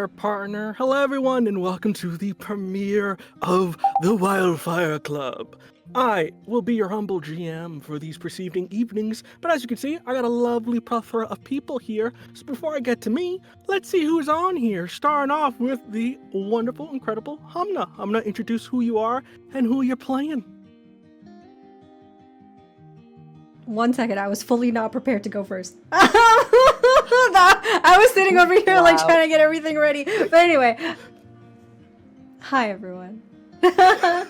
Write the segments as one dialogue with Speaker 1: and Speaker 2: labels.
Speaker 1: there, partner. Hello, everyone, and welcome to the premiere of the Wildfire Club. I will be your humble GM for these preceding evenings, but as you can see, I got a lovely plethora of people here. So before I get to me, let's see who's on here, starting off with the wonderful, incredible Humna. I'm going to introduce who you are and who you're playing.
Speaker 2: 1 second, I was fully not prepared to go first. I was sitting over here like trying to get everything ready. But anyway, hi everyone. Hi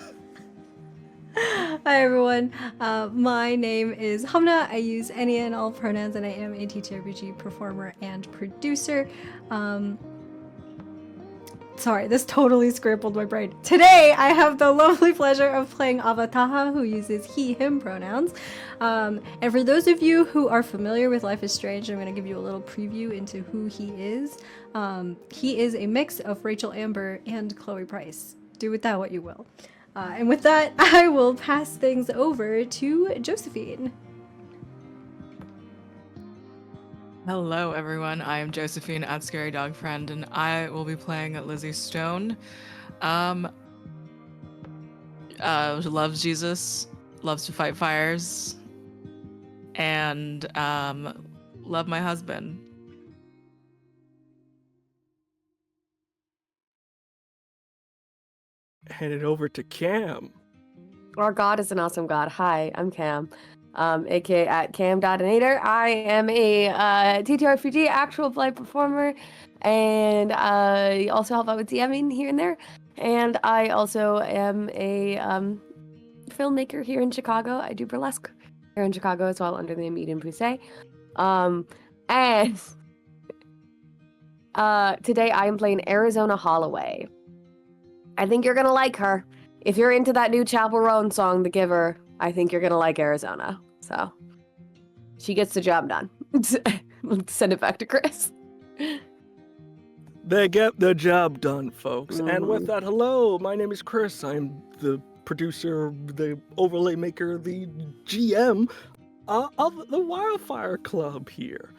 Speaker 2: everyone. My name is Humna. I use any and all pronouns, and I am a TTRPG performer and producer. Sorry, this totally scrambled my brain. Today, I have the lovely pleasure of playing Avataha, who uses he, him pronouns. And for those of you who are familiar with Life is Strange, I'm going to give you a little preview into who he is. He is a mix of Rachel Amber and Chloe Price. Do with that what you will. And with that, I will pass things over to Josephine.
Speaker 3: Hello everyone, I am Josephine at Scary Dog Friend, and I will be playing Lizzie Stone. Loves Jesus, loves to fight fires, and love my husband.
Speaker 1: Hand it over to Cam.
Speaker 4: Our God is an awesome God. Hi, I'm Cam. aka at Cam.Nader. I am a TTRPG actual play performer, and I also help out with DMing here and there. And I also am a filmmaker here in Chicago. I do burlesque here in Chicago as well under the name Eden Poussey. And today I am playing Arizona Holloway. I think you're gonna like her. If you're into that new Chapel Roan song, The Giver, I think you're gonna like Arizona. So she gets the job done. Send it back to Chris.
Speaker 1: They get the job done, folks. And with that, hello, my name is Chris. I'm the producer, the overlay maker, the GM of the Wildfire Club here.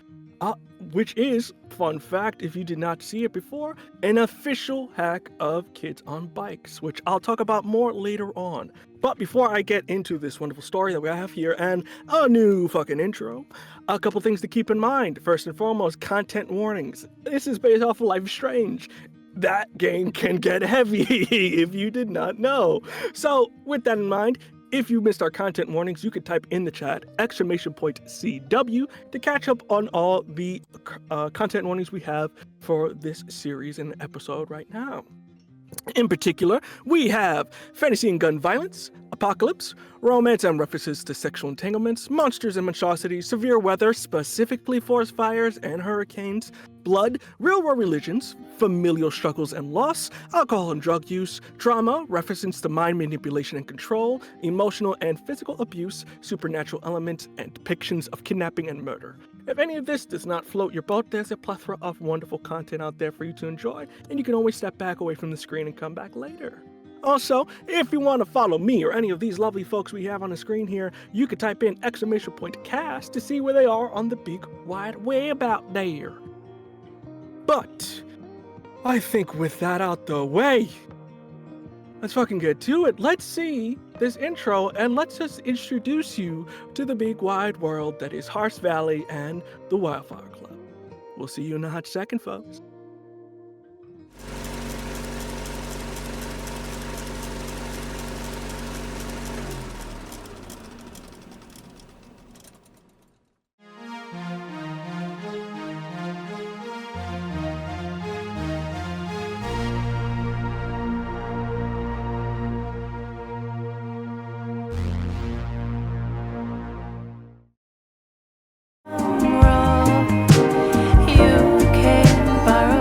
Speaker 1: Which is, fun fact, if you did not see it before, an official hack of Kids on Bikes, which I'll talk about more later on. But before I get into this wonderful story that we have here and a new fucking intro, a couple things to keep in mind. First and foremost, content warnings. This is based off of Life is Strange. That game can get heavy if you did not know. So with that in mind, if you missed our content warnings, you could type in the chat !CW to catch up on all the content warnings we have for this series and episode right now. In particular, we have fantasy and gun violence, apocalypse, romance and references to sexual entanglements, monsters and monstrosities, severe weather, specifically forest fires and hurricanes, blood, real-world religions, familial struggles and loss, alcohol and drug use, trauma, references to mind manipulation and control, emotional and physical abuse, supernatural elements, and depictions of kidnapping and murder. If any of this does not float your boat, there's a plethora of wonderful content out there for you to enjoy, and you can always step back away from the screen and come back later. Also, if you want to follow me or any of these lovely folks we have on the screen here, you can type in !cast to see where they are on the big wide web out there. But I think with that out the way, let's fucking get to it. Let's see this intro and let's just introduce you to the big wide world that is Hearst Valley and the Wildfire Club. We'll see you in a hot second, folks.
Speaker 5: You can borrow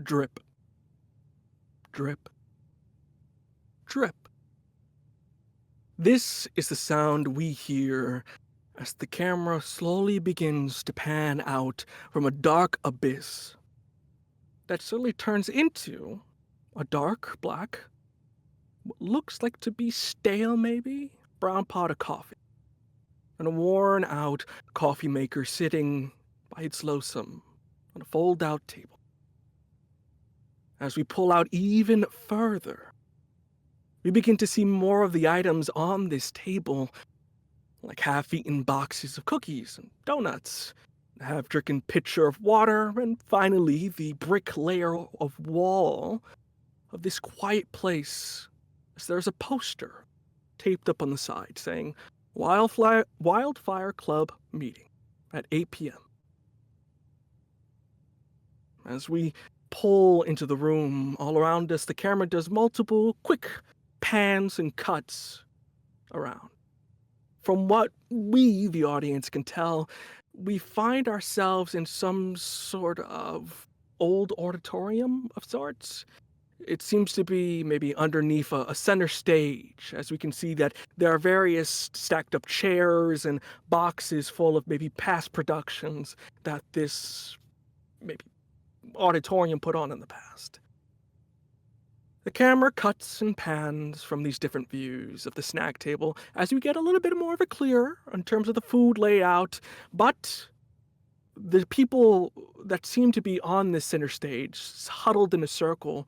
Speaker 1: Drip. Drip. Drip. This is the sound we hear as the camera slowly begins to pan out from a dark abyss that suddenly turns into a dark black, what looks like to be stale maybe, brown pot of coffee, and a worn out coffee maker sitting by its lonesome on a fold out table. As we pull out even further, we begin to see more of the items on this table, like half-eaten boxes of cookies and donuts, a half-drinking pitcher of water, and finally the brick layer of wall of this quiet place, as there's a poster taped up on the side saying, Wildfire Club meeting at 8 p.m. As we pull into the room, all around us, the camera does multiple quick pans and cuts around. From what we, the audience, can tell, we find ourselves in some sort of old auditorium of sorts. It seems to be maybe underneath a center stage, as we can see that there are various stacked up chairs and boxes full of maybe past productions that this maybe auditorium put on in the past. The camera cuts and pans from these different views of the snack table as we get a little bit more of a clear in terms of the food layout, but the people that seem to be on this center stage, huddled in a circle,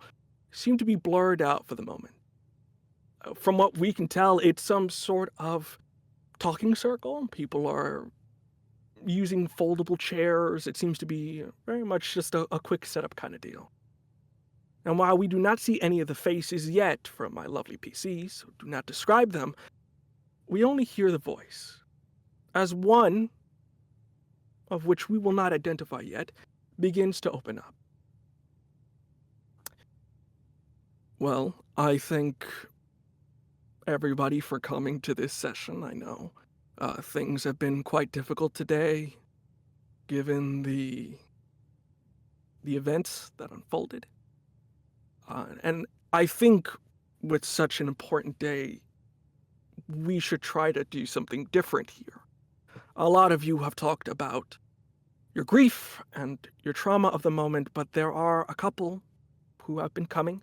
Speaker 1: seem to be blurred out for the moment. From what we can tell, it's some sort of talking circle. People are using foldable chairs. It seems to be very much just a quick setup kind of deal. And while we do not see any of the faces yet from my lovely PCs, so do not describe them, we only hear the voice, as one, of which we will not identify yet, begins to open up. Well, I thank everybody for coming to this session. I know things have been quite difficult today, given the events that unfolded. And I think with such an important day, we should try to do something different here. A lot of you have talked about your grief and your trauma of the moment, but there are a couple who have been coming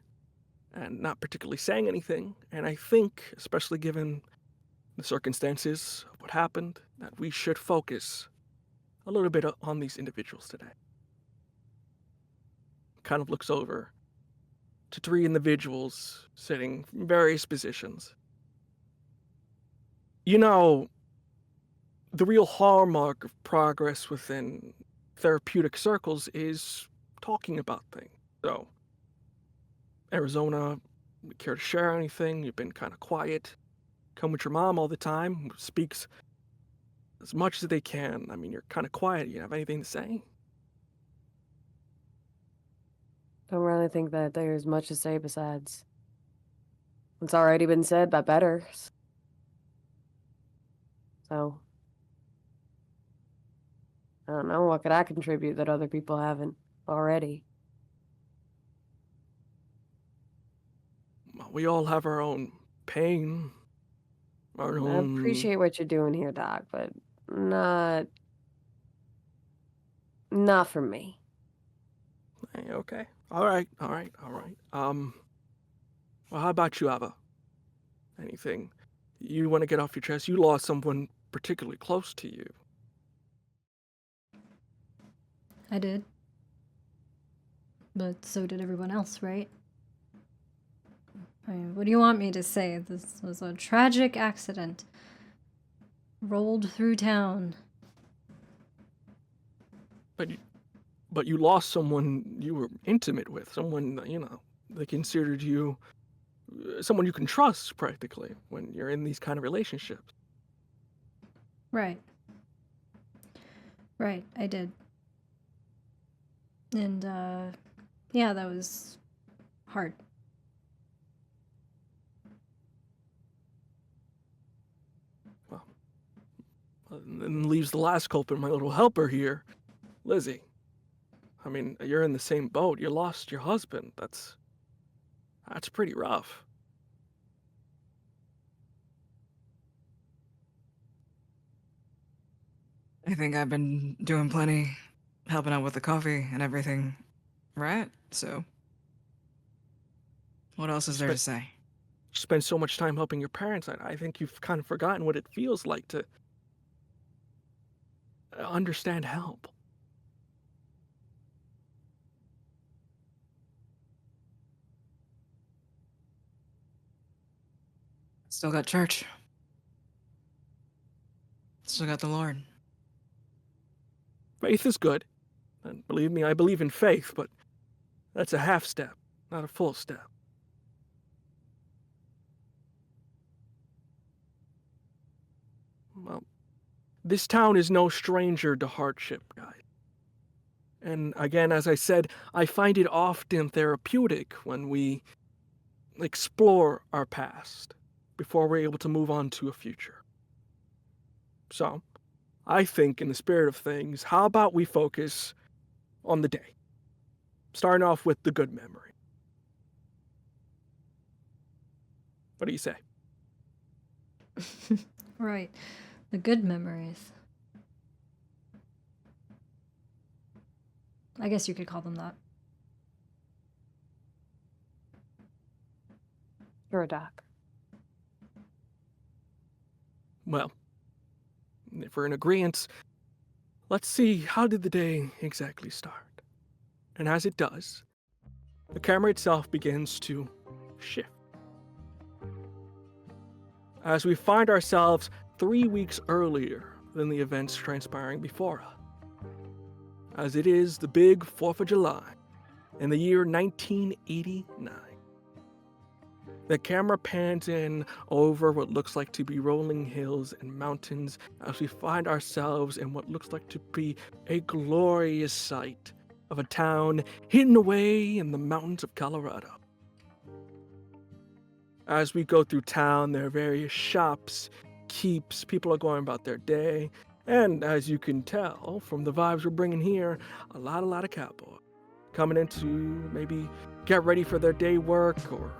Speaker 1: and not particularly saying anything. And I think, especially given the circumstances of what happened, that we should focus a little bit on these individuals today. Kind of looks over to three individuals sitting in various positions. You know, the real hallmark of progress within therapeutic circles is talking about things. So, Arizona, you care to share anything? You've been kind of quiet. Come with your mom all the time, who speaks as much as they can. I mean, you're kind of quiet. You have anything to say?
Speaker 4: Don't really think that there's much to say besides what's already been said, but better. So, I don't know, what could I contribute that other people haven't already?
Speaker 1: Well, we all have our own pain, our
Speaker 4: I
Speaker 1: own...
Speaker 4: appreciate what you're doing here, Doc, but not for me.
Speaker 1: Okay. All right. Well, how about you, Ava? Anything you want to get off your chest? You lost someone particularly close to you.
Speaker 2: I did. But so did everyone else, right? I mean, what do you want me to say? This was a tragic accident. Rolled through town.
Speaker 1: But you lost someone you were intimate with, someone, they considered you someone you can trust, practically, when you're in these kind of relationships.
Speaker 2: Right. Right, I did. And, yeah, that was hard.
Speaker 1: Well, and then leaves the last culprit, my little helper here, Lizzie. I mean, you're in the same boat. You lost your husband. That's pretty rough.
Speaker 3: I think I've been doing plenty, helping out with the coffee and everything, right? So, what else is there to say?
Speaker 1: You spend so much time helping your parents. I think you've kind of forgotten what it feels like to understand help.
Speaker 3: Still got church. Still got the Lord.
Speaker 1: Faith is good. And believe me, I believe in faith, but that's a half step, not a full step. Well, this town is no stranger to hardship, guys. And again, as I said, I find it often therapeutic when we explore our past before we're able to move on to a future. So, I think in the spirit of things, how about we focus on the day? Starting off with the good memory. What do you say?
Speaker 2: Right. The good memories. I guess you could call them that.
Speaker 4: You're a doc.
Speaker 1: Well, if we're in agreement, let's see, how did the day exactly start? And as it does, the camera itself begins to shift. As we find ourselves 3 weeks earlier than the events transpiring before us. As it is the big 4th of July in the year 1989. The camera pans in over what looks like to be rolling hills and mountains as we find ourselves in what looks like to be a glorious sight of a town hidden away in the mountains of Colorado. As we go through town, there are various shops, keeps, people are going about their day, and as you can tell from the vibes we're bringing here, a lot of cowboys coming in to maybe get ready for their day work or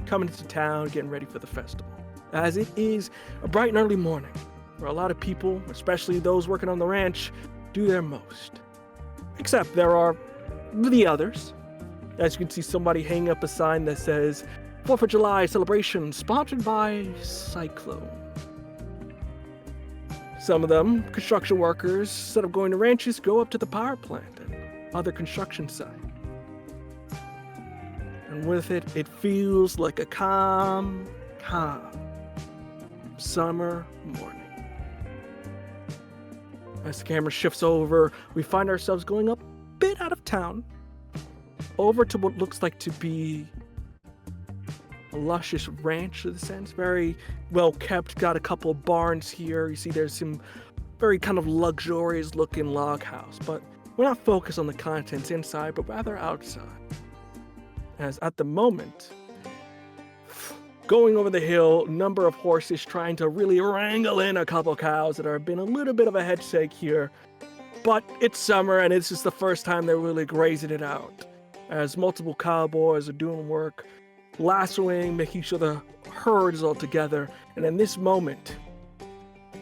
Speaker 1: coming into town, getting ready for the festival. As it is a bright and early morning, where a lot of people, especially those working on the ranch, do their most. Except there are the others. As you can see, somebody hanging up a sign that says, 4th of July celebration sponsored by Cyclone. Some of them, construction workers, instead of going to ranches, go up to the power plant and other construction sites. And with it, it feels like a calm summer morning. As the camera shifts over, we find ourselves going a bit out of town, over to what looks like to be a luscious ranch in a sense, very well kept, got a couple of barns here. You see there's some very kind of luxurious looking log house, but we're not focused on the contents inside, but rather outside. As at the moment, going over the hill, number of horses trying to really wrangle in a couple cows that have been a little bit of a head shake here, but it's summer and it's just the first time they're really grazing it out. As multiple cowboys are doing work, lassoing, making sure the herd is all together. And in this moment,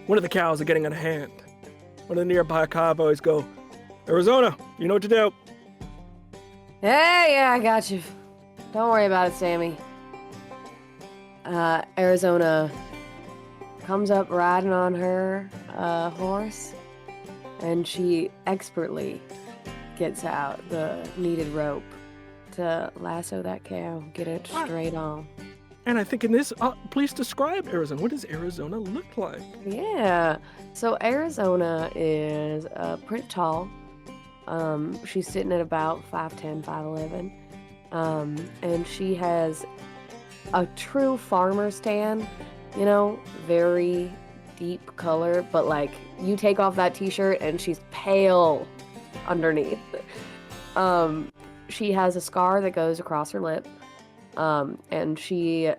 Speaker 1: one of the cows are getting out of hand. One of the nearby cowboys go, Arizona, you know what to do.
Speaker 4: Hey, yeah, I got you. Don't worry about it, Sammy. Arizona comes up riding on her horse, and she expertly gets out the needed rope to lasso that cow, get it straight on.
Speaker 1: And I think in this, please describe Arizona. What does Arizona look like?
Speaker 4: Yeah, so Arizona is pretty tall. She's sitting at about 5'10", 5'11", and she has a true farmer's tan, you know, very deep color, but like you take off that t-shirt and she's pale underneath. She has a scar that goes across her lip, and she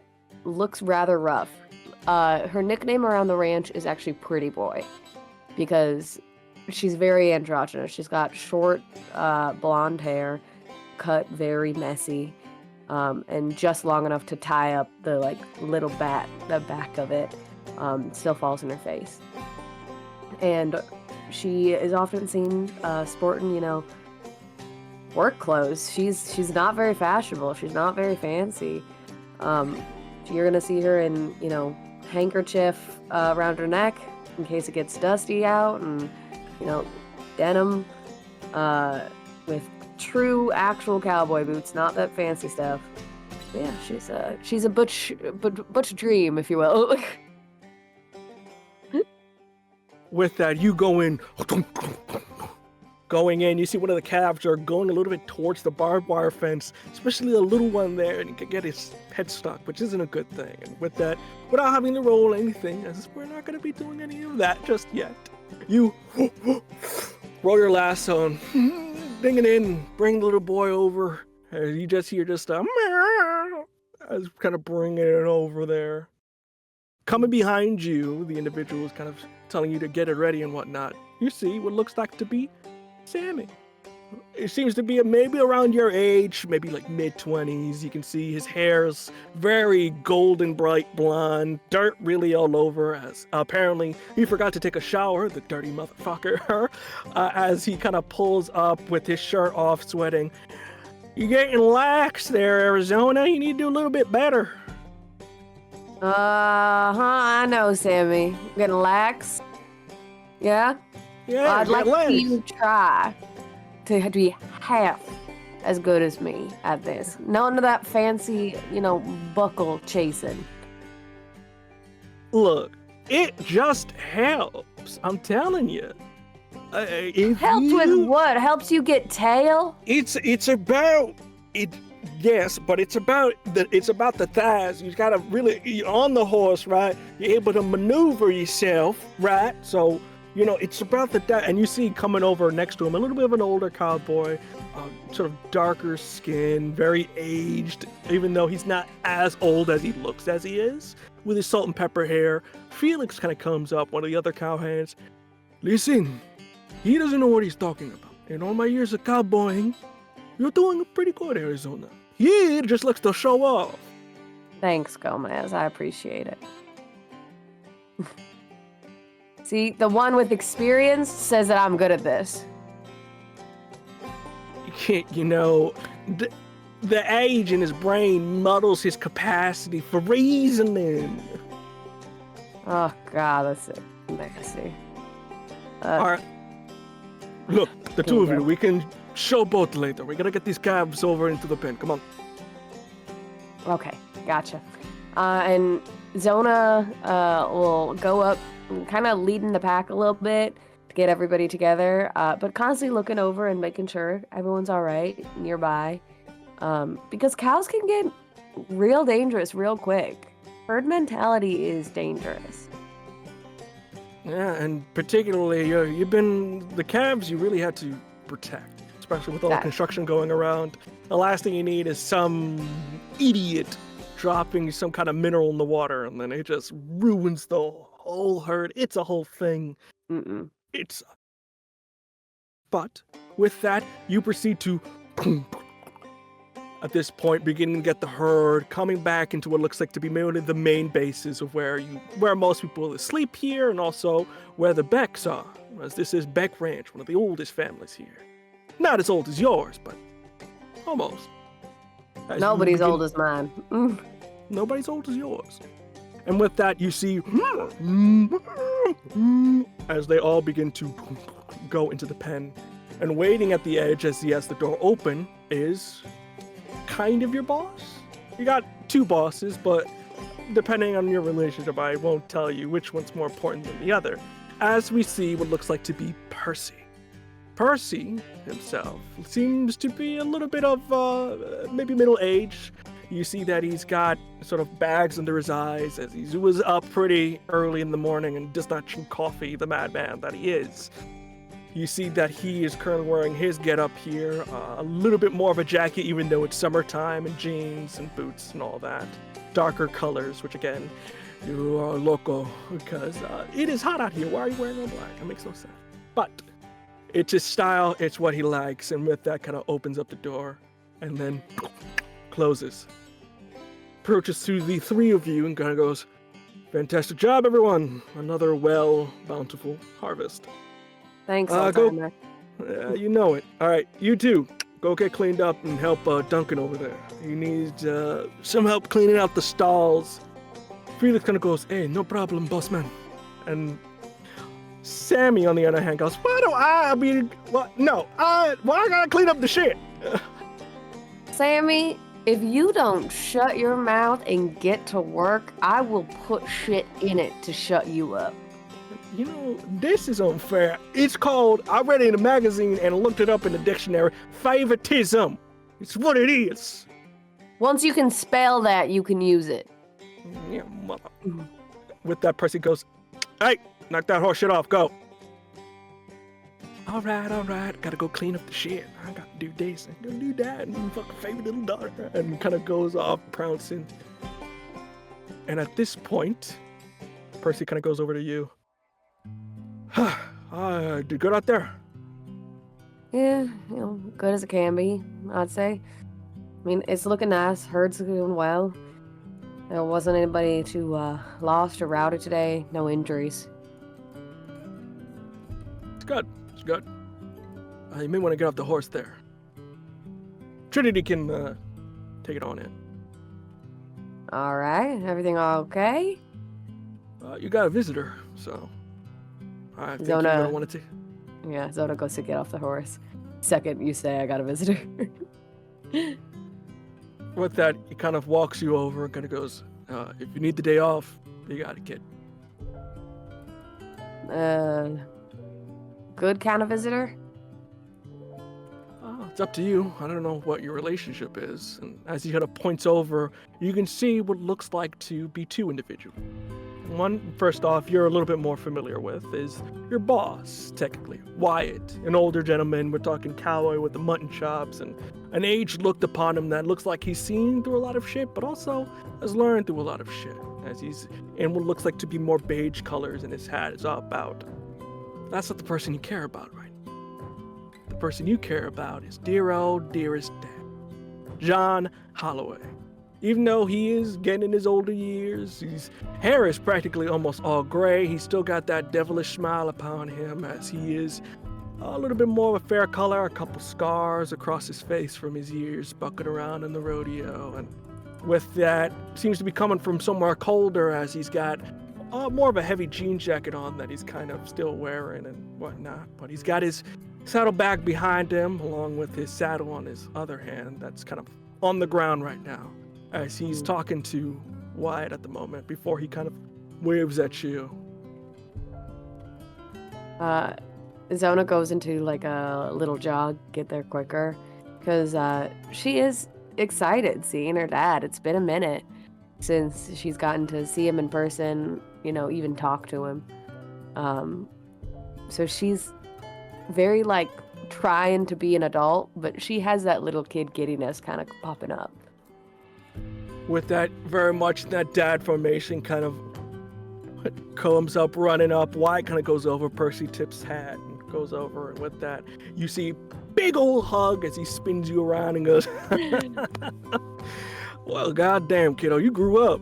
Speaker 4: looks rather rough. Her nickname around the ranch is actually Pretty Boy, because she's very androgynous. She's got short blonde hair, cut very messy, and just long enough to tie up the like little the back of it. Still falls in her face. And she is often seen sporting, work clothes. She's not very fashionable. She's not very fancy. You're gonna see her in, handkerchief around her neck in case it gets dusty out, and denim with true actual cowboy boots, not that fancy stuff. But yeah, she's a butch dream, if you will.
Speaker 1: With that, you go in. Going in, you see one of the calves are going a little bit towards the barbed wire fence, especially the little one there, and he can get his head stuck, which isn't a good thing. And with that, without having to roll anything, as we're not going to be doing any of that just yet, you roll your lasso and ding it in, bring the little boy over. And you just hear meow, as kind of bringing it over there. Coming behind you, the individual is kind of telling you to get it ready and whatnot. You see what looks like to be Sammy. It seems to be maybe around your age, maybe like mid-20s. You can see his hair's very golden bright blonde, dirt really all over, as apparently he forgot to take a shower, the dirty motherfucker, as he kind of pulls up with his shirt off, sweating. You're getting lax there, Arizona. You need to do a little bit better.
Speaker 4: I know, Sammy. Getting lax? Yeah?
Speaker 1: Yeah,
Speaker 4: I'd like
Speaker 1: lax.
Speaker 4: you to try to be half as good as me at this. None of that fancy, buckle chasing.
Speaker 1: Look, it just helps. I'm telling you.
Speaker 4: Helps with what? Helps you get tail?
Speaker 1: It's about it. Yes, but it's about the thighs. You gotta really, you're on the horse, right? You're able to maneuver yourself, right? So, it's about the thighs. And you see coming over next to him a little bit of an older cowboy, sort of darker skin, very aged, even though he's not as old as he looks as he is, with his salt and pepper hair. Felix kind of comes up, one of the other cowhands. Listen, he doesn't know what he's talking about. In all my years of cowboying, you're doing pretty good, Arizona. He just likes to show off.
Speaker 4: Thanks, Gomez. I appreciate it. See, the one with experience says that I'm good at this.
Speaker 1: The age in his brain muddles his capacity for reasoning.
Speaker 4: Oh, God, that's it. Nasty.
Speaker 1: All right. Look, the two of you, we can showboat later. We gotta get these calves over into the pen. Come on.
Speaker 4: Okay, gotcha. And Zona will go up, kind of leading the pack a little bit to get everybody together, but constantly looking over and making sure everyone's all right nearby, because cows can get real dangerous real quick. Herd mentality is dangerous.
Speaker 1: Yeah, and particularly, the calves you really had to protect, especially with all the construction going around. The last thing you need is some idiot dropping some kind of mineral in the water, and then it just ruins the whole herd. It's a whole thing. But with that, you proceed to, at this point, begin to get the herd coming back into what looks like to be one of the main bases of where most people sleep here, and also where the Becks are, as this is Beck Ranch, one of the oldest families here. Not as old as yours, but almost.
Speaker 4: Nobody's old as mine.
Speaker 1: Nobody's old as yours. And with that, you see as they all begin to go into the pen. And waiting at the edge as he has the door open is kind of your boss. You got two bosses, but depending on your relationship, I won't tell you which one's more important than the other. As we see what looks like to be Percy. Percy himself seems to be a little bit of maybe middle age. You see that he's got sort of bags under his eyes as he was up pretty early in the morning and does not chew coffee, the madman that he is. You see that he is currently wearing his getup here, a little bit more of a jacket even though it's summertime, and jeans and boots and all that. Darker colors, which again, you are loco because it is hot out here. Why are you wearing all black? That makes no sense. But It's his style. It's what he likes. And with that, kind of opens up the door and then closes. Approaches to the three of you and kind of goes, "Fantastic job, everyone. Another bountiful harvest."
Speaker 4: Thanks,
Speaker 1: Go-
Speaker 4: old-timer.
Speaker 1: You know it. All right, you two, go get cleaned up and help Duncan over there. He needs some help cleaning out the stalls. Felix kind of goes, "Hey, no problem, boss man." And Sammy, on the other hand, goes, "Why do I mean, what? No, why I gotta clean up the shit?"
Speaker 4: Sammy, if you don't shut your mouth and get to work, I will put shit in it to shut you up.
Speaker 1: You know, this is unfair. It's called, I read it in a magazine and looked it up in the dictionary, favoritism. It's what it is.
Speaker 4: Once you can spell that, you can use it.
Speaker 1: Yeah, mother. With that, Percy goes, "Hey, knock that horse shit off, go." All right, gotta go clean up the shit. I gotta do this and gotta do that and fucking favorite little daughter. And kind of goes off pouncing. And at this point, Percy kind of goes over to you. Did good out there?
Speaker 4: Yeah, good as it can be, I'd say. I mean, it's looking nice. Herd's doing well. There wasn't anybody too lost or routed today. No injuries.
Speaker 1: It's good. You may want to get off the horse there. Trinity can take it on in.
Speaker 4: All right, everything okay?
Speaker 1: You got a visitor, so I think
Speaker 4: Zona.
Speaker 1: you're gonna want to.
Speaker 4: Yeah, Zona goes to get off the horse. Second, you say I got a visitor.
Speaker 1: With that, he kind of walks you over and kind of goes, "If you need the day off, you got it, kid."
Speaker 4: Good kind of visitor?
Speaker 1: It's up to you. I don't know what your relationship is. And as he kind of points over, you can see what looks like to be two individuals. One, first off, you're a little bit more familiar with is your boss, technically, Wyatt, an older gentleman. We're talking cowboy with the mutton chops and an age looked upon him that looks like he's seen through a lot of shit, but also has learned through a lot of shit, as he's in what looks like to be more beige colors and his hat is up out. That's not the person you care about, right? The person you care about is dear old dearest dad, John Holloway. Even though he is getting in his older years, his hair is practically almost all gray, he's still got that devilish smile upon him as he is a little bit more of a fair color, a couple scars across his face from his years bucking around in the rodeo. And with that, seems to be coming from somewhere colder as he's got more of a heavy jean jacket on that he's kind of still wearing and whatnot. But he's got his saddlebag behind him along with his saddle on his other hand that's kind of on the ground right now as he's talking to Wyatt at the moment before he kind of waves at you.
Speaker 4: Zona goes into like a little jog, get there quicker, because she is excited seeing her dad. It's been a minute since she's gotten to see him in person, even talk to him. So she's very like trying to be an adult, but she has that little kid giddiness kind of popping up.
Speaker 1: With that, very much that dad formation kind of comes up, running up. Wyatt kind of goes over, Percy tips hat and goes over, and with that, you see big old hug as he spins you around and goes, "Well, goddamn, kiddo, you grew up."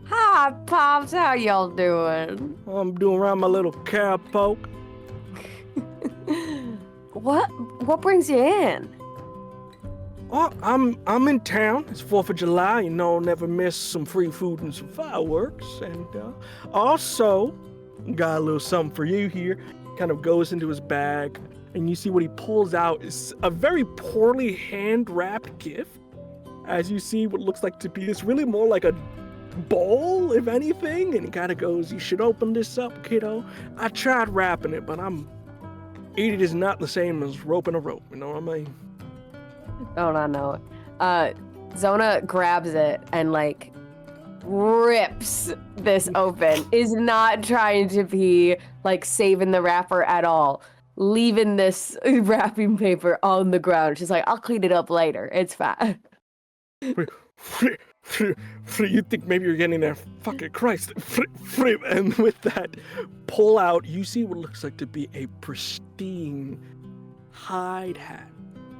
Speaker 4: Hi, Pops, how y'all doing?
Speaker 1: I'm doing around my little cow poke.
Speaker 4: What brings you in?
Speaker 1: Oh, I'm in town. It's 4th of July, never miss some free food and some fireworks. And also, got a little something for you here. Kind of goes into his bag, and you see what he pulls out is a very poorly hand-wrapped gift. As you see what looks like to be this really more like a bowl, if anything. And he kind of goes, "You should open this up, kiddo. I tried wrapping it, but it is not the same as roping a rope, you know what I mean?"
Speaker 4: Don't I know it? Zona grabs it and like rips this open. Is not trying to be like saving the wrapper at all. Leaving this wrapping paper on the ground. She's like, "I'll clean it up later. It's fine."
Speaker 1: You think maybe you're getting there? Fucking Christ. And with that pull out, you see what looks like to be a pristine hide hat.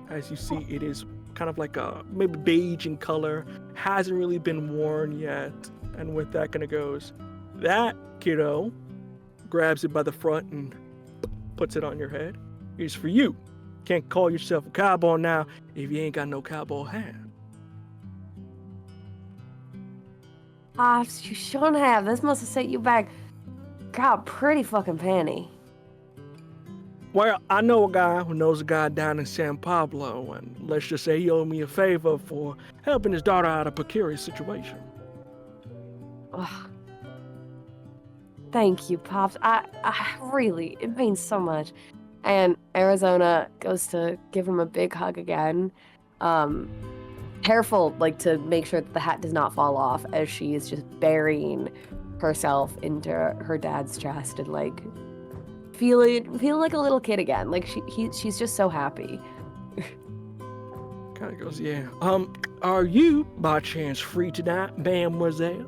Speaker 1: As you see, it is kind of like a maybe beige in color, hasn't really been worn yet. And with that kind of goes, that kiddo grabs it by the front and puts it on your head. It's for you. Can't call yourself a cowboy now if you ain't got no cowboy hat.
Speaker 4: Pops, you shouldn't have. This must have set you back. God, pretty fucking penny.
Speaker 1: Well, I know a guy who knows a guy down in San Pablo, and let's just say he owed me a favor for helping his daughter out of a precarious situation.
Speaker 4: Ugh. Thank you, Pops. I really, it means so much. And Arizona goes to give him a big hug again. Careful, like, to make sure that the hat does not fall off as she is just burying herself into her dad's chest and, like, feeling like a little kid again. Like, she's just so happy.
Speaker 1: Kind of goes, yeah. Are you, by chance, free tonight, mademoiselle?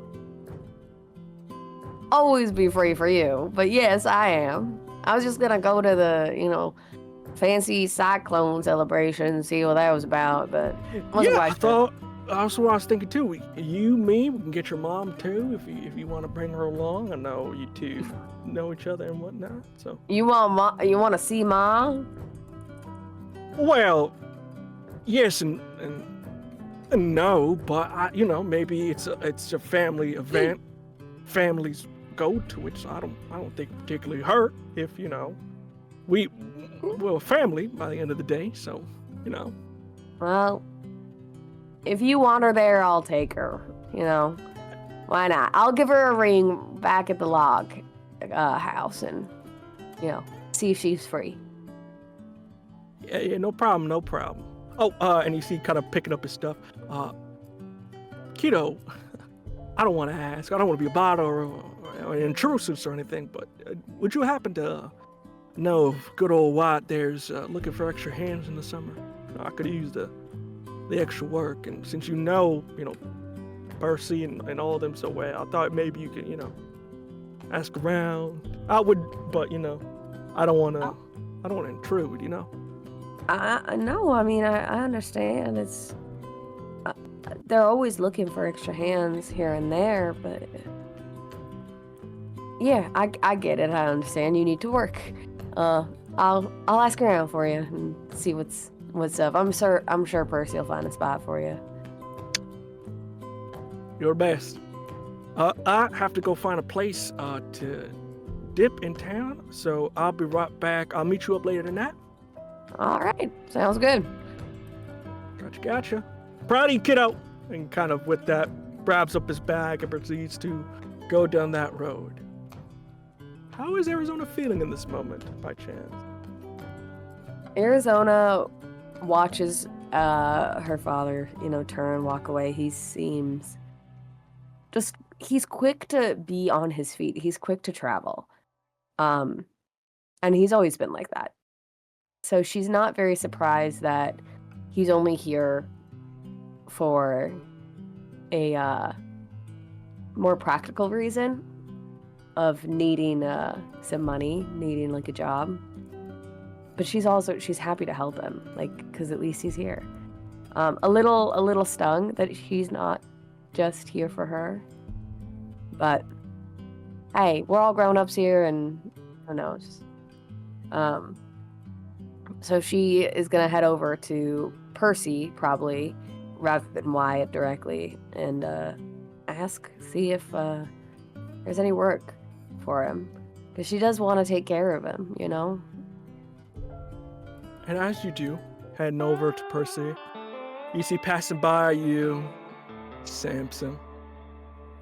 Speaker 4: Always be free for you, but yes, I am. I was just gonna go to the, fancy Cyclone celebration and see what that was about, but wasn't
Speaker 1: Yeah, I
Speaker 4: quite
Speaker 1: thought, that's what I was thinking too. You, me, we can get your mom too if you want to bring her along. I know you two know each other and whatnot, so.
Speaker 4: You want to see Mom?
Speaker 1: Well, yes and no, but maybe it's a family event. Families go to it, so I don't think particularly hurt if we're a family by the end of the day, so
Speaker 4: Well, if you want her there, I'll take her. Why not? I'll give her a ring back at the log house and see if she's free.
Speaker 1: Yeah, no problem. Oh, and you see kind of picking up his stuff. Kiddo, I don't want to ask. I don't want to be a bother or intrusive or anything, but would you happen to know if good old White there's looking for extra hands in the summer? I could use the extra work, and since Percy and all of them so well, I thought maybe you could, ask around. I would, but I don't want to intrude,
Speaker 4: I know. I mean, I understand. It's they're always looking for extra hands here and there, but yeah, I get it. I understand. You need to work. I'll ask around for you and see what's up. I'm sure Percy will find a spot for you.
Speaker 1: Your best. I have to go find a place to dip in town, so I'll be right back. I'll meet you up later tonight.
Speaker 4: All right, sounds good.
Speaker 1: Gotcha. Proud of you, kiddo. And kind of with that, grabs up his bag and proceeds to go down that road. How is Arizona feeling in this moment, by chance?
Speaker 4: Arizona watches her father, turn and walk away. He seems he's quick to be on his feet. He's quick to travel. And he's always been like that. So she's not very surprised that he's only here for a more practical reason of needing some money, needing like a job. But she's happy to help him, because at least he's here. A little stung that he's not just here for her. But hey, we're all grown-ups here, and who knows. So she is gonna head over to Percy, probably, rather than Wyatt directly, and see if there's any work for him. Because she does want to take care of him,
Speaker 1: And as you do, heading over to Percy, you see passing by you, Samson.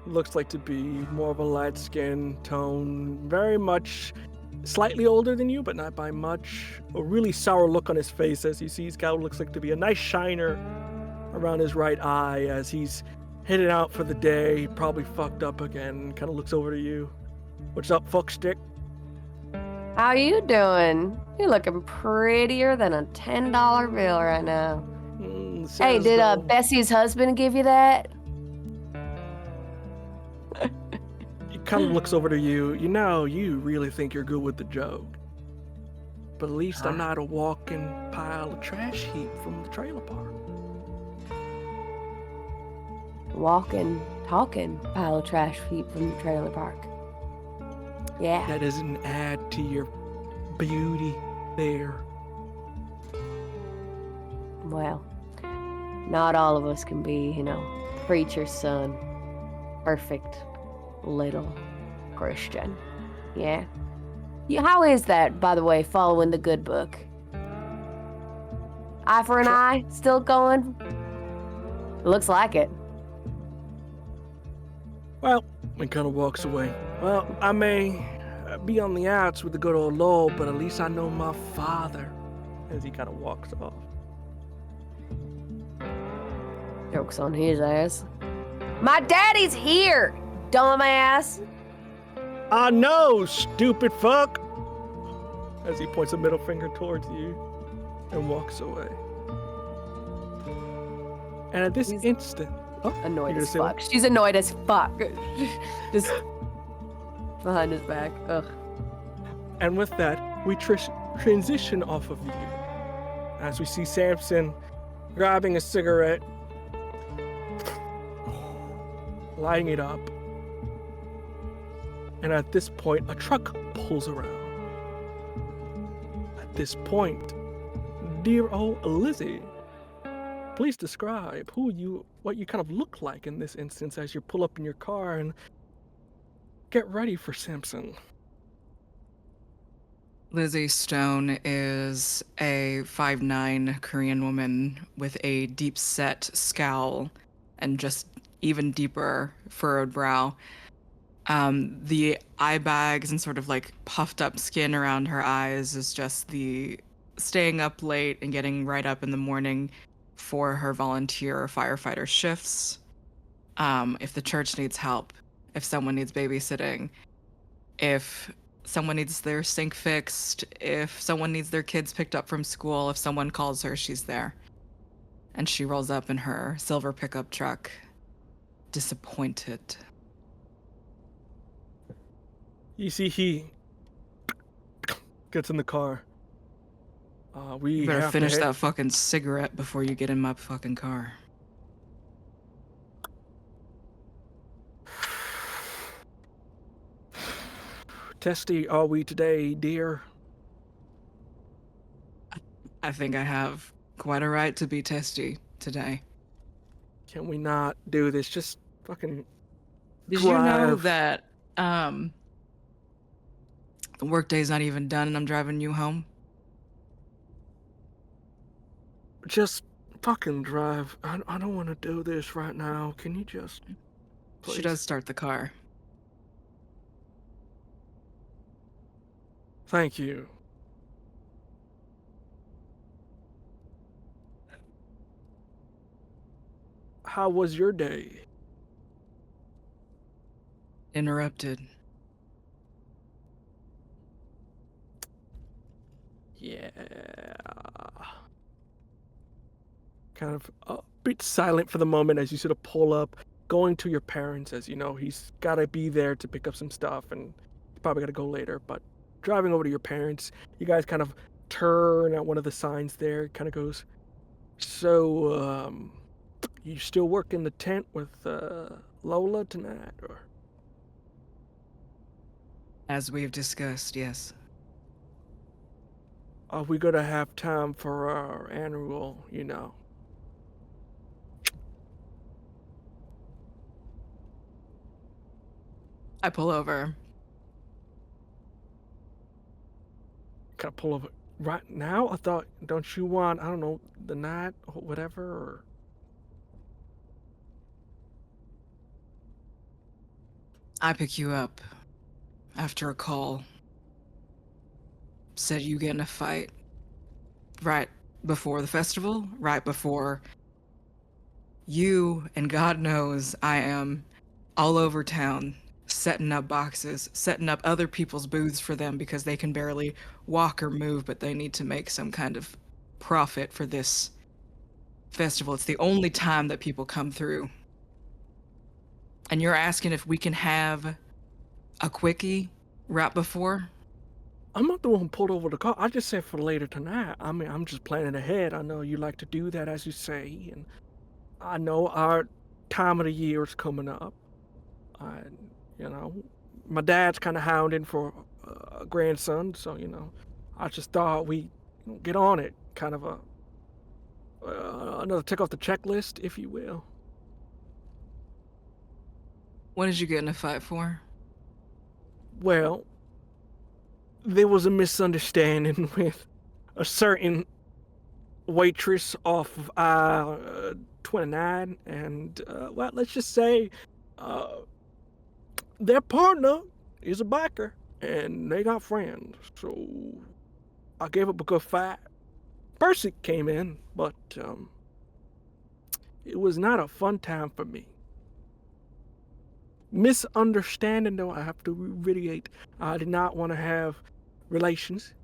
Speaker 1: Looks like to be more of a light skin tone, very much slightly older than you, but not by much. A really sour look on his face as you see he's got what looks like to be a nice shiner around his right eye as he's headed out for the day. He probably fucked up again, kind of looks over to you. What's up, fuckstick?
Speaker 4: How you doing? You're looking prettier than a $10 bill right now. Hey, did Bessie's husband give you that?
Speaker 1: He kind of looks over to you. You really think you're good with the joke. but at least I'm not a walking pile of trash heap from the trailer park.
Speaker 4: Walking, talking pile of trash heap from the trailer park. Yeah.
Speaker 1: That doesn't add to your beauty there.
Speaker 4: Well, not all of us can be, preacher's son. Perfect little Christian. Yeah. How is that, by the way, following the good book? Eye for an eye? Still going? Looks like it.
Speaker 1: Well, he kind of walks away. Well, I may be on the outs with the good old law, but at least I know my father. As he kind of walks off.
Speaker 4: Joke's on his ass. My daddy's here, dumbass.
Speaker 1: I know, stupid fuck! As he points a middle finger towards you and walks away. And at this instant... Oh,
Speaker 4: Annoyed
Speaker 1: you
Speaker 4: as
Speaker 1: gonna say
Speaker 4: fuck.
Speaker 1: what?
Speaker 4: She's annoyed as fuck. Just behind his back. Ugh.
Speaker 1: And with that, we transition off of you. As we see Samson grabbing a cigarette, lighting it up. And at this point, a truck pulls around. At this point, dear old Lizzie, please describe what you kind of look like in this instance as you pull up in your car and get ready for Samson.
Speaker 3: Lizzie Stone is a 5'9" Korean woman with a deep-set scowl and just even deeper furrowed brow. The eye bags and sort of like puffed up skin around her eyes is just the staying up late and getting right up in the morning for her volunteer firefighter shifts. If the church needs help, if someone needs babysitting, if someone needs their sink fixed, if someone needs their kids picked up from school, if someone calls her, she's there. And she rolls up in her silver pickup truck, disappointed.
Speaker 1: You see, he gets in the car. We
Speaker 3: You better
Speaker 1: have
Speaker 3: finish
Speaker 1: to
Speaker 3: that fucking cigarette before you get in my fucking car.
Speaker 1: Testy are we today, dear?
Speaker 3: I think I have quite a right to be testy today.
Speaker 1: Can we not do this? Just fucking
Speaker 3: Did you know
Speaker 1: drive.
Speaker 3: that the workday's not even done and I'm driving you home?
Speaker 1: Just fucking drive. I don't want to do this right now. Can you just...
Speaker 3: She
Speaker 1: please?
Speaker 3: does start the car.
Speaker 1: Thank you. How was your day?
Speaker 3: Interrupted.
Speaker 1: Yeah. Kind of a bit silent for the moment as you sort of pull up, going to your parents, as you know, he's got to be there to pick up some stuff and he's probably got to go later, but driving over to your parents, you guys kind of turn at one of the signs there. It kind of goes, so, you still work in the tent with Lola tonight, or?
Speaker 3: As we've discussed, yes.
Speaker 1: Are we gonna have time for our annual,
Speaker 3: I pull over.
Speaker 1: Kind of pull over right now? I thought, don't you want, I don't know, the night or whatever, or?
Speaker 3: I pick you up after a call. Said you get in a fight right before the festival, right before you, and God knows I am all over town setting up boxes, setting up other people's booths for them because they can barely walk or move, but they need to make some kind of profit for this festival. It's the only time that people come through. And you're asking if we can have a quickie right before?
Speaker 1: I'm not the one who pulled over the car. I just said for later tonight. I mean, I'm just planning ahead. I know you like to do that, as you say, and I know our time of the year is coming up. You know, my dad's kind of hounding for a grandson, so I just thought we get on it. Kind of another tick off the checklist, if you will.
Speaker 3: What did you get in a fight for?
Speaker 1: Well, there was a misunderstanding with a certain waitress off of I-29, and well, let's just say their partner is a biker, and they got friends. So I gave up a good fight. Percy came in, but it was not a fun time for me. Misunderstanding, though, I have to reiterate. I did not want to have relations.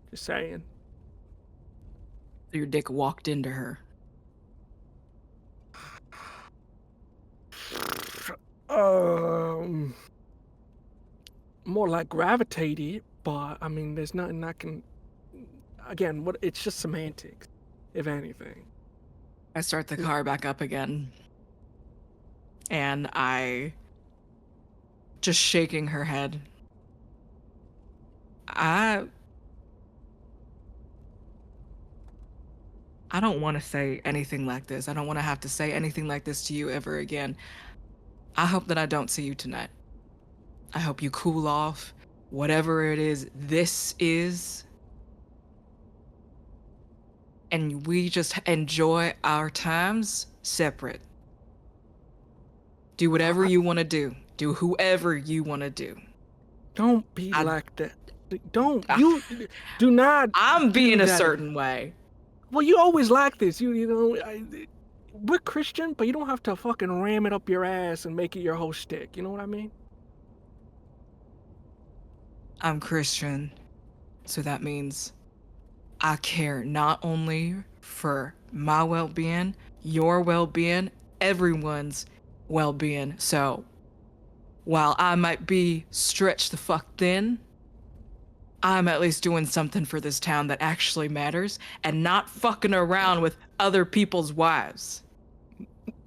Speaker 1: Just saying.
Speaker 3: Your dick walked into her.
Speaker 1: More like gravitated, but I mean, there's nothing I can. Again, it's just semantics, if anything.
Speaker 3: I start the car back up again. And I just shaking her head. I don't want to say anything like this. I don't want to have to say anything like this to you ever again. I hope that I don't see you tonight. I hope you cool off, whatever it is this is. And we just enjoy our times separate. Do whatever you want to do. Do whoever you want to do.
Speaker 1: Don't be like that. Don't. You do not.
Speaker 3: I'm being a certain way.
Speaker 1: Well, you always like this. We're Christian, but you don't have to fucking ram it up your ass and make it your whole shtick. You know what I mean?
Speaker 3: I'm Christian, so that means I care not only for my well-being, your well-being, everyone's well-being. So while I might be stretched the fuck thin, I'm at least doing something for this town that actually matters and not fucking around with other people's wives.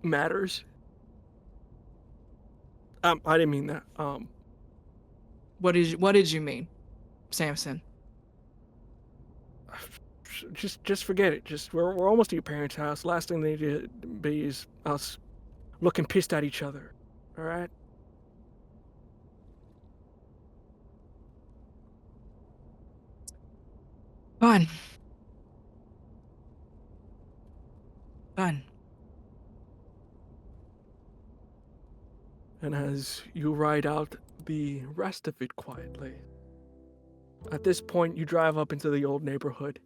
Speaker 1: Matters? I didn't mean that.
Speaker 3: What did you mean, Samson?
Speaker 1: Just forget it. We're almost at your parents' house. Last thing they did be is us looking pissed at each other. All right?
Speaker 3: Fun.
Speaker 1: And as you ride out the rest of it quietly, at this point you drive up into the old neighborhood.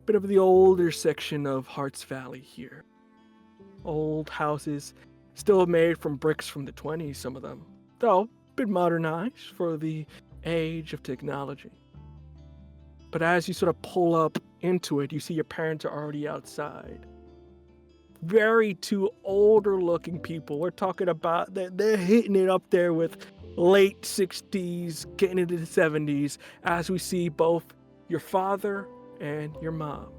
Speaker 1: Bit of the older section of Hart's Valley here. Old houses, still made from bricks from the 20s, some of them. Though, a bit modernized for the age of technology. But as you sort of pull up into it, you see your parents are already outside. Very two older looking people. We're talking about, they're hitting it up there with late 60s, getting into the 70s, as we see both your father and your mom.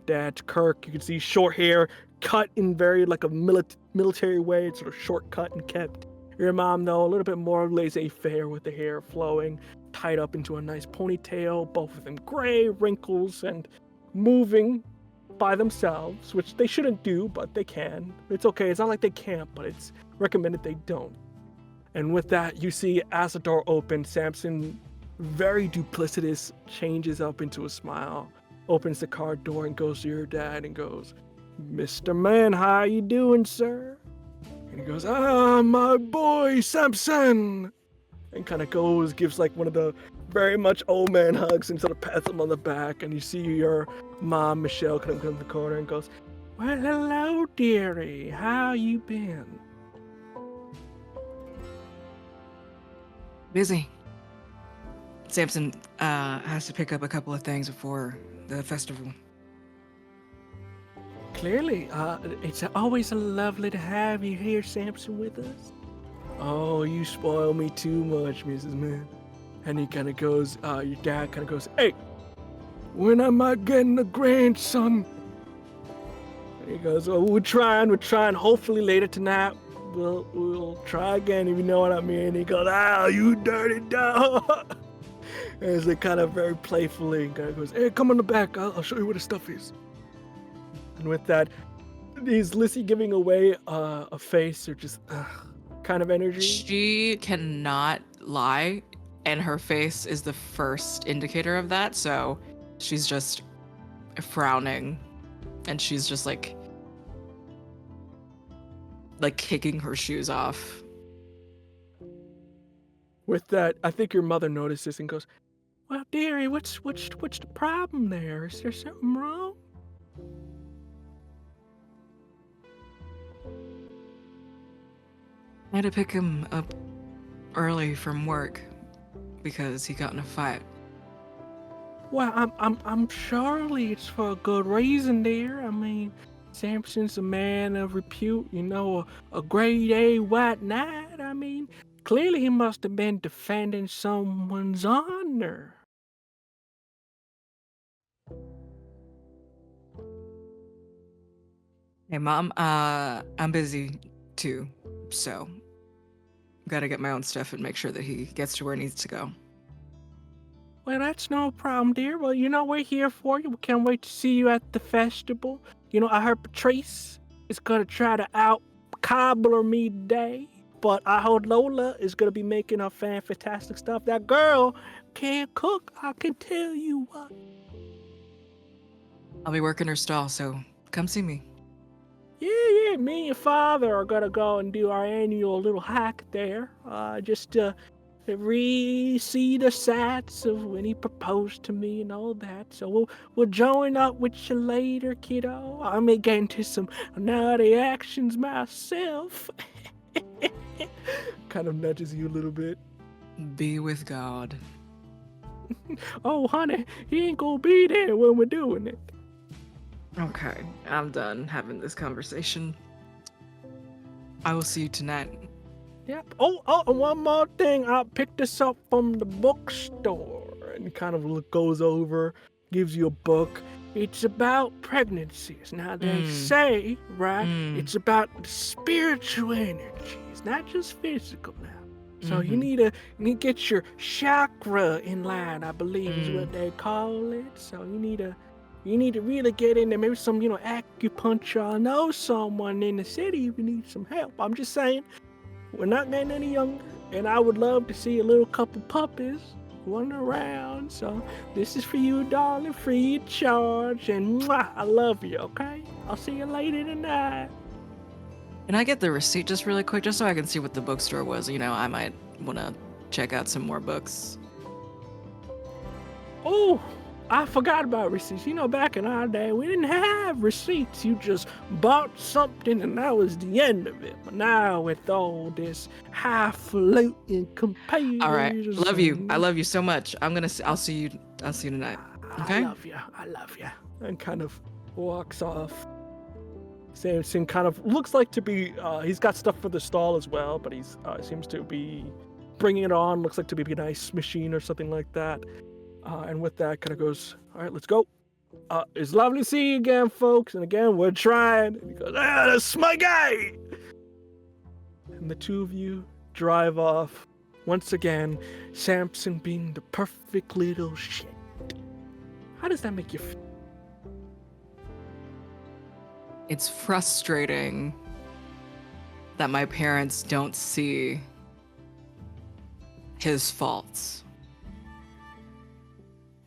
Speaker 1: Dad's Kirk, you can see short hair, cut in very like a military way. It's sort of short cut and kept. Your mom, though, a little bit more laissez-faire with the hair flowing, tied up into a nice ponytail, both of them gray, wrinkles, and moving by themselves, which they shouldn't do, but they can. It's okay. It's not like they can't, but it's recommended they don't. And with that, you see as the door opens, Samson, very duplicitous, changes up into a smile, opens the car door and goes to your dad and goes, "Mr. Man, how you doing, sir?" And he goes, "Ah, my boy, Samson!" And kind of goes, gives like one of the very much old man hugs and sort of pats him on the back. And you see your mom, Michelle, kind of come in the corner and goes, "Well, hello, dearie. How you been?"
Speaker 3: Busy. Samson has to pick up a couple of things before the festival.
Speaker 1: Clearly, it's always lovely to have you here, Samson, with us. Oh, you spoil me too much, Mrs. Man. And he kind of goes, your dad kind of goes, hey, when am I getting a grandson? And he goes, well, we're trying. Hopefully later tonight, we'll try again, if you know what I mean. He goes, you dirty dog. And it's like kind of very playfully, and kind of goes, hey, come on the back. I'll show you where the stuff is. And with that, is Lissy giving away a face or just kind of energy?
Speaker 3: She cannot lie, and her face is the first indicator of that. So she's just frowning, and she's just like kicking her shoes off.
Speaker 1: With that, I think your mother notices and goes, well, dearie, what's the problem there? Is there something wrong?
Speaker 3: I had to pick him up early from work because he got in a fight.
Speaker 1: Well, I'm surely it's for a good reason, dear. I mean, Samson's a man of repute, a grade A white knight. I mean, clearly he must have been defending someone's honor.
Speaker 3: Hey, Mom, I'm busy too, so gotta get my own stuff and make sure that he gets to where he needs to go.
Speaker 1: Well, that's no problem, dear. Well, we're here for you. We can't wait to see you at the festival. I heard Patrice is gonna try to out-cobbler me today, but I heard Lola is gonna be making her fantastic stuff. That girl can't cook, I can tell you what.
Speaker 3: I'll be working her stall, so come see me.
Speaker 1: Yeah, me and your father are gonna go and do our annual little hike there, just to see the sights of when he proposed to me and all that. So we'll join up with you later, kiddo. I may get into some naughty actions myself. Kind of nudges you a little bit.
Speaker 3: Be with God.
Speaker 1: Oh, honey, he ain't gonna be there when we're doing it.
Speaker 3: Okay, I'm done having this conversation. I will see you tonight.
Speaker 1: Yep. Oh, and one more thing. I picked this up from the bookstore. And kind of goes over, gives you a book. It's about pregnancies. Now, they say, right, it's about spiritual energies, not just physical now. So you need to get your chakra in line, I believe is what they call it. So you need to really get in there. Maybe some, acupuncture. I know someone in the city if you need some help. I'm just saying, we're not getting any younger, and I would love to see a little couple puppies running around. So this is for you, darling, free of charge, and mwah, I love you, okay? I'll see you later tonight.
Speaker 3: Can I get the receipt just really quick, just so I can see what the bookstore was? I might want to check out some more books.
Speaker 1: Oh, I forgot about receipts. Back in our day, we didn't have receipts. You just bought something and that was the end of it. But now with all this highfalutin computers.
Speaker 3: All right, love you. I love you so much. I'll see you tonight. Okay?
Speaker 1: I love you. And kind of walks off. Samson kind of looks like to be, he's got stuff for the stall as well, but he's seems to be bringing it on. Looks like to be a nice machine or something like that. And with that, kind of goes, all right, let's go. It's lovely to see you again, folks. And again, we're trying. And he goes, that's my guy. And the two of you drive off. Once again, Samson being the perfect little shit. How does that make you feel?
Speaker 3: It's frustrating that my parents don't see his faults.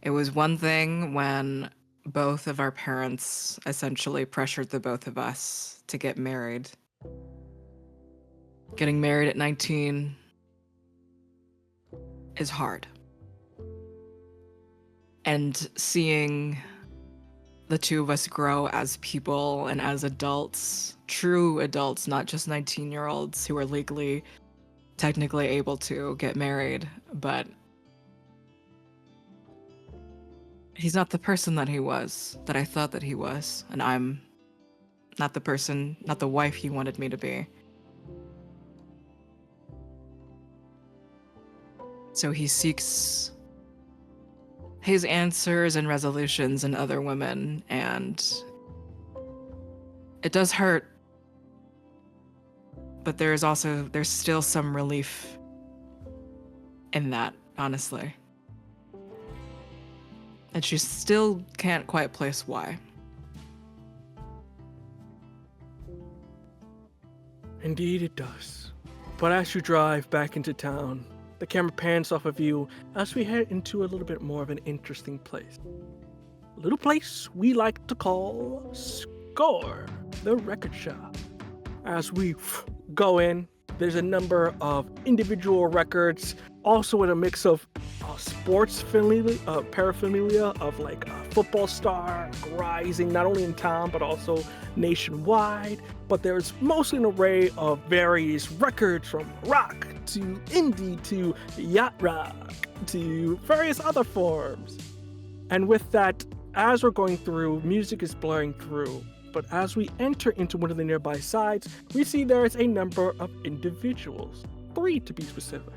Speaker 3: It was one thing when both of our parents essentially pressured the both of us to get married. Getting married at 19 is hard. And seeing the two of us grow as people and as adults, true adults, not just 19-year-olds who are legally, technically able to get married, but he's not the person that I thought that he was, and I'm not the person, not the wife he wanted me to be. So he seeks his answers and resolutions in other women, and it does hurt. But there's still some relief in that, honestly. And she still can't quite place why.
Speaker 1: Indeed it does. But as you drive back into town, the camera pans off of you as we head into a little bit more of an interesting place. A little place we like to call Score, the record shop. As we go in, there's a number of individual records, also with a mix of sports paraphernalia of like a football star rising not only in town but also nationwide. But there's mostly an array of various records, from rock to indie to yacht rock to various other forms. And with that, as we're going through, music is blurring through. But as we enter into one of the nearby sides, we see there is a number of individuals, 3 to be specific.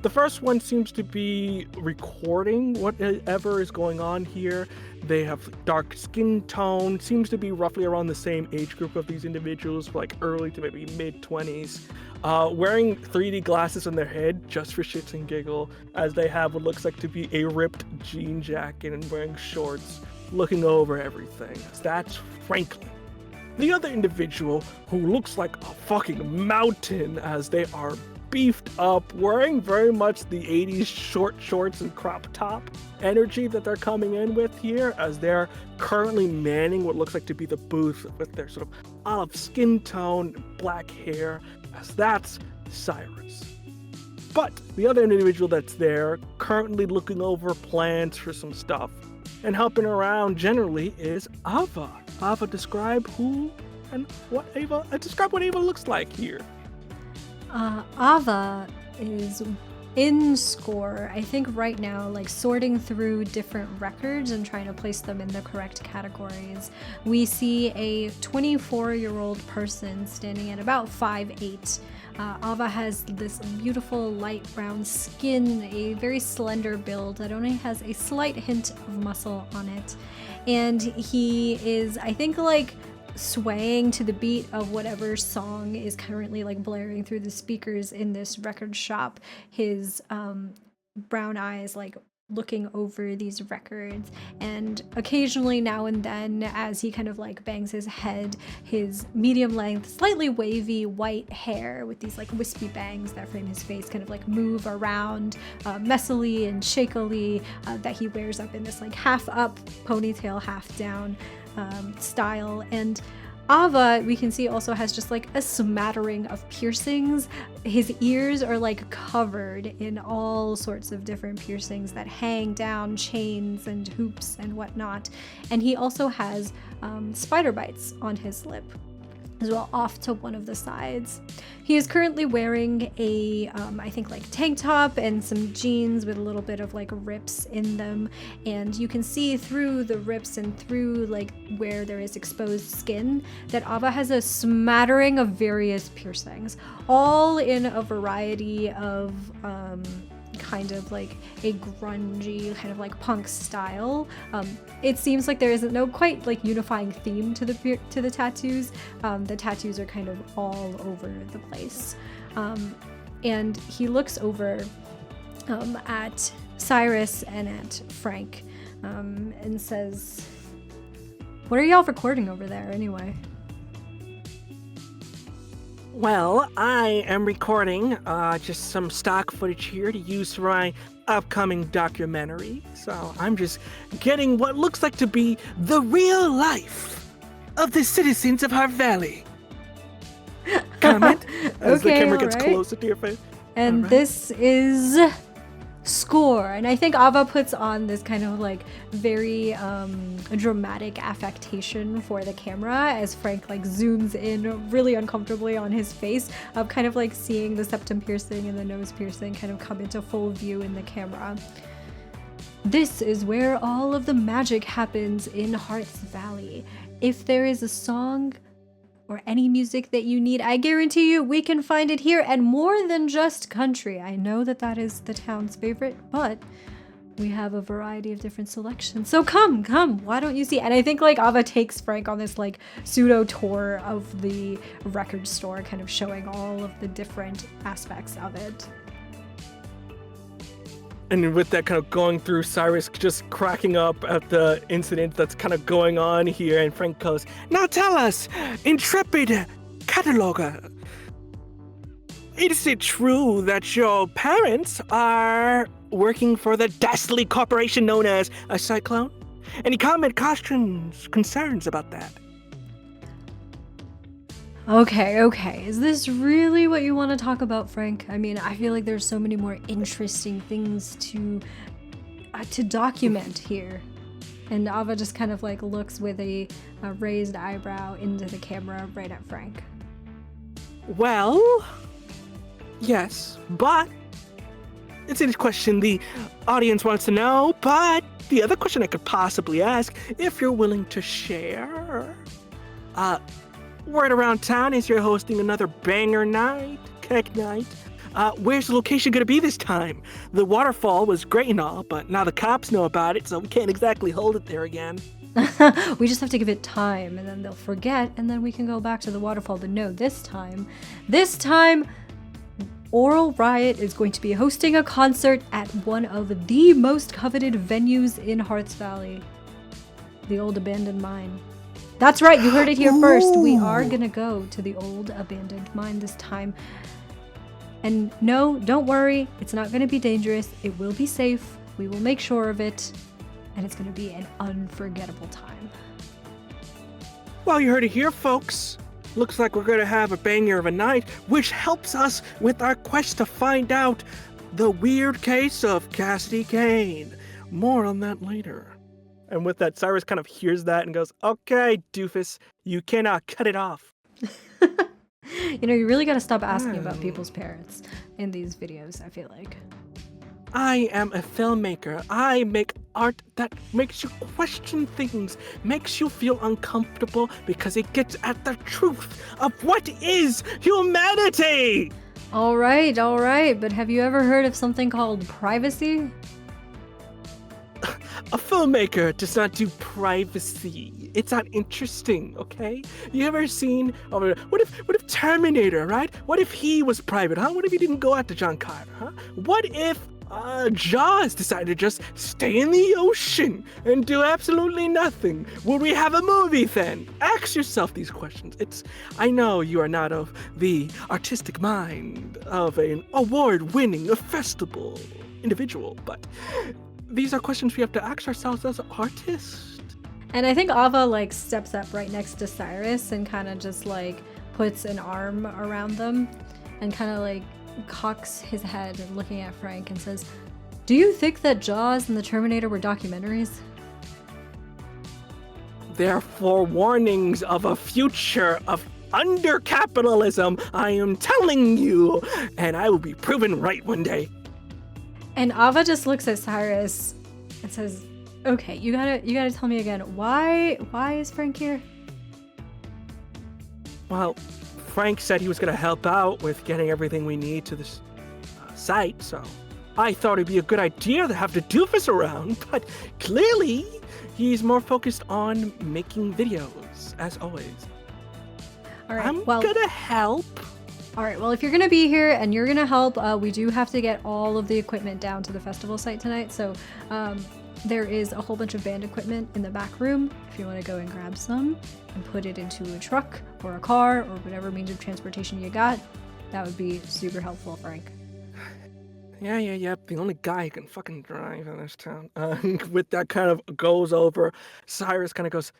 Speaker 1: The first one seems to be recording whatever is going on here. They have dark skin tone, seems to be roughly around the same age group of these individuals, like early to maybe mid-20s. Wearing 3D glasses on their head just for shits and giggle, as they have what looks like to be a ripped jean jacket and wearing shorts, looking over everything. That's Franklin. The other individual, who looks like a fucking mountain, as they are beefed up, wearing very much the 80s short shorts and crop top energy that they're coming in with here, as they're currently manning what looks like to be the booth with their sort of olive skin tone and black hair, as that's Cyrus. But the other individual that's there, currently looking over plans for some stuff and helping around generally, is Ava. Ava, describe what Ava looks like here.
Speaker 2: Ava is in Score, I think right now, like sorting through different records and trying to place them in the correct categories. We see a 24-year-old person standing at about 5'8". Ava has this beautiful light brown skin, a very slender build that only has a slight hint of muscle on it. And he is, I think, like swaying to the beat of whatever song is currently like blaring through the speakers in this record shop. His brown eyes like looking over these records, and occasionally now and then, as he kind of like bangs his head, his medium length, slightly wavy white hair with these like wispy bangs that frame his face kind of like move around messily and shakily, that he wears up in this like half up ponytail, half down style. And Ava, we can see, also has just like a smattering of piercings. His ears are like covered in all sorts of different piercings that hang down chains and hoops and whatnot. And he also has spider bites on his lip as well, off to one of the sides. He is currently wearing a, I think like tank top and some jeans with a little bit of like rips in them. And you can see through the rips and through like where there is exposed skin that Ava has a smattering of various piercings, all in a variety of kind of like a grungy kind of like punk style. It seems like there isn't no quite like unifying theme to the tattoos. The tattoos are kind of all over the place. And he looks over at Cyrus and at Frank and says, "What are y'all recording over there anyway?"
Speaker 1: Well, I am recording just some stock footage here to use for my upcoming documentary. So I'm just getting what looks like to be the real life of the citizens of our valley. Comment as the camera gets closer to your face.
Speaker 2: And this is Score. And I think Ava puts on this kind of like very dramatic affectation for the camera as Frank like zooms in really uncomfortably on his face, of kind of like seeing the septum piercing and the nose piercing kind of come into full view in the camera. This is where all of the magic happens in Heart's Valley. If there is a song or any music that you need, I guarantee you we can find it here, and more than just country. I know that is the town's favorite, but we have a variety of different selections. So come, why don't you see? And I think like Ava takes Frank on this like pseudo tour of the record store, kind of showing all of the different aspects of it.
Speaker 1: And with that kind of going through, Cyrus just cracking up at the incident that's kind of going on here, and Frank goes, "Now tell us, intrepid cataloger, is it true that your parents are working for the dastardly corporation known as a Cyclone? Any comment, cautions, concerns about that?"
Speaker 2: Okay. Is this really what you want to talk about, Frank? I mean, I feel like there's so many more interesting things to document here. And Ava just kind of like looks with a raised eyebrow into the camera right at Frank.
Speaker 1: Well, yes, but it's a question the audience wants to know, but the other question I could possibly ask, if you're willing to share, word around town is you're hosting another banger night, keg night. Where's the location gonna be this time? The waterfall was great and all, but now the cops know about it, so we can't exactly hold it there again.
Speaker 2: We just have to give it time, and then they'll forget, and then we can go back to the waterfall. But no, this time, Oral Riot is going to be hosting a concert at one of the most coveted venues in Hearts Valley, the old abandoned mine. That's right, you heard it here first. We are gonna go to the old abandoned mine this time. And no, don't worry, it's not gonna be dangerous. It will be safe. We will make sure of it. And it's gonna be an unforgettable time.
Speaker 1: Well, you heard it here, folks. Looks like we're gonna have a banger of a night, which helps us with our quest to find out the weird case of Cassidy Kane. More on that later. And with that, Cyrus kind of hears that and goes, "Okay, doofus, you cannot cut it off."
Speaker 2: You know, you really gotta stop asking about people's parents in these videos, I feel like.
Speaker 1: I am a filmmaker. I make art that makes you question things, makes you feel uncomfortable because it gets at the truth of what is humanity.
Speaker 2: All right, but have you ever heard of something called privacy?
Speaker 1: A filmmaker does not do privacy. It's not interesting, okay? You ever seen, what if Terminator, right? What if he was private, huh? What if he didn't go after John Carter, huh? What if Jaws decided to just stay in the ocean and do absolutely nothing? Will we have a movie then? Ask yourself these questions. I know you are not of the artistic mind of an award-winning festival individual, but these are questions we have to ask ourselves as artists.
Speaker 2: And I think Ava like steps up right next to Cyrus and kind of just like puts an arm around them and kind of like cocks his head and looking at Frank and says, "Do you think that Jaws and the Terminator were documentaries?"
Speaker 1: They're forewarnings of a future of under-capitalism, I am telling you, and I will be proven right one day.
Speaker 2: And Ava just looks at Cyrus and says, "Okay, you gotta tell me again. Why is Frank here?"
Speaker 1: Well, Frank said he was gonna help out with getting everything we need to this site, so I thought it'd be a good idea to have the doofus around, but clearly he's more focused on making videos, as always.
Speaker 2: All right,
Speaker 1: I'm gonna help.
Speaker 2: All right, well, if you're gonna be here and you're gonna help, we do have to get all of the equipment down to the festival site tonight. So there is a whole bunch of band equipment in the back room. If you want to go and grab some and put it into a truck or a car or whatever means of transportation you got, that would be super helpful, Frank.
Speaker 1: Yeah. The only guy who can fucking drive in this town. With that kind of goes over, Cyrus kind of goes,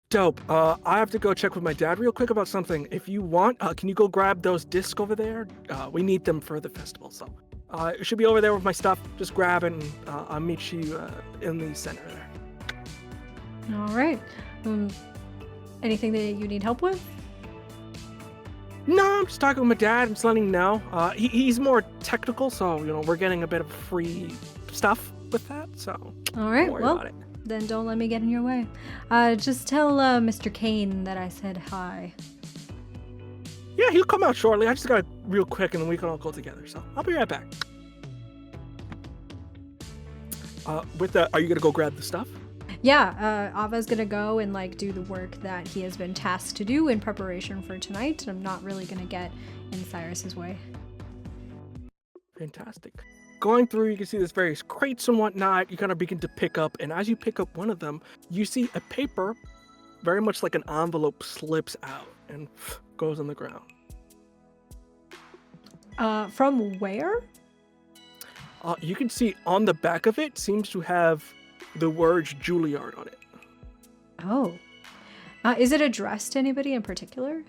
Speaker 1: "Dope. I have to go check with my dad real quick about something. If you want, can you go grab those discs over there? We need them for the festival, so it should be over there with my stuff. Just grab it, and I'll meet you in the center there."
Speaker 2: All right. Anything that you need help with?
Speaker 1: No, I'm just talking with my dad. I'm just letting him know. He's more technical, so we're getting a bit of free stuff with that. So
Speaker 2: all right.
Speaker 1: Don't worry
Speaker 2: Well,
Speaker 1: about it.
Speaker 2: Then don't let me get in your way. Just tell Mr. Kane that I said hi.
Speaker 1: Yeah, he'll come out shortly. I just got real quick, and then we can all go together. So I'll be right back. With that, are you gonna go grab the stuff?
Speaker 2: Yeah, Ava's gonna go and like do the work that he has been tasked to do in preparation for tonight. I'm not really gonna get in Cyrus's way.
Speaker 1: Fantastic. Going through, you can see there's various crates and whatnot. You kind of begin to pick up, and as you pick up one of them, you see a paper, very much like an envelope, slips out and goes on the ground.
Speaker 2: From where?
Speaker 1: You can see on the back of it seems to have the words Juilliard on it.
Speaker 2: Oh. Is it addressed to anybody in particular?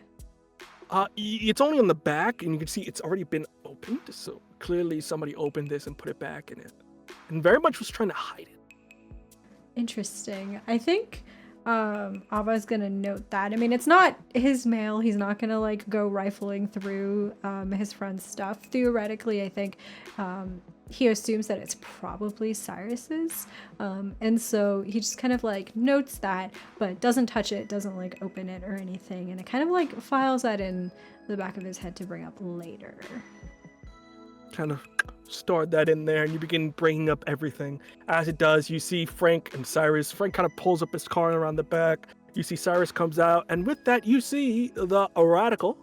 Speaker 1: It's only on the back, and you can see it's already been opened, so clearly somebody opened this and put it back in it. And very much was trying to hide it.
Speaker 2: Interesting. I think Ava's gonna note that. I mean, it's not his mail. He's not gonna like go rifling through his friend's stuff. Theoretically, I think he assumes that it's probably Cyrus's. And so he just kind of like notes that, but doesn't touch it, doesn't like open it or anything. And it kind of like files that in the back of his head to bring up later.
Speaker 1: Kind of stored that in there, and you begin bringing up everything. As it does, you see Frank and Cyrus. Frank kind of pulls up his car around the back. You see Cyrus comes out, and with that, you see the radical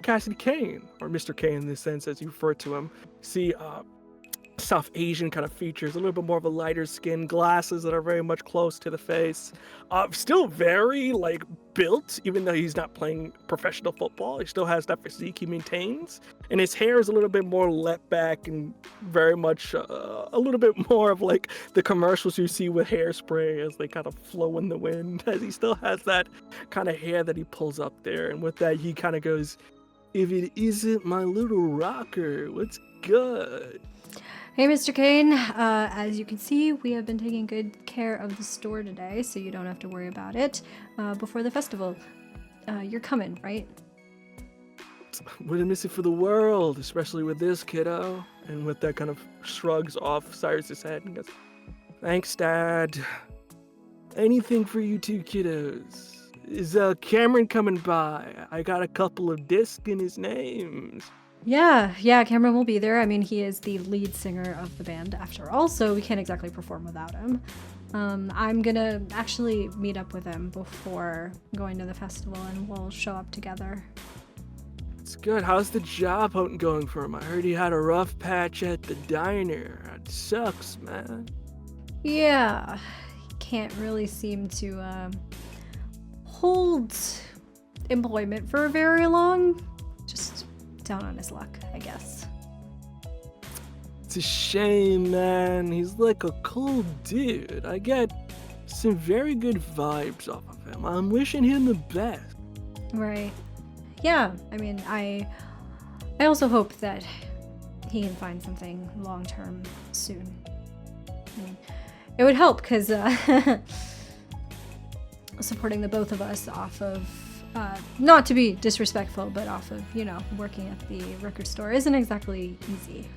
Speaker 1: Cassidy Kane, or Mr. Kane in this sense, as you refer to him. See South Asian kind of features, a little bit more of a lighter skin, glasses that are very much close to the face. Still very like built, even though he's not playing professional football. He still has that physique he maintains, and his hair is a little bit more let back and very much a little bit more of like the commercials you see with hairspray as they kind of flow in the wind. As he still has that kind of hair that he pulls up there, and with that he kind of goes, "If it isn't my little rocker, what's good?"
Speaker 2: Hey, Mr. Kane. As you can see, we have been taking good care of the store today, so you don't have to worry about it. Before the festival, you're coming, right?
Speaker 1: Wouldn't miss it for the world, especially with this kiddo. And with that, kind of shrugs off Cyrus's head and goes, "Thanks, Dad. Anything for you two kiddos. Is Kameron coming by? I got a couple of discs in his names."
Speaker 2: Yeah, Kameron will be there. I mean, he is the lead singer of the band after all, so we can't exactly perform without him. I'm gonna actually meet up with him before going to the festival, and we'll show up together.
Speaker 1: It's good. How's the job hunting going for him? I heard he had a rough patch at the diner. It sucks, man.
Speaker 2: Yeah, he can't really seem to hold employment for very long. Just down on his luck, I guess.
Speaker 1: It's a shame, man. He's like a cool dude. I get some very good vibes off of him. I'm wishing him the best.
Speaker 2: Right. Yeah, I mean, I also hope that he can find something long-term soon. I mean, it would help because supporting the both of us off of not to be disrespectful, but off of, working at the record store isn't exactly easy.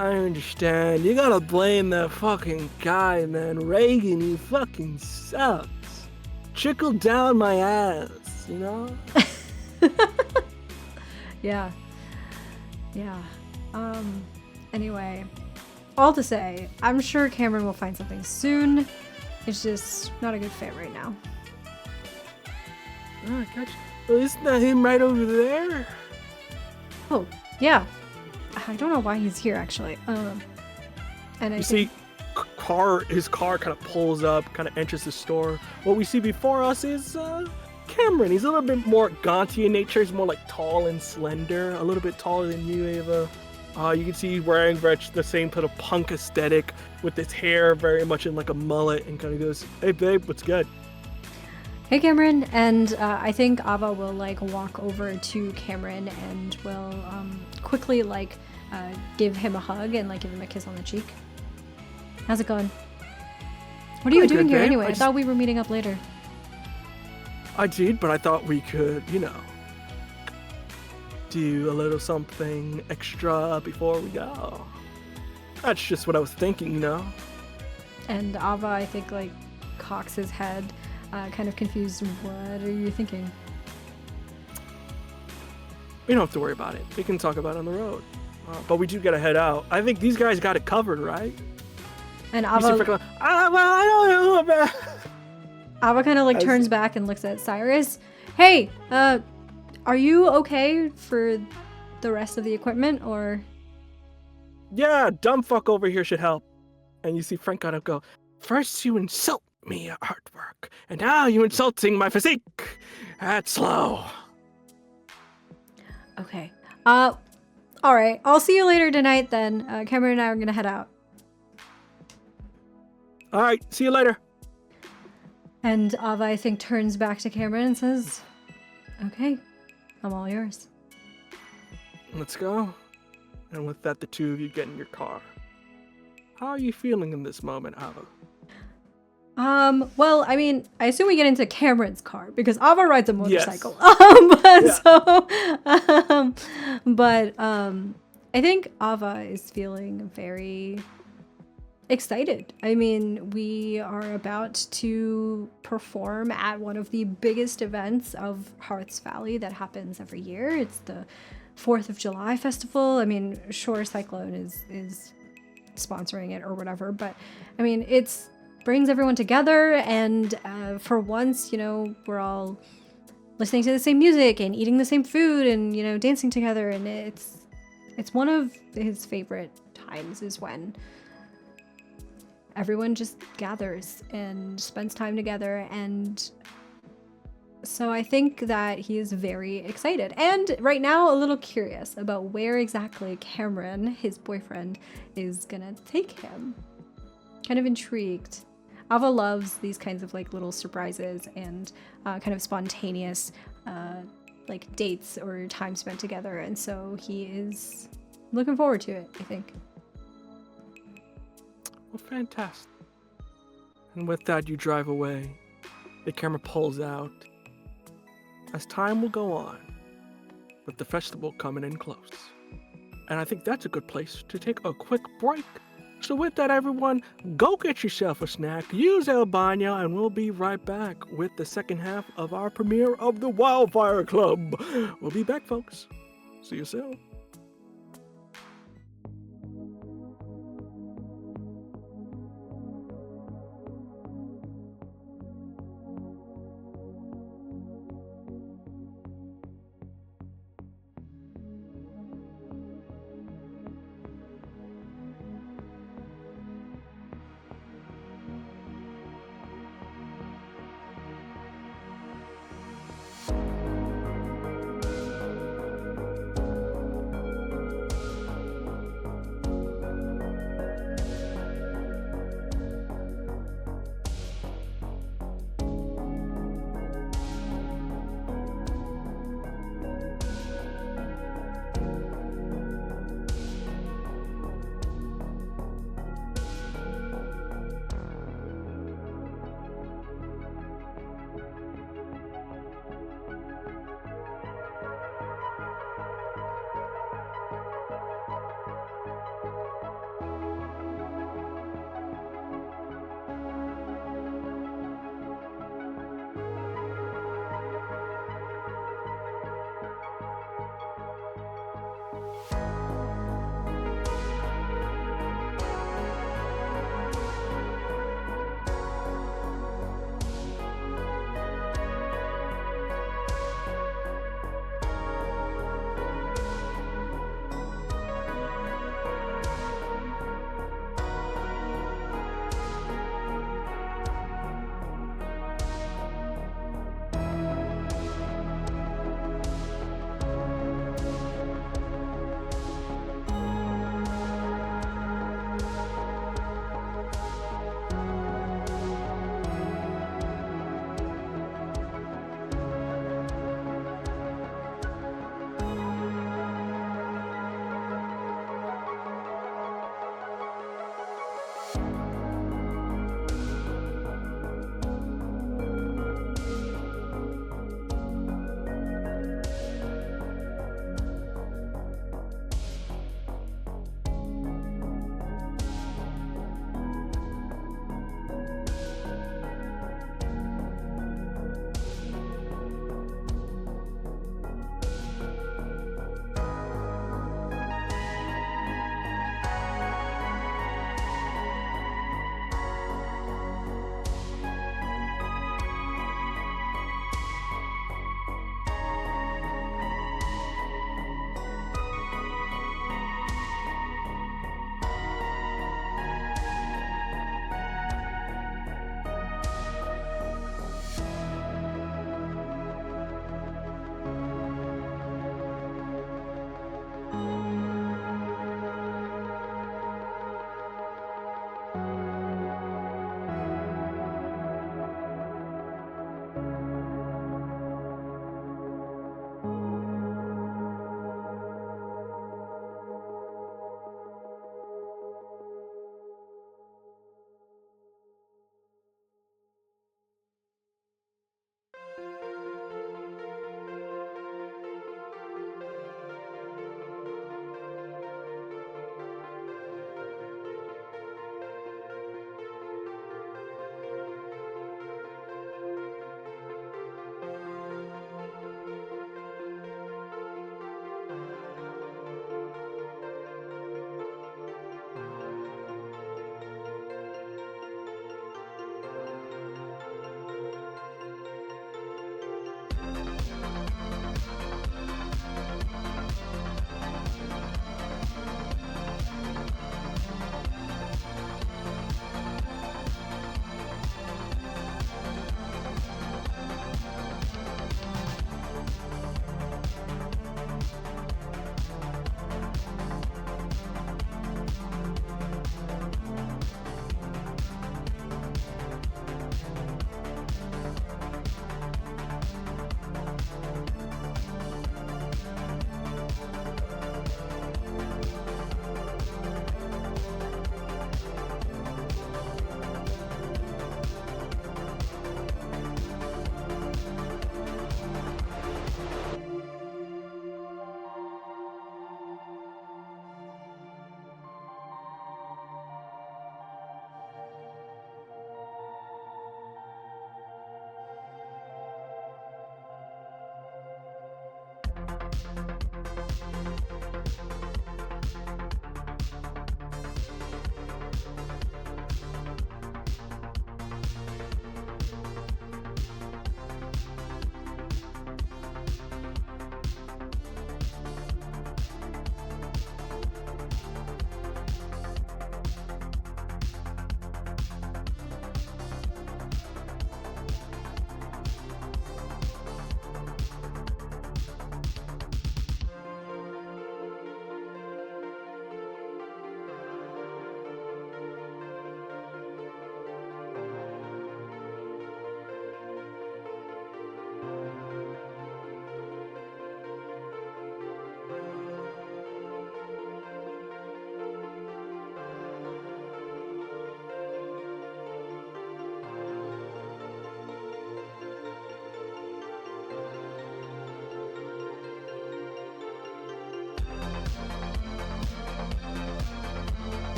Speaker 1: I understand. You gotta blame that fucking guy, man. Reagan, he fucking sucks. Trickle down my ass, you know?
Speaker 2: Yeah. Anyway, all to say, I'm sure Kameron will find something soon. It's just not a good fit right now.
Speaker 1: Oh, I gotcha. Well, isn't that him right over there?
Speaker 2: Oh, yeah. I don't know why he's here, actually. And I
Speaker 1: see his car kind of pulls up, kind of enters the store. What we see before us is Kameron. He's a little bit more gaunty in nature. He's more like tall and slender, a little bit taller than you, Ava. You can see he's wearing the same kind of punk aesthetic with his hair very much in like a mullet, and kind of goes, "Hey, babe, what's good?"
Speaker 2: Hey, Kameron. And I think Ava will like walk over to Kameron and will quickly like give him a hug and like give him a kiss on the cheek. How's it going? What are you doing here anyway? I thought we were meeting up later.
Speaker 1: I did, but I thought we could, do a little something extra before we go. That's just what I was thinking,
Speaker 2: And Ava, I think, like, cocks his head, kind of confused. What are you thinking?
Speaker 1: We don't have to worry about it. We can talk about it on the road. But we do gotta head out. I think these guys got it covered, right?
Speaker 2: And
Speaker 1: You see
Speaker 2: Ava,
Speaker 1: Frank, I don't know, man.
Speaker 2: Ava kind of like turns back and looks at Cyrus. Hey, are you okay for the rest of the equipment, or?
Speaker 1: Yeah, dumb fuck over here should help. And you see Frank kind of go, first you insult me at artwork, and now you insulting my physique. That's slow.
Speaker 2: Okay. All right. I'll see you later tonight then. Kameron and I are gonna head out.
Speaker 1: All right, see you later.
Speaker 2: And Ava, I think, turns back to Kameron and says, "Okay, I'm all yours."
Speaker 1: Let's go. And with that, the two of you get in your car. How are you feeling in this moment, Ava?
Speaker 2: Well, I mean, I assume we get into Cameron's car because Ava rides a motorcycle.
Speaker 1: Yes.
Speaker 2: I think Ava is feeling very excited. I mean, we are about to perform at one of the biggest events of Hearths Valley that happens every year. It's the 4th of July festival. I mean, sure, Cyclone is sponsoring it or whatever, but I mean, it's brings everyone together, and for once, you know, we're all listening to the same music and eating the same food and, you know, dancing together, and it's one of his favorite times is when everyone just gathers and spends time together. And so I think that he is very excited and right now a little curious about where exactly Kameron, his boyfriend, is gonna take him. Kind of intrigued. Ava loves these kinds of like little surprises and kind of spontaneous like dates or time spent together, and so he is looking forward to it, I think.
Speaker 1: Well, fantastic. And with that, you drive away. The camera pulls out. As time will go on, with the festival coming in close. And I think that's a good place to take a quick break. So with that, everyone, go get yourself a snack, use El Baño, and we'll be right back with the second half of our premiere of the Wildfire Club. We'll be back, folks. See you soon.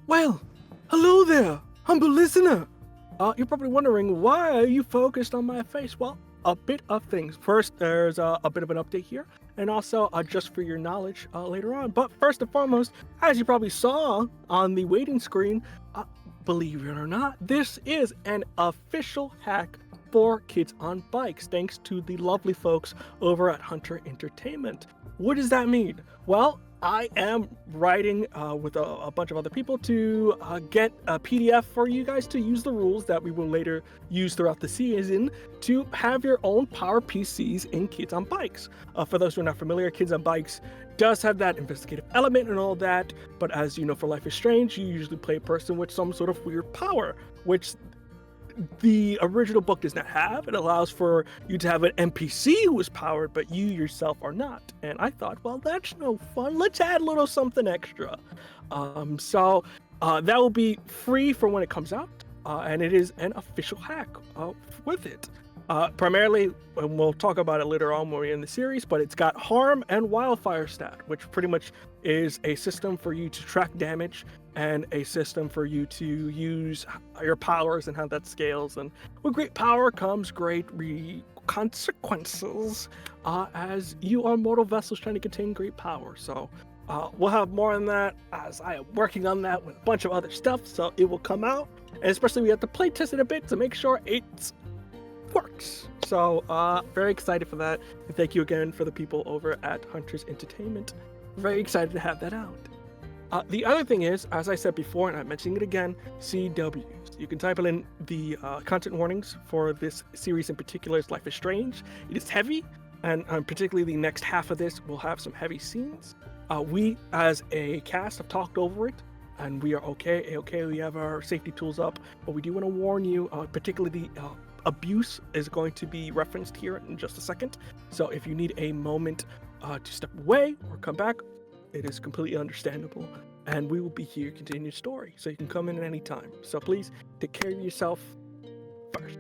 Speaker 1: Well, hello there, humble listener. You're probably wondering, why are you focused on my face? Well, a bit of things. First, there's a bit of an update here, and also just for your knowledge later on. But first and foremost, as you probably saw on the waiting screen, believe it or not, this is an official hack for kids on bikes, thanks to the lovely folks over at Hunter Entertainment. What does that mean? Well, I am writing with a bunch of other people to get a PDF for you guys to use the rules that we will later use throughout the season to have your own power PCs in Kids on Bikes. For those who are not familiar, Kids on Bikes does have that investigative element and all that, but as you know, for Life is Strange, you usually play a person with some sort of weird power, which the original book does not have. It allows for you to have an NPC who is powered, but you yourself are not. And I thought, well, that's no fun. Let's add a little something extra. So that will be free for when it comes out, and it is an official hack with it. Primarily, and we'll talk about it later on when we're in the series, but it's got harm and wildfire stat, which pretty much is a system for you to track damage and a system for you to use your powers and how that scales. And with great power comes great consequences, as you are mortal vessels trying to contain great power. So we'll have more on that as I am working on that with a bunch of other stuff, so it will come out. And especially we have to play test it a bit to make sure it works. So very excited for that. And thank you again for the people over at Hunters Entertainment. Very excited to have that out. The other thing is, as I said before, and I'm mentioning it again, CWs. You can type it in the content warnings for this series in particular. Is Life is Strange. It is heavy, and particularly the next half of this will have some heavy scenes. We, as a cast, have talked over it, and we are okay. We have our safety tools up, but we do want to warn you, particularly the abuse is going to be referenced here in just a second. So if you need a moment to step away or come back, it is completely understandable, and we will be here to continue your story, so you can come in at any time. So please take care of yourself first.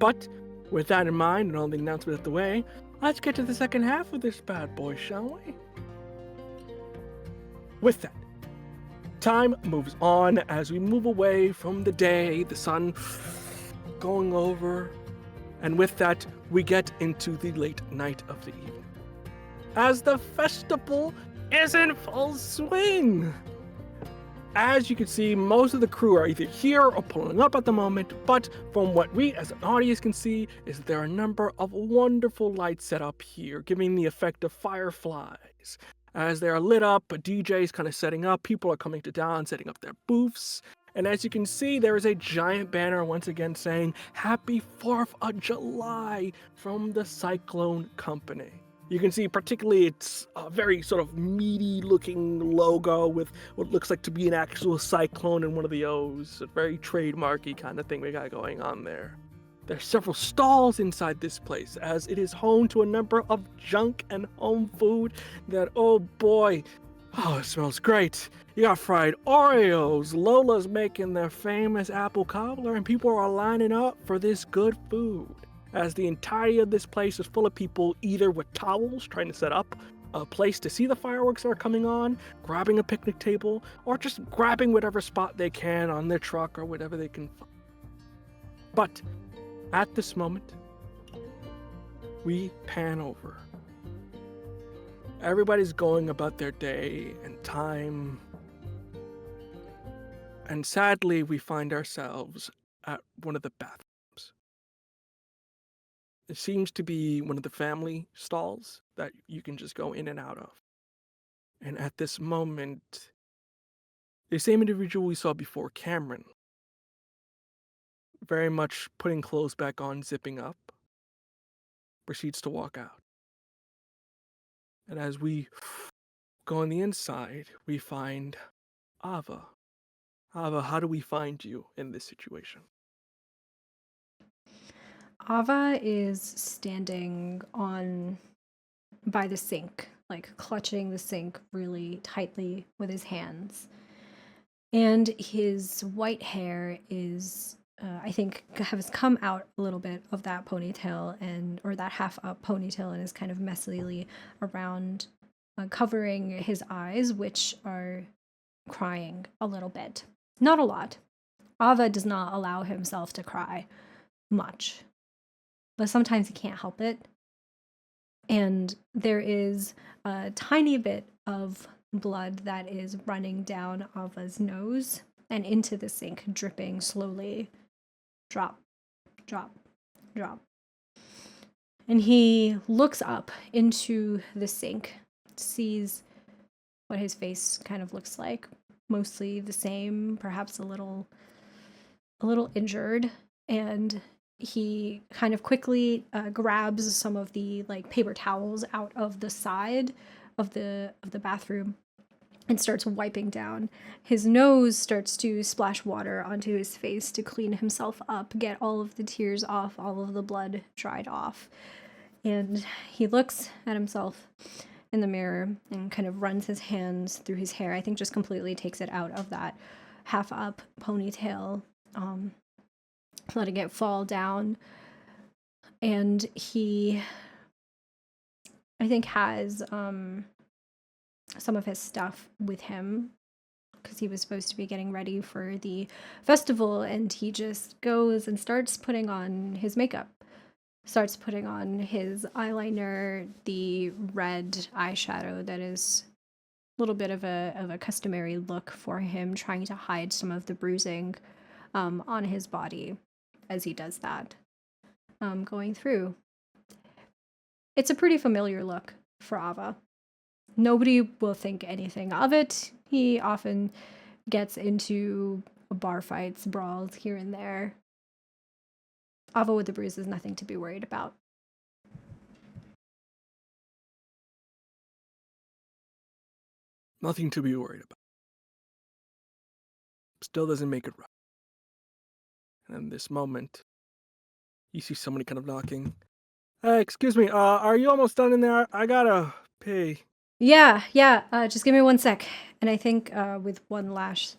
Speaker 1: But with that in mind and all the announcements out the way, let's get to the second half of this bad boy, shall we? With that, time moves on as we move away from the day, the sun going over, and with that, we get into the late night of the evening, as the festival is in full swing. As you can see, most of the crew are either here or pulling up at the moment, but from what we as an audience can see is that there are a number of wonderful lights set up here, giving the effect of fireflies. As they are lit up, a DJ is kind of setting up, people are coming to town, setting up their booths. And as you can see, there is a giant banner once again saying, Happy 4th of July from the Cyclone Company. You can see particularly it's a very sort of meaty looking logo with what looks like to be an actual cyclone in one of the O's. A very trademarky kind of thing we got going on there. There are several stalls inside this place, as it is home to a number of junk and home food that, oh boy, it smells great. You got fried Oreos, Lola's making their famous apple cobbler, and people are lining up for this good food, as the entirety of this place is full of people either with towels trying to set up a place to see the fireworks that are coming on, grabbing a picnic table, or just grabbing whatever spot they can on their truck or whatever they can find. But at this moment, we pan over. Everybody's going about their day and time, and sadly we find ourselves at one of the bathrooms. It seems to be one of the family stalls that you can just go in and out of. And at this moment, the same individual we saw before, Kameron, very much putting clothes back on, zipping up, proceeds to walk out. And as we go on the inside, we find Ava. Ava, how do we find you in this situation?
Speaker 2: Ava is standing by the sink, like clutching the sink really tightly with his hands. And his white hair is, I think, has come out a little bit of that ponytail or that half up ponytail, and is kind of messily around, covering his eyes, which are crying a little bit. Not a lot. Ava does not allow himself to cry much, but sometimes he can't help it. And there is a tiny bit of blood that is running down Ava's nose and into the sink, dripping slowly. Drop, drop, drop. And he looks up into the sink, sees what his face kind of looks like. Mostly the same, perhaps a little injured. And he kind of quickly grabs some of the like paper towels out of the side of the bathroom and starts wiping down. His nose starts to splash water onto his face to clean himself up, get all of the tears off, all of the blood dried off. And he looks at himself in the mirror and kind of runs his hands through his hair. I think just completely takes it out of that half up ponytail, letting it fall down. And he, I think, has some of his stuff with him because he was supposed to be getting ready for the festival, and he just goes and starts putting on his makeup. Starts putting on his eyeliner, the red eyeshadow that is a little bit of a customary look for him, trying to hide some of the bruising on his body as he does that. Going through. It's a pretty familiar look for Ava. Nobody will think anything of it. He often gets into bar fights, brawls here and there. Ava with the bruise is nothing to be worried about.
Speaker 1: Nothing to be worried about. Still doesn't make it right. And in this moment, you see somebody kind of knocking. Hey, excuse me, are you almost done in there? I gotta pee.
Speaker 2: Yeah, just give me 1 sec. And I think with one last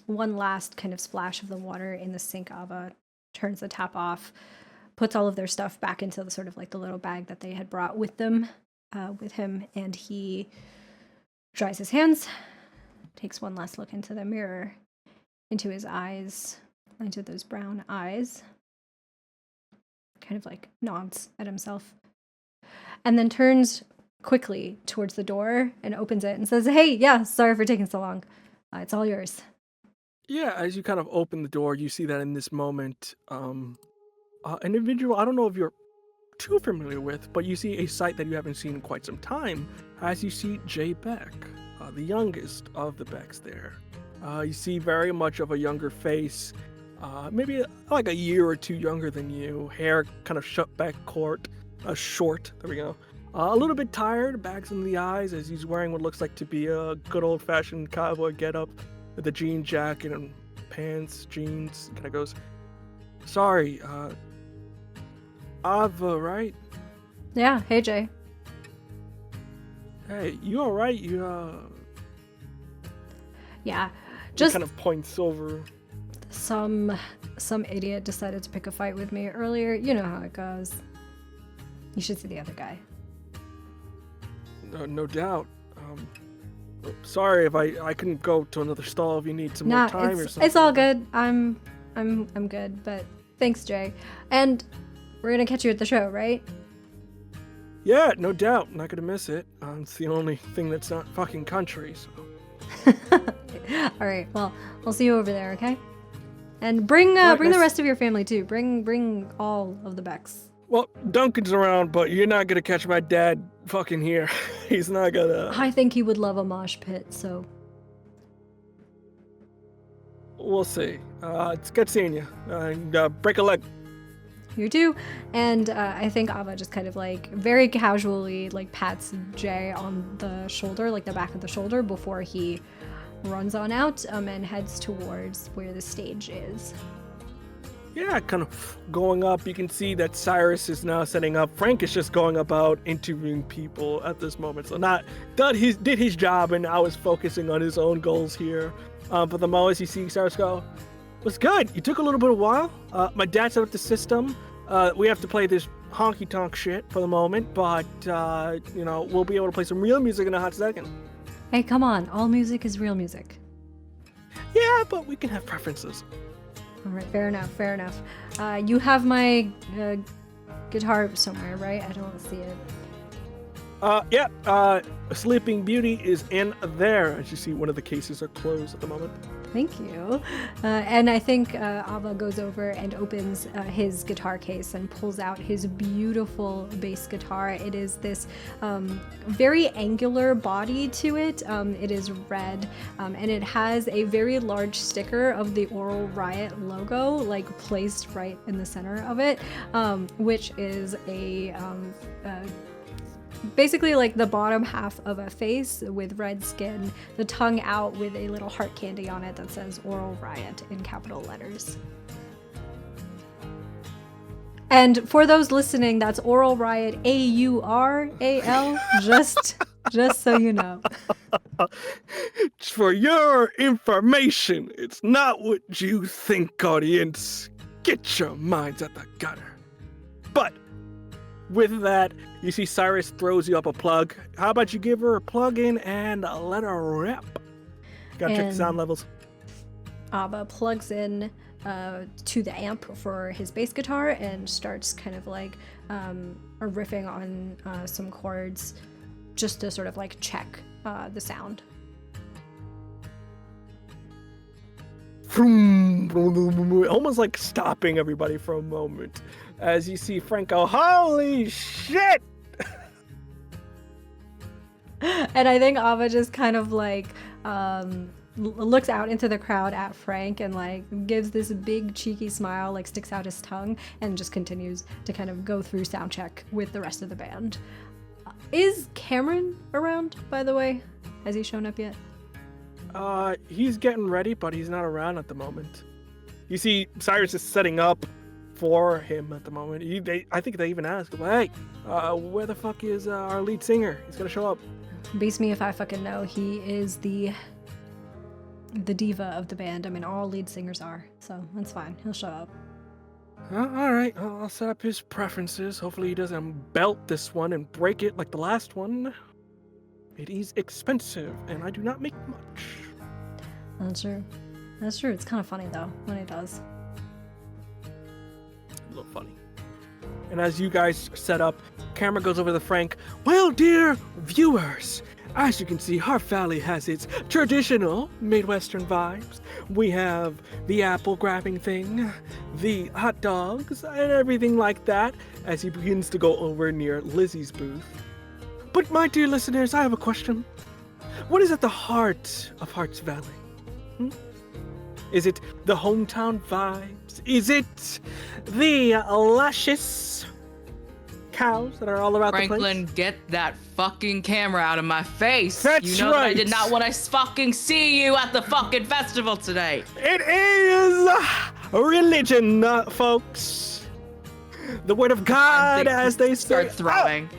Speaker 2: kind of splash of the water in the sink, Ava turns the tap off, puts all of their stuff back into the sort of like the little bag that they had brought with them, with him, and he dries his hands, takes one last look into the mirror, into his eyes, into those brown eyes, kind of like nods at himself, and then turns quickly towards the door and opens it and says, "Hey, yeah, sorry for taking so long. It's all yours."
Speaker 1: Yeah, as you kind of open the door, you see that in this moment, an individual I don't know if you're too familiar with, but you see a sight that you haven't seen in quite some time, as you see Jay Beck, the youngest of the Becks there. You see very much of a younger face, maybe like a year or two younger than you, hair kind of shut back short, there we go. A little bit tired, bags in the eyes, as he's wearing what looks like to be a good old-fashioned cowboy getup with a jean jacket and pants, jeans. Kind of goes, "Sorry, Ava, right?
Speaker 2: Yeah, hey Jay.
Speaker 1: Hey, you all right?
Speaker 2: Yeah,
Speaker 1: He
Speaker 2: just
Speaker 1: kind of points over.
Speaker 2: some idiot decided to pick a fight with me earlier. You know how it goes. You should see the other guy."
Speaker 1: No doubt. Sorry if I couldn't go to another stall if you need some more time or something.
Speaker 2: It's all good. I'm good, but thanks, Jay. And we're gonna catch you at the show, right?
Speaker 1: Yeah, no doubt. Not gonna miss it. It's the only thing that's not fucking country, so.
Speaker 2: All right. Well, I'll see you over there, okay? And bring the rest of your family too. Bring all of the Becks.
Speaker 1: Well, Duncan's around, but you're not gonna catch my dad fucking here. He's not gonna.
Speaker 2: I think he would love a mosh pit, so.
Speaker 1: We'll see. It's good seeing you. And break a leg.
Speaker 2: You too. And I think Ava just kind of like very casually like pats Jay on the shoulder, like the back of the shoulder, before he runs on out and heads towards where the stage is.
Speaker 1: Yeah, kind of going up. You can see that Cyrus is now setting up. Frank is just going about interviewing people at this moment. So did his job, and now is focusing on his own goals here. For the moment, you see Cyrus go, "What's good? You took a little bit of a while. My dad set up the system. We have to play this honky tonk shit for the moment, but we'll be able to play some real music in a hot second."
Speaker 2: Hey, come on. All music is real music.
Speaker 1: Yeah, but we can have preferences.
Speaker 2: All right, fair enough, fair enough. You have my guitar somewhere, right? I don't see it.
Speaker 1: Sleeping Beauty is in there. As you see, one of the cases are closed at the moment.
Speaker 2: Thank you. And I think Ava goes over and opens his guitar case and pulls out his beautiful bass guitar. It is this very angular body to it. It is red, and it has a very large sticker of the Oral Riot logo, like placed right in the center of it, which is basically like the bottom half of a face with red skin, the tongue out with a little heart candy on it that says Oral Riot in capital letters. And for those listening, that's Oral Riot, A-U-R-A-L, just so you know.
Speaker 1: For your information, it's not what you think, audience. Get your minds at the gutter. But with that, you see Cyrus throws you up a plug. How about you give her a plug in and let her rip? Gotta check the sound levels.
Speaker 2: Abba plugs in to the amp for his bass guitar and starts kind of like riffing on some chords just to sort of like check the sound.
Speaker 1: Almost like stopping everybody for a moment. As you see Franco, holy shit!
Speaker 2: And I think Ava just kind of like looks out into the crowd at Frank and like gives this big cheeky smile, like sticks out his tongue, and just continues to kind of go through sound check with the rest of the band. Is Kameron around, by the way? Has he shown up yet?
Speaker 1: He's getting ready, but he's not around at the moment. You see Cyrus is setting up for him at the moment. I think they even ask, hey, where the fuck is our lead singer? He's gonna show up.
Speaker 2: Beats me if I fucking know. He is the diva of the band. I mean, all lead singers are, so that's fine. He'll show up.
Speaker 1: All right, I'll set up his preferences. Hopefully he doesn't belt this one and break it like the last one. It is expensive, and I do not make much.
Speaker 2: That's true. That's true. It's kind of funny, though, when he does.
Speaker 1: A little funny. And as you guys set up, camera goes over to Frank. Well, dear viewers, as you can see, Heart Valley has its traditional Midwestern vibes. We have the apple grabbing thing, the hot dogs, and everything like that, as he begins to go over near Lizzie's booth. But my dear listeners, I have a question. What is at the heart of Hearts Valley? Is it the hometown vibes? Is it the luscious cows that are all around the place?
Speaker 3: Franklin, get that fucking camera out of my face.
Speaker 1: That's
Speaker 3: you know that I
Speaker 1: right.
Speaker 3: did not want to fucking see you at the fucking festival today.
Speaker 1: It is religion, folks. The word of God, as they say.
Speaker 3: Start throwing.
Speaker 1: Ah!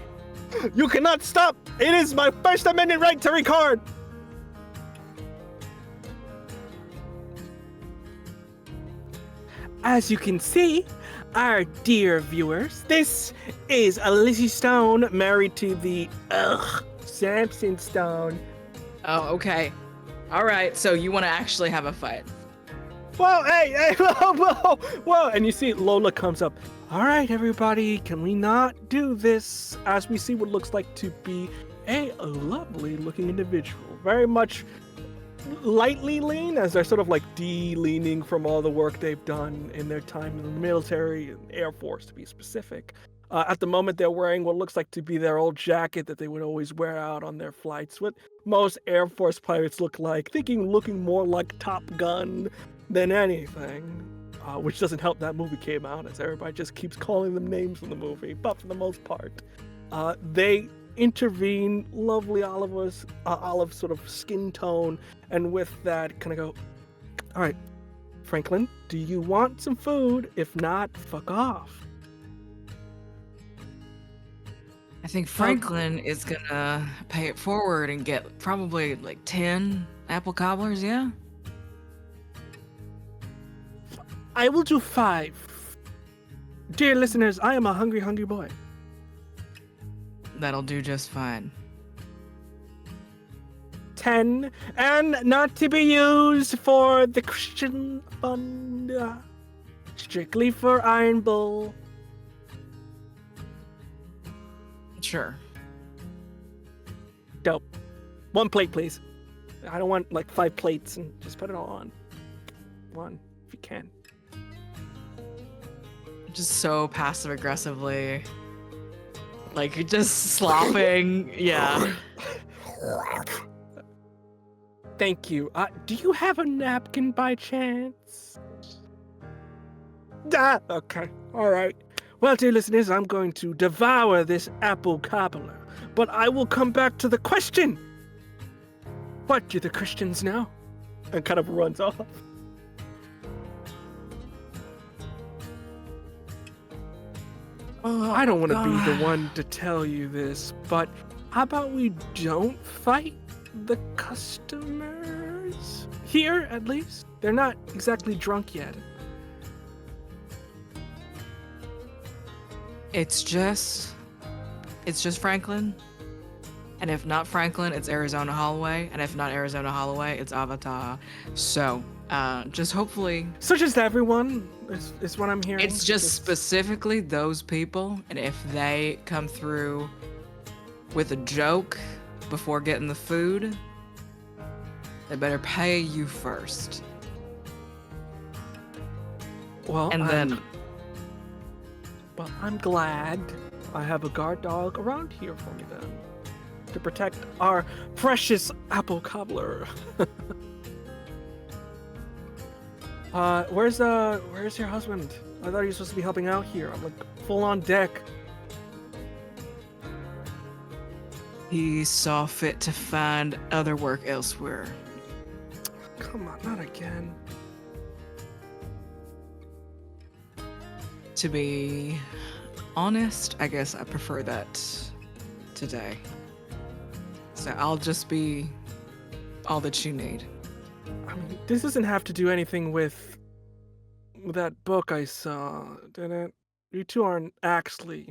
Speaker 1: You cannot stop. It is my First Amendment right to record. As you can see, our dear viewers, this is Lizzie Stone married to the Samson Stone.
Speaker 3: Oh, okay. All right, so you want to actually have a fight.
Speaker 1: Whoa, hey, whoa. And you see Lola comes up. All right, everybody, can we not do this? As we see what looks like to be a lovely looking individual. Very much lightly lean, as they're sort of like de-leaning from all the work they've done in their time in the military and Air Force, to be specific. At the moment, they're wearing what looks like to be their old jacket that they would always wear out on their flights, what most Air Force pilots look like, looking more like Top Gun than anything, which doesn't help that movie came out, as everybody just keeps calling them names in the movie, but for the most part, they intervene, lovely olive sort of skin tone, and with that kind of go, all right, Franklin, do you want some food? If not, fuck off.
Speaker 3: I think Franklin is gonna pay it forward and get probably like 10 apple cobblers, yeah?
Speaker 1: I will do 5. Dear listeners, I am a hungry, hungry boy.
Speaker 3: That'll do just fine.
Speaker 1: 10, and not to be used for the Christian fund. Strictly for Iron Bull.
Speaker 3: Sure.
Speaker 1: Dope. 1 plate, please. I don't want like 5 plates, and just put it all on. 1, if you can.
Speaker 3: Just so passive aggressively. Like, just slopping. Yeah.
Speaker 1: Thank you. Do you have a napkin by chance? Okay. All right. Well, dear listeners, I'm going to devour this apple cobbler, but I will come back to the question. What do the Christians know? And kind of runs off.
Speaker 3: Oh,
Speaker 1: I don't want to be the one to tell you this, but how about we don't fight the customers? Here, at least. They're not exactly drunk yet.
Speaker 3: It's just Franklin. And if not Franklin, it's Arizona Holloway. And if not Arizona Holloway, it's Avatar. So, just hopefully...
Speaker 1: So just everyone is what I'm hearing?
Speaker 3: It's just specifically those people. And if they come through with a joke before getting the food, they better pay you first.
Speaker 1: Well,
Speaker 3: And
Speaker 1: I'm glad I have a guard dog around here for me then. To protect our precious apple cobbler. Where's your husband? I thought he was supposed to be helping out here. I'm like full on deck.
Speaker 3: he saw fit to find other work elsewhere.
Speaker 1: Come on, not again.
Speaker 3: To be honest, I guess I prefer that today. So I'll just be all that you need.
Speaker 1: I mean, this doesn't have to do anything with that book I saw, did it? You two aren't actually,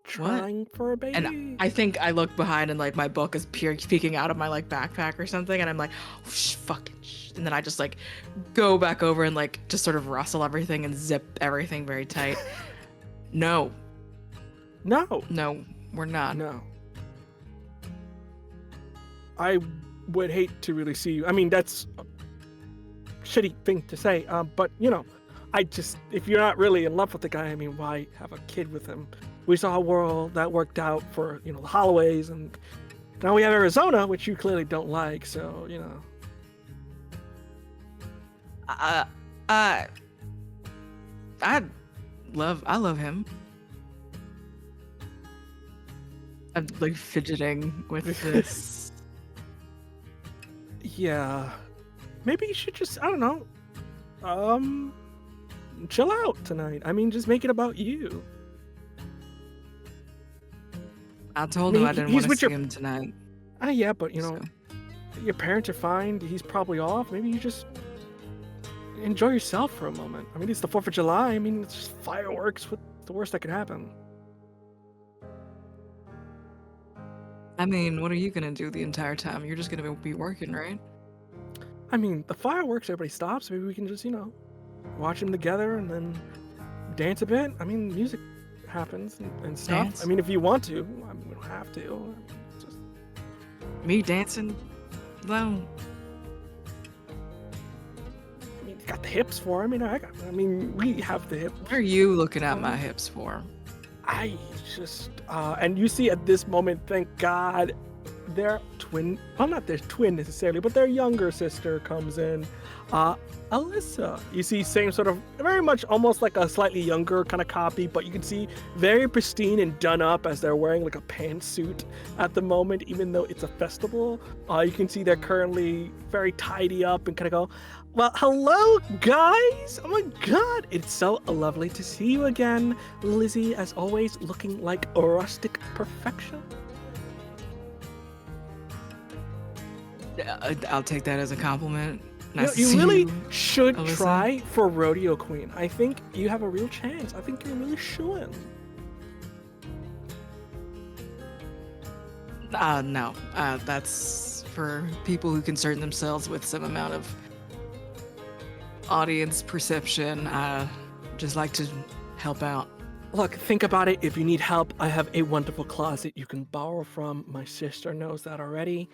Speaker 1: trying for a baby.
Speaker 3: And I think I look behind and like my book is peeking out of my like backpack or something, and I'm like, oh, fucking sh-. And then I just like go back over and like just sort of rustle everything and zip everything very tight. No, we're not.
Speaker 1: No. I would hate to really see you. I mean, that's a shitty thing to say, but if you're not really in love with the guy, I mean, why have a kid with him? We saw a world that worked out for, the Holloways, and now we have Arizona, which you clearly don't like, so,
Speaker 3: I love him. I'm like fidgeting with this.
Speaker 1: Yeah. Maybe you should just, I don't know, chill out tonight. I mean, just make it about you.
Speaker 3: I told him I didn't want to see him tonight.
Speaker 1: Yeah, but,
Speaker 3: So.
Speaker 1: your parents are fine. He's probably off. Maybe you just enjoy yourself for a moment. I mean, it's the 4th of July. I mean, it's just fireworks. What's the worst that could happen?
Speaker 3: I mean, what are you gonna do the entire time? You're just gonna be working, right?
Speaker 1: I mean, the fireworks, everybody stops. Maybe we can just, watch them together and then dance a bit. I mean, music happens and stuff.
Speaker 3: Dance?
Speaker 1: I mean, if you want to. I mean, we don't have to. It's just...
Speaker 3: Me dancing? Well,
Speaker 1: I mean, you got the hips for it. I mean, we have the hips.
Speaker 3: what are you looking at my hips for?
Speaker 1: I just, and you see at this moment, thank God, their twin, well, not their twin necessarily, but their younger sister comes in, Alyssa. You see, same sort of, very much almost like a slightly younger kind of copy, but you can see very pristine and done up as they're wearing like a pantsuit at the moment, even though it's a festival. You can see they're currently very tidy up and kind of go, well, hello, guys! Oh my god! It's so lovely to see you again. Lizzie, as always, looking like a rustic perfection.
Speaker 3: I'll take that as a compliment. Nice to
Speaker 1: You
Speaker 3: see
Speaker 1: really
Speaker 3: you,
Speaker 1: should
Speaker 3: Alyssa.
Speaker 1: try for Rodeo Queen. I think you have a real chance. I think you're really shooing.
Speaker 3: No. That's for people who concern themselves with some amount of audience perception. Just like to help out.
Speaker 1: Look, think about it. If you need help, I have a wonderful closet you can borrow from. My sister knows that already.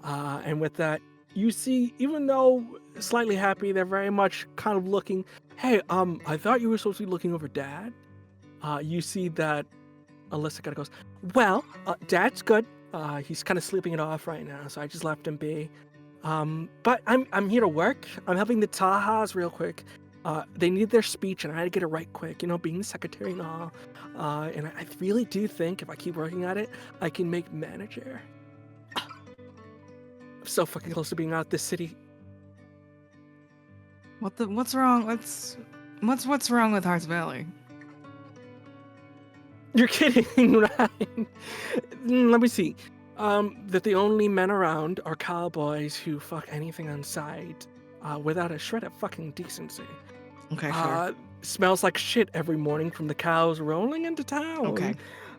Speaker 1: And with that, you see, even though slightly happy, they're very much kind of looking, hey, I thought you were supposed to be looking over Dad. You see that Alyssa kind of goes, well, Dad's good. He's kind of sleeping it off right now, so I just left him be. But I'm here to work. I'm helping the Tajas real quick. They need their speech, and I had to get it right quick, being the secretary and all. And I really do think if I keep working at it, I can make manager. I'm so fucking close to being out of this city.
Speaker 3: What's wrong? What's wrong with Hearts Valley?
Speaker 1: You're kidding, right? Let me see. That the only men around are cowboys who fuck anything on sight, without a shred of fucking decency.
Speaker 3: Okay, sure.
Speaker 1: Smells like shit every morning from the cows rolling into town.
Speaker 3: Okay.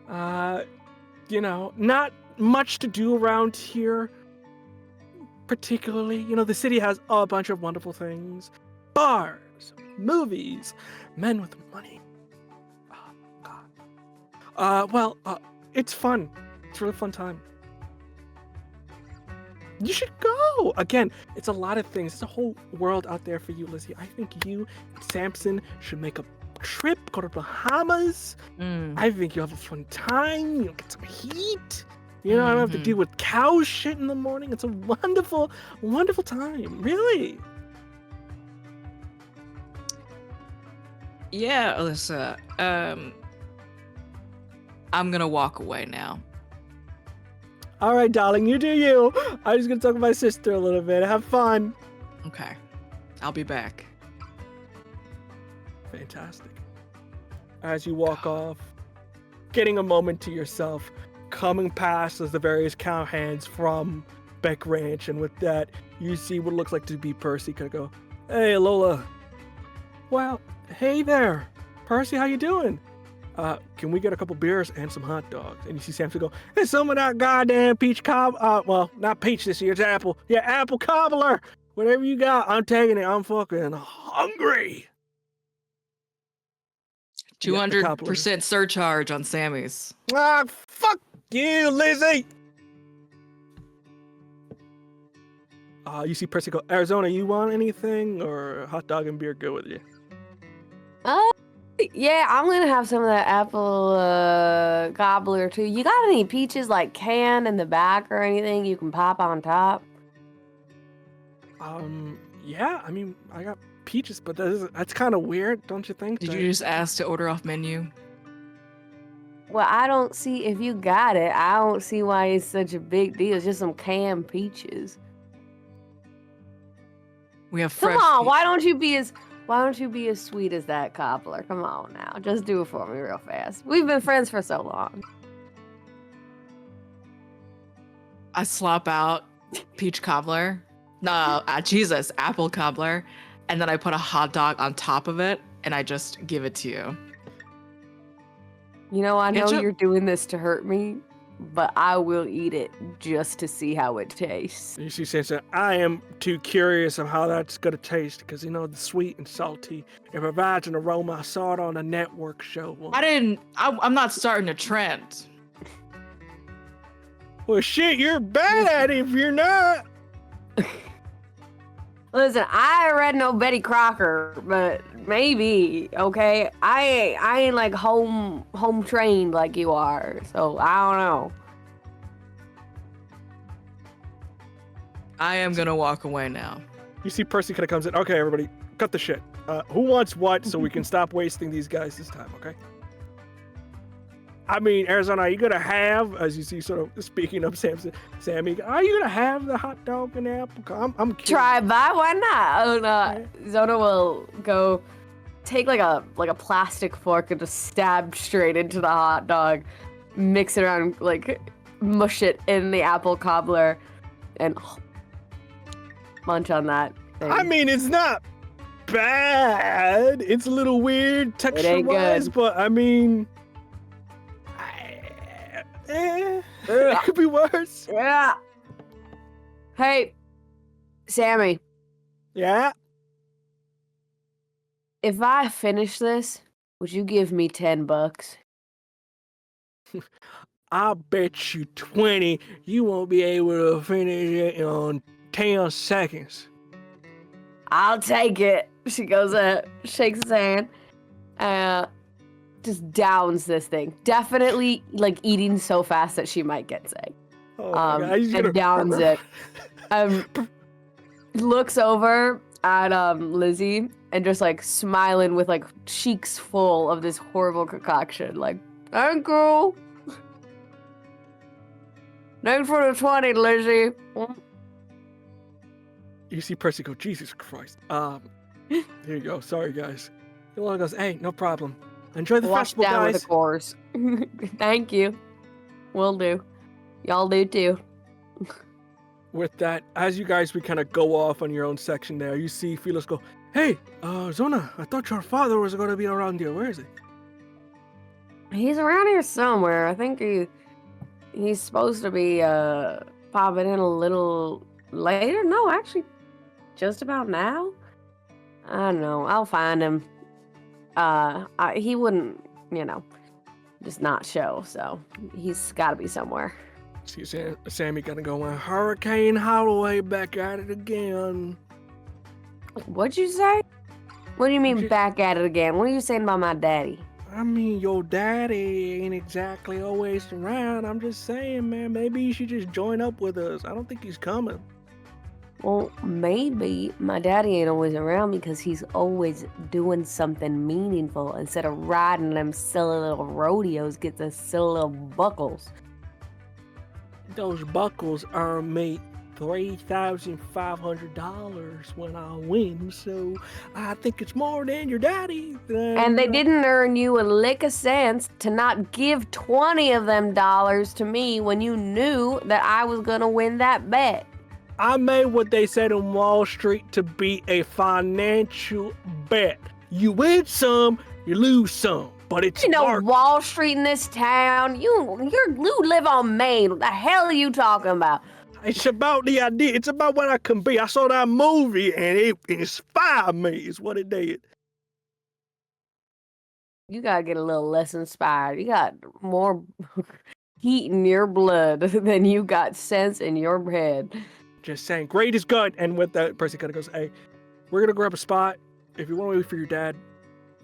Speaker 1: Not much to do around here, particularly. The city has a bunch of wonderful things. Bars, movies, men with money. Oh, God. It's fun. It's a really fun time. You should go! Again, it's a lot of things. There's a whole world out there for you, Lizzie. I think you and Samson should make a trip, go to Bahamas. I think you'll have a fun time. You'll get some heat. I don't have to deal with cow shit in the morning. It's a wonderful, wonderful time. Really.
Speaker 3: Yeah, Alyssa. I'm gonna walk away now.
Speaker 1: All right, darling, you do you. I'm just gonna talk to my sister a little bit. Have fun.
Speaker 3: Okay. I'll be back.
Speaker 1: Fantastic. As you walk off, getting a moment to yourself, coming past as the various cowhands from Beck Ranch, and with that, you see what looks like to be Percy kind of go, hey, Lola. Well, hey there. Percy, how you doing? Can we get a couple beers and some hot dogs? And you see Samson go, hey, some of that goddamn peach well, not peach this year, it's apple. Yeah, apple cobbler. Whatever you got, I'm taking it. I'm fucking hungry.
Speaker 3: 200% surcharge on Sammy's.
Speaker 1: Ah, fuck you, Lizzie. You see Percy go, Arizona, you want anything? Or hot dog and beer go with you?
Speaker 4: Yeah, I'm gonna have some of that apple cobbler too. You got any peaches like canned in the back or anything you can pop on top?
Speaker 1: Yeah, I mean, I got peaches, but that's kind of weird, don't you think?
Speaker 3: Did you just ask to order off menu?
Speaker 4: Well, I don't see, if you got it, I don't see why it's such a big deal. It's just some canned peaches.
Speaker 3: We have fresh.
Speaker 4: Come on, why don't you be as sweet as that cobbler? Come on now, just do it for me real fast. We've been friends for so long.
Speaker 3: I slop out peach cobbler. No, Jesus, apple cobbler. And then I put a hot dog on top of it, and I just give it to you.
Speaker 4: You know, I know
Speaker 3: Ketchup?
Speaker 4: you're doing this to hurt me, but I will eat it just to see how it tastes.
Speaker 1: You see Samson, I am too curious of how that's going to taste, because, the sweet and salty, it provides an aroma. I saw it on a network show once.
Speaker 3: I'm not starting a trend.
Speaker 1: Well, shit, you're bad at it if you're not.
Speaker 4: Listen, I ain't read no Betty Crocker, but maybe, okay? I ain't like home trained like you are, so I don't know.
Speaker 3: I am gonna walk away now.
Speaker 1: You see Percy kind of comes in. Okay, everybody, cut the shit. Who wants what so we can stop wasting these guys this time, okay? I mean, Arizona, are you going to have, as you see sort of speaking of Sammy, are you going to have the hot dog and apple? I'm curious.
Speaker 4: Try by, why not? Zona will go take like a plastic fork and just stab straight into the hot dog, mix it around, like mush it in the apple cobbler, and munch on that thing.
Speaker 1: I mean, it's not bad. It's a little weird texture-wise, but I mean... It could be worse.
Speaker 4: Yeah. Hey, Sammy,
Speaker 1: Yeah.
Speaker 4: if I finish this, would you give me $10?
Speaker 1: I bet you 20 you won't be able to finish it in 10 seconds.
Speaker 4: I'll take it. She goes shakes his hand, just downs this thing. Definitely like eating so fast that she might get sick.
Speaker 1: Oh my God. He's
Speaker 4: And
Speaker 1: gonna...
Speaker 4: downs it. Looks over at Lizzie and just like smiling with like cheeks full of this horrible concoction. Like, thank you. Thanks for the 20, Lizzie.
Speaker 1: You see Percy go, Jesus Christ. Here you go. Sorry, guys. Ilona goes, hey, no problem. Enjoy the
Speaker 4: Wash
Speaker 1: festival,
Speaker 4: down
Speaker 1: guys.
Speaker 4: with the course. Thank you. Will do. Y'all do too.
Speaker 1: With that, as you guys we kind of go off on your own section there, you see Felix go, hey, Zona, I thought your father was going to be around here. Where is he?
Speaker 4: He's around here somewhere. I think he's supposed to be popping in a little later. No, actually, just about now. I don't know. I'll find him. He wouldn't, just not show. So he's got to be somewhere.
Speaker 1: See Sammy gonna go, Hurricane Holloway back at it again.
Speaker 4: What'd you say? What do you mean back at it again? What are you saying about my daddy?
Speaker 1: I mean, your daddy ain't exactly always around. I'm just saying, man, maybe you should just join up with us. I don't think he's coming.
Speaker 4: Well, maybe my daddy ain't always around because he's always doing something meaningful instead of riding them silly little rodeos, get the silly little buckles.
Speaker 1: Those buckles earn me $3,500 when I win, so I think it's more than your daddy.
Speaker 4: And they didn't earn you a lick of sense to not give 20 of them dollars to me when you knew that I was gonna win that bet.
Speaker 1: I made what they said in Wall Street to be a financial bet. You win some, you lose some. But it's
Speaker 4: Wall Street in this town. You live on Maine. What the hell are you talking about?
Speaker 1: It's about the idea. It's about what I can be. I saw that movie and it inspired me. Is what it did.
Speaker 4: You gotta get a little less inspired. You got more heat in your blood than you got sense in your head.
Speaker 1: Just saying, great is good. And with that, Percy kind of goes, hey, we're gonna grab a spot. If you want to wait for your dad,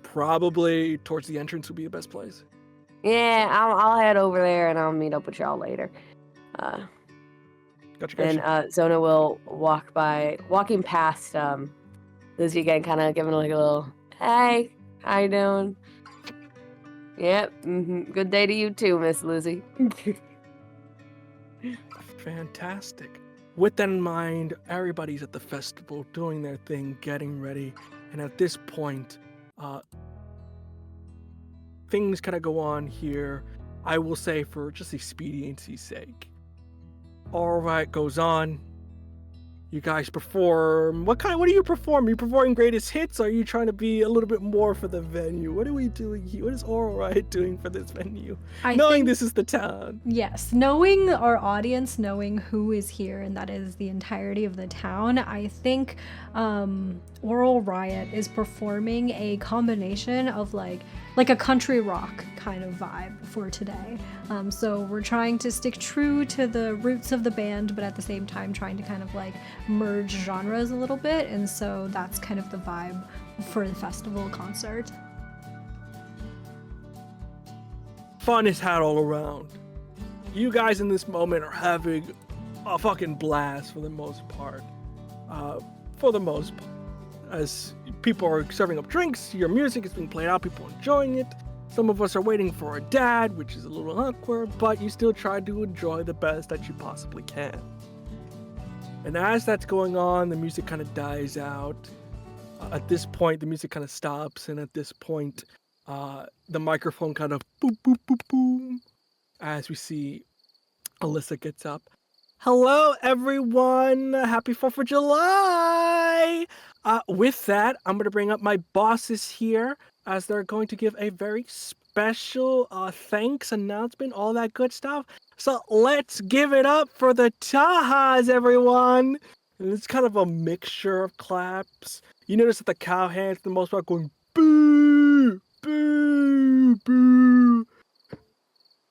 Speaker 1: probably towards the entrance would be the best place.
Speaker 4: Yeah, I'll head over there and I'll meet up with y'all later.
Speaker 1: Gotcha.
Speaker 4: And Zona will walking past Lizzie again, kind of giving like a little, hey, how you doing? Yep, good day to you too, Miss Lizzie.
Speaker 1: Fantastic. With that in mind, everybody's at the festival doing their thing, getting ready. And at this point, things kind of go on here, I will say, for just expediency's sake. All right, goes on. You guys perform. What do you perform? Are you performing greatest hits? Or are you trying to be a little bit more for the venue? What are we doing here? What is All Right doing for this venue? Knowing this is the town.
Speaker 2: Yes, knowing our audience, knowing who is here, and that is the entirety of the town, I think Oral Riot is performing a combination of like a country rock kind of vibe for today. So we're trying to stick true to the roots of the band, but at the same time trying to kind of like merge genres a little bit. And so that's kind of the vibe for the festival concert.
Speaker 1: Fun is had all around. You guys in this moment are having a fucking blast for the most part. As people are serving up drinks, your music is being played out, people are enjoying it. Some of us are waiting for our dad, which is a little awkward, but you still try to enjoy the best that you possibly can. And as that's going on, the music kind of dies out. At this point, the music kind of stops, and at this point, the microphone kind of boop, boop, boop, boom, as we see Alyssa gets up. Hello, everyone. Happy 4th of July. With that, I'm going to bring up my bosses here as they're going to give a very special thanks announcement, all that good stuff. So let's give it up for the Tahas, everyone. And it's kind of a mixture of claps. You notice that the cow hands, for the most part, going boo, boo, boo.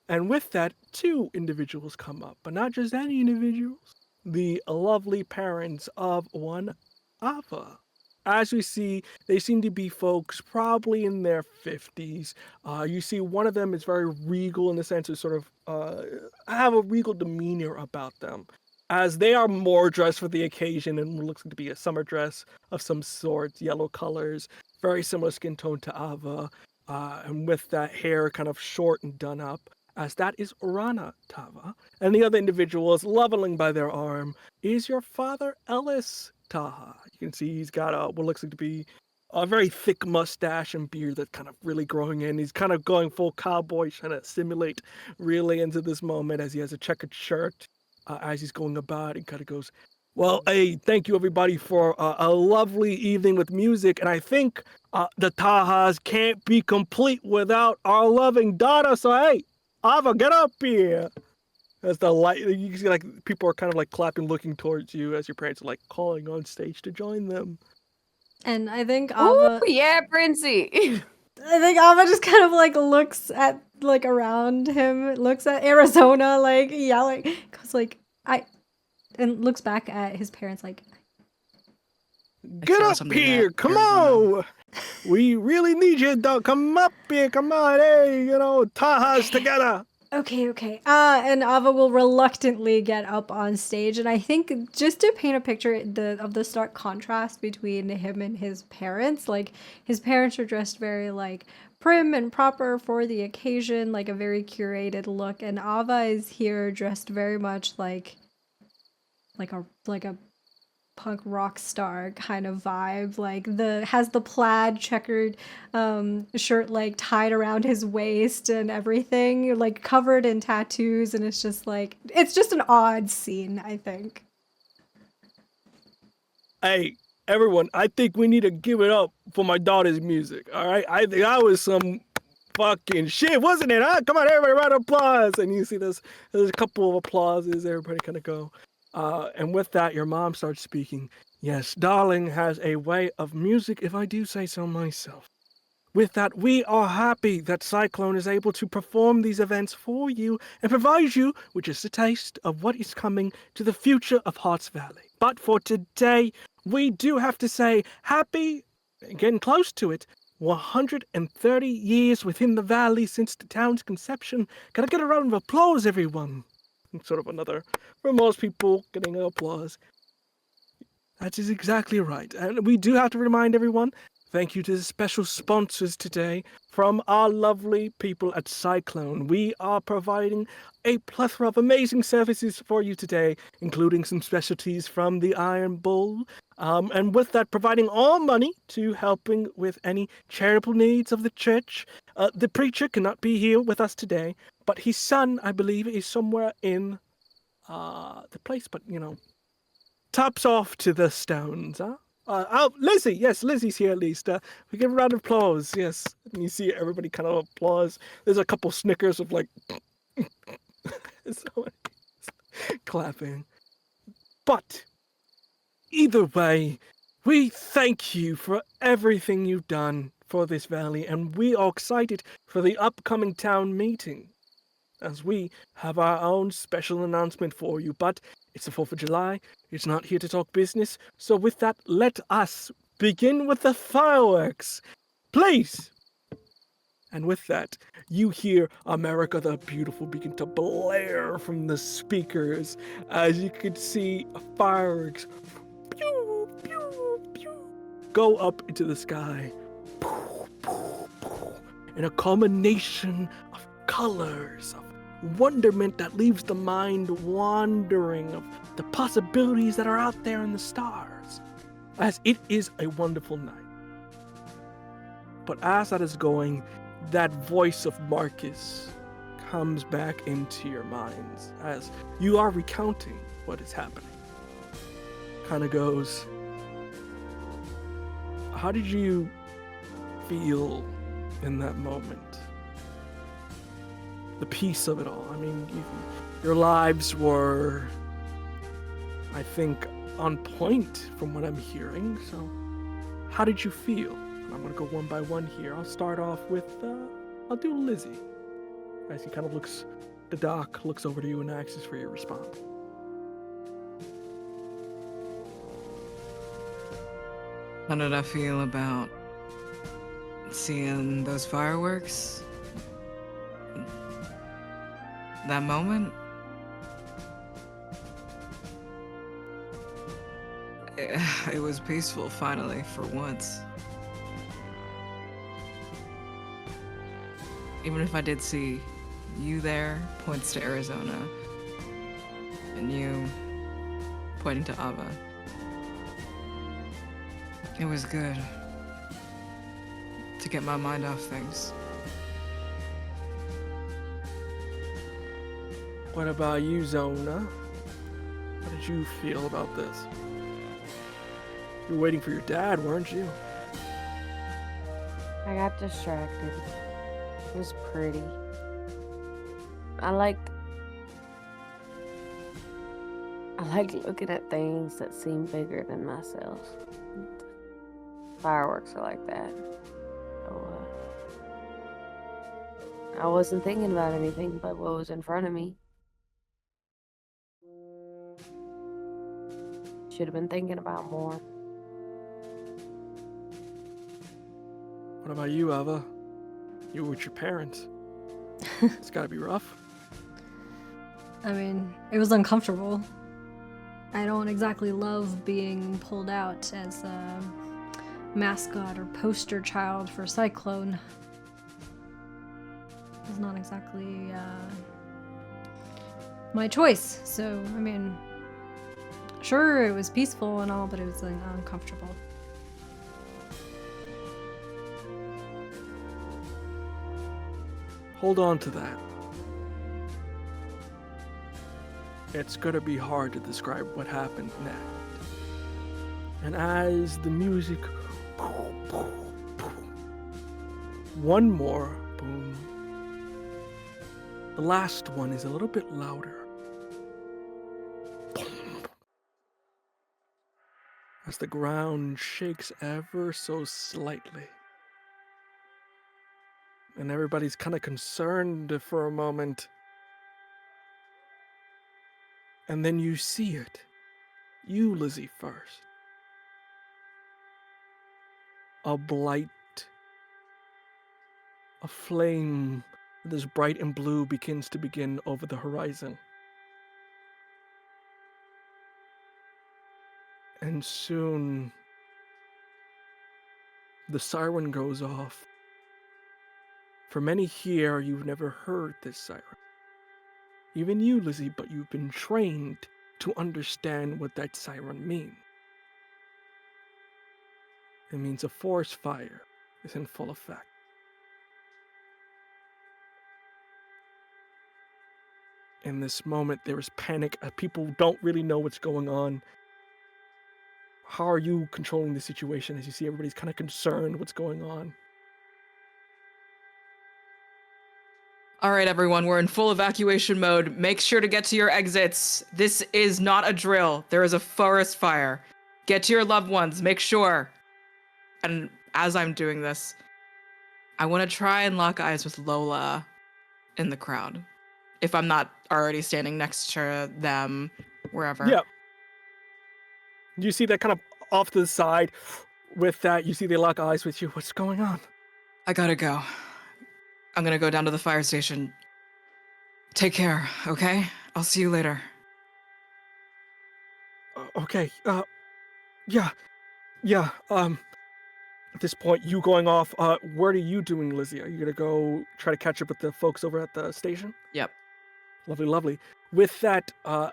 Speaker 1: And with that, 2 individuals come up, but not just any individuals. The lovely parents of one Ava. As we see, they seem to be folks probably in their 50s. You see one of them is very regal in the sense of sort of have a regal demeanor about them, as they are more dressed for the occasion and looks to be a summer dress of some sort, yellow colors, very similar skin tone to Ava, and with that hair kind of short and done up, as that is Rana Tava. And the other individual is leveling by their arm is your father, Ellis Taha. You can see he's got what looks like to be a very thick mustache and beard that's kind of really growing in. He's kind of going full cowboy, trying to simulate really into this moment as he has a checkered shirt. As he's going about, he kind of goes, well, hey, thank you everybody for a lovely evening with music. And I think the Tahas can't be complete without our loving daughter. So, hey, Ava, get up here. As the light, you can see like people are kind of like clapping, looking towards you as your parents are like calling on stage to join them.
Speaker 2: And I think
Speaker 4: Ooh,
Speaker 2: Ava,
Speaker 4: yeah, Princey.
Speaker 2: I think Ava just kind of like looks at like around him, looks at Arizona, like yelling, goes like and looks back at his parents like,
Speaker 1: Get
Speaker 3: throw
Speaker 1: up
Speaker 3: something at
Speaker 1: here, come
Speaker 3: Arizona.
Speaker 1: on! We really need you, dog. Come up here, come on, hey, Tahas together.
Speaker 2: Okay. And Ava will reluctantly get up on stage, and I think just to paint a picture of the stark contrast between him and his parents, like his parents are dressed very like prim and proper for the occasion, like a very curated look, and Ava is here dressed very much like a punk rock star kind of vibe, like has the plaid checkered shirt like tied around his waist and everything, like covered in tattoos, and it's just an odd scene, I think.
Speaker 1: Hey, everyone, I think we need to give it up for my daughter's music, all right? I think that was some fucking shit, wasn't it, huh? Come on, everybody, round of applause. And you see there's a couple of applauses, everybody kind of go. And with that, your mom starts speaking. Yes, Darling has a way of music, if I do say so myself. With that, we are happy that Cyclone is able to perform these events for you and provide you with just a taste of what is coming to the future of Hearts Valley. But for today, we do have to say happy, getting close to it, 130 years within the valley since the town's conception. Can I get a round of applause, everyone? Sort of another, for most people, getting an applause. That is exactly right. And we do have to remind everyone, thank you to the special sponsors today from our lovely people at Cyclone. We are providing a plethora of amazing services for you today, including some specialties from the Iron Bull. And with that, providing all money to helping with any charitable needs of the church. The preacher cannot be here with us today, but his son, I believe, is somewhere in the place. But, tops off to the Stones, huh? Lizzie, yes, Lizzie's here at least. We give a round of applause, yes. And you see everybody kind of applause. There's a couple snickers of like, so clapping. But either way, we thank you for everything you've done for this valley, and we are excited for the upcoming town meeting, as we have our own special announcement for you. But it's the 4th of July, it's not here to talk business, so with that, let us begin with the fireworks, please! And with that, you hear America the Beautiful begin to blare from the speakers, as you can see fireworks pew, pew, pew, go up into the sky, in a culmination of colors, of wonderment that leaves the mind wandering, of the possibilities that are out there in the stars, as it is a wonderful night. But as that is going, that voice of Marcus comes back into your minds as you are recounting what is happening. Kind of goes, how did you feel in that moment? the peace of it all. I mean, your lives were, I think, on point from what I'm hearing. So, how did you feel? I'm gonna go one by one here. I'll start off with, I'll do Lizzie. As he kind of looks, the doc looks over to you and asks for your response.
Speaker 3: How did I feel about seeing those fireworks? That moment? It was peaceful, finally, for once. Even if I did see you there, points to Arizona, and you pointing to Ava. It was good to get my mind off things.
Speaker 1: What about you, Zona? How did you feel about this? You were waiting for your dad, weren't you?
Speaker 4: I got distracted. It was pretty. I like looking at things that seem bigger than myself. Fireworks are like that. So, I wasn't thinking about anything but what was in front of me. Should have been thinking about more.
Speaker 1: What about you, Ava? You were with your parents. It's gotta be rough.
Speaker 2: I mean, it was uncomfortable. I don't exactly love being pulled out as a mascot or poster child for Cyclone. It's not exactly my choice. So, I mean, sure, it was peaceful and all, but it was uncomfortable.
Speaker 1: Hold on to that. It's gonna be hard to describe what happened next. And as the music, one more boom. The last one is a little bit louder. As the ground shakes ever so slightly. And everybody's kind of concerned for a moment. And then you see it. You, Lizzie, first. A blight. A flame that is bright and blue begins to begin over the horizon. And soon, the siren goes off. For many here, you've never heard this siren. Even you, Lizzie, but you've been trained to understand what that siren means. It means a forest fire is in full effect. In this moment, there is panic. People don't really know what's going on. How are you controlling the situation as you see everybody's kind of concerned what's going on?
Speaker 3: All right, everyone, we're in full evacuation mode. Make sure to get to your exits. This is not a drill. There is a forest fire. Get to your loved ones. Make sure. And as I'm doing this, I want to try and lock eyes with Lola in the crowd. If I'm not already standing next to them, wherever.
Speaker 1: Yeah. You see that kind of off to the side. With that, you see they lock eyes with you. What's going on?
Speaker 3: I gotta go. I'm gonna go down to the fire station. Take care, okay? I'll see you later.
Speaker 1: Okay, yeah. At this point, you going off, what are you doing, Lizzie? Are you gonna go try to catch up with the folks over at the station?
Speaker 3: Yep.
Speaker 1: Lovely, lovely. With that,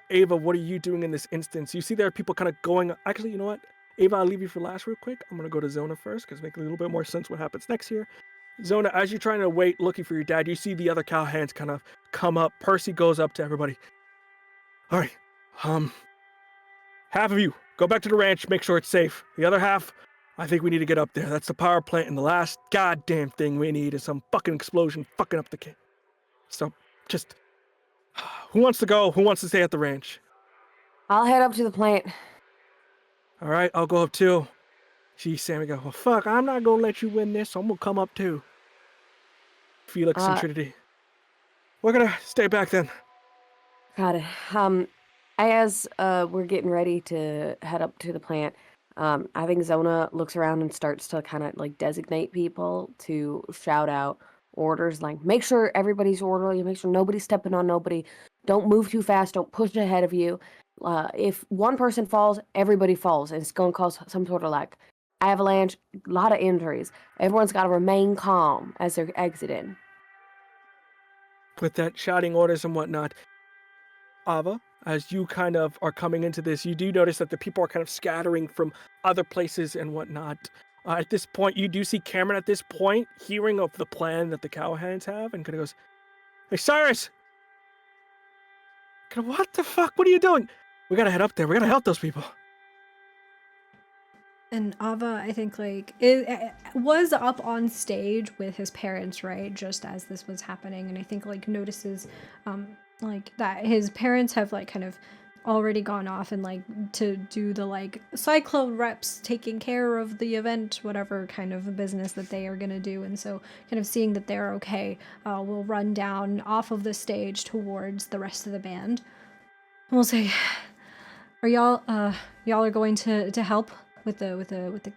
Speaker 1: Ava, what are you doing in this instance? You see there are people kind of going, actually, you know what? Ava, I'll leave you for last real quick. I'm gonna go to Zona first, because it makes a little bit more sense what happens next here. Zona, as you're trying to wait, looking for your dad, you see the other cowhands kind of come up. Percy goes up to everybody. All right, half of you, go back to the ranch, make sure it's safe. The other half, I think we need to get up there. That's the power plant, and the last goddamn thing we need is some fucking explosion fucking up the kid. So, just... Who wants to go? Who wants to stay at the ranch?
Speaker 4: I'll head up to the plant.
Speaker 1: All right, I'll go up too. See Sammy go, well, fuck, I'm not gonna let you win this, so I'm gonna come up too. Felix and Trinity. We're gonna stay back then.
Speaker 4: Got it. As we're getting ready to head up to the plant, I think Zona looks around and starts to kind of like designate people to shout out orders, like make sure everybody's orderly, make sure nobody's stepping on nobody, don't move too fast, don't push ahead of you. If one person falls, everybody falls, and it's going to cause some sort of like avalanche, a lot of injuries. Everyone's got to remain calm as they're exiting.
Speaker 1: With that shouting orders and whatnot, Ava, as you kind of are coming into this, you do notice that the people are kind of scattering from other places and whatnot. At this point, you do see Kameron at this point, hearing of the plan that the Cowhands have, and kind of goes, hey, Cyrus! Kind of, what the fuck? What are you doing? We gotta head up there. We gotta help those people.
Speaker 2: And Ava, I think, like, it was up on stage with his parents, right, just as this was happening, and I think, like, notices, like, that his parents have, like, kind of already gone off and, like, to do the, like, cyclone reps, taking care of the event, whatever kind of business that they are gonna do, and so kind of seeing that they're okay, we'll run down off of the stage towards the rest of the band. And we'll say, are y'all are going to help with the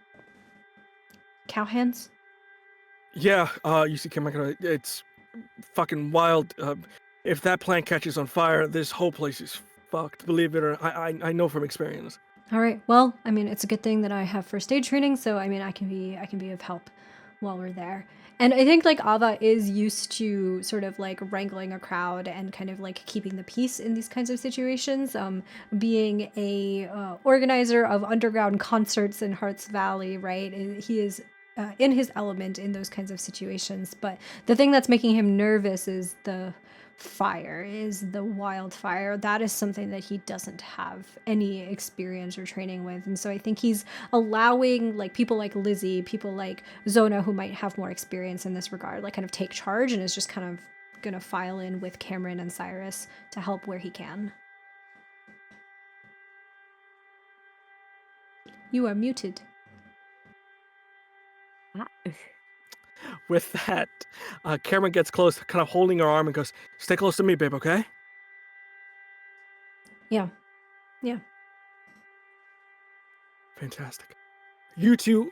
Speaker 2: cowhands?
Speaker 1: Yeah, you see Kameron, it's fucking wild. If that plant catches on fire, this whole place is fucked. Believe it or not, I know from experience.
Speaker 2: All right. Well, I mean, it's a good thing that I have first aid training, so I mean, I can be of help while we're there. And I think like Ava is used to sort of like wrangling a crowd and kind of like keeping the peace in these kinds of situations. Being a organizer of underground concerts in Hearts Valley, right? He is in his element in those kinds of situations. But the thing that's making him nervous is the fire, is the wildfire. That is something that he doesn't have any experience or training with, and so I think he's allowing like people like Lizzie, people like Zona, who might have more experience in this regard, like kind of take charge, and is just kind of gonna file in with Kameron and Cyrus to help where he can. You are muted.
Speaker 1: With that, Kameron gets close, kind of holding her arm and goes, stay close to me, babe, okay?
Speaker 2: Yeah.
Speaker 1: Fantastic. You two,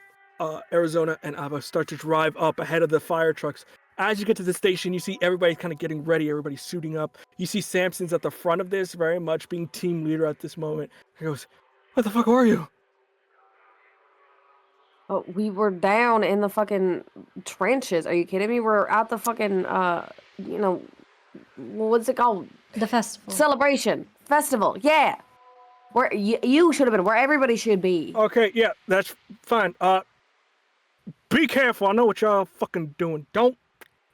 Speaker 1: Arizona and Ava, start to drive up ahead of the fire trucks. As you get to the station, you see everybody kind of getting ready, everybody suiting up. You see Samson's at the front of this, very much being team leader at this moment. He goes, what the fuck are you?
Speaker 4: Oh, we were down in the fucking trenches. Are you kidding me? We're at the fucking, what's it called?
Speaker 2: The festival.
Speaker 4: Celebration. Festival. Yeah. Where you should have been, where everybody should be.
Speaker 1: Okay, yeah, that's fine. Be careful. I know what y'all fucking doing. Don't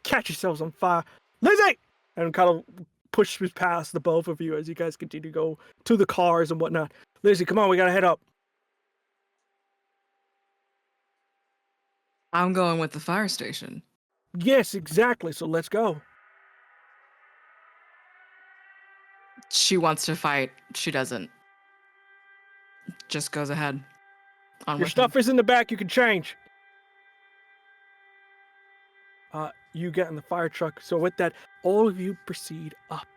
Speaker 1: catch yourselves on fire. Lizzie! And kind of pushes past the both of you as you guys continue to go to the cars and whatnot. Lizzie, come on, we gotta head up.
Speaker 3: I'm going with the fire station.
Speaker 1: Yes, exactly. So let's go.
Speaker 3: She wants to fight. She doesn't. Just goes ahead. On
Speaker 1: Your
Speaker 3: with
Speaker 1: stuff
Speaker 3: him.
Speaker 1: is in the back. You can change. You get in the fire truck. So with that, all of you proceed up.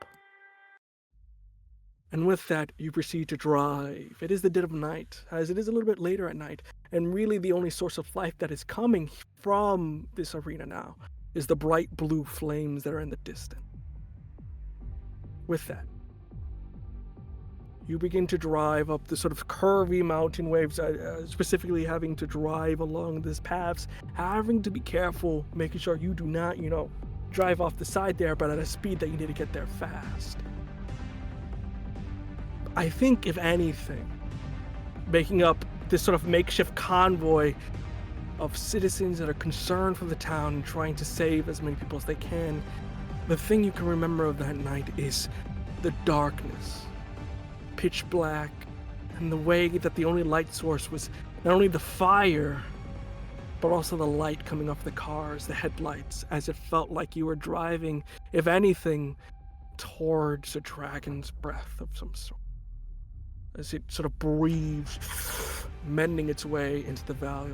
Speaker 1: And with that, you proceed to drive. It is the dead of night, as it is a little bit later at night. And really the only source of life that is coming from this arena now is the bright blue flames that are in the distance. With that, you begin to drive up the sort of curvy mountain waves, specifically having to drive along these paths, having to be careful, making sure you do not, drive off the side there, but at a speed that you need to get there fast. I think, if anything, making up this sort of makeshift convoy of citizens that are concerned for the town and trying to save as many people as they can, the thing you can remember of that night is the darkness, pitch black, and the way that the only light source was not only the fire, but also the light coming off the cars, the headlights, as it felt like you were driving, if anything, towards a dragon's breath of some sort. As it sort of breathes, mending its way into the valley.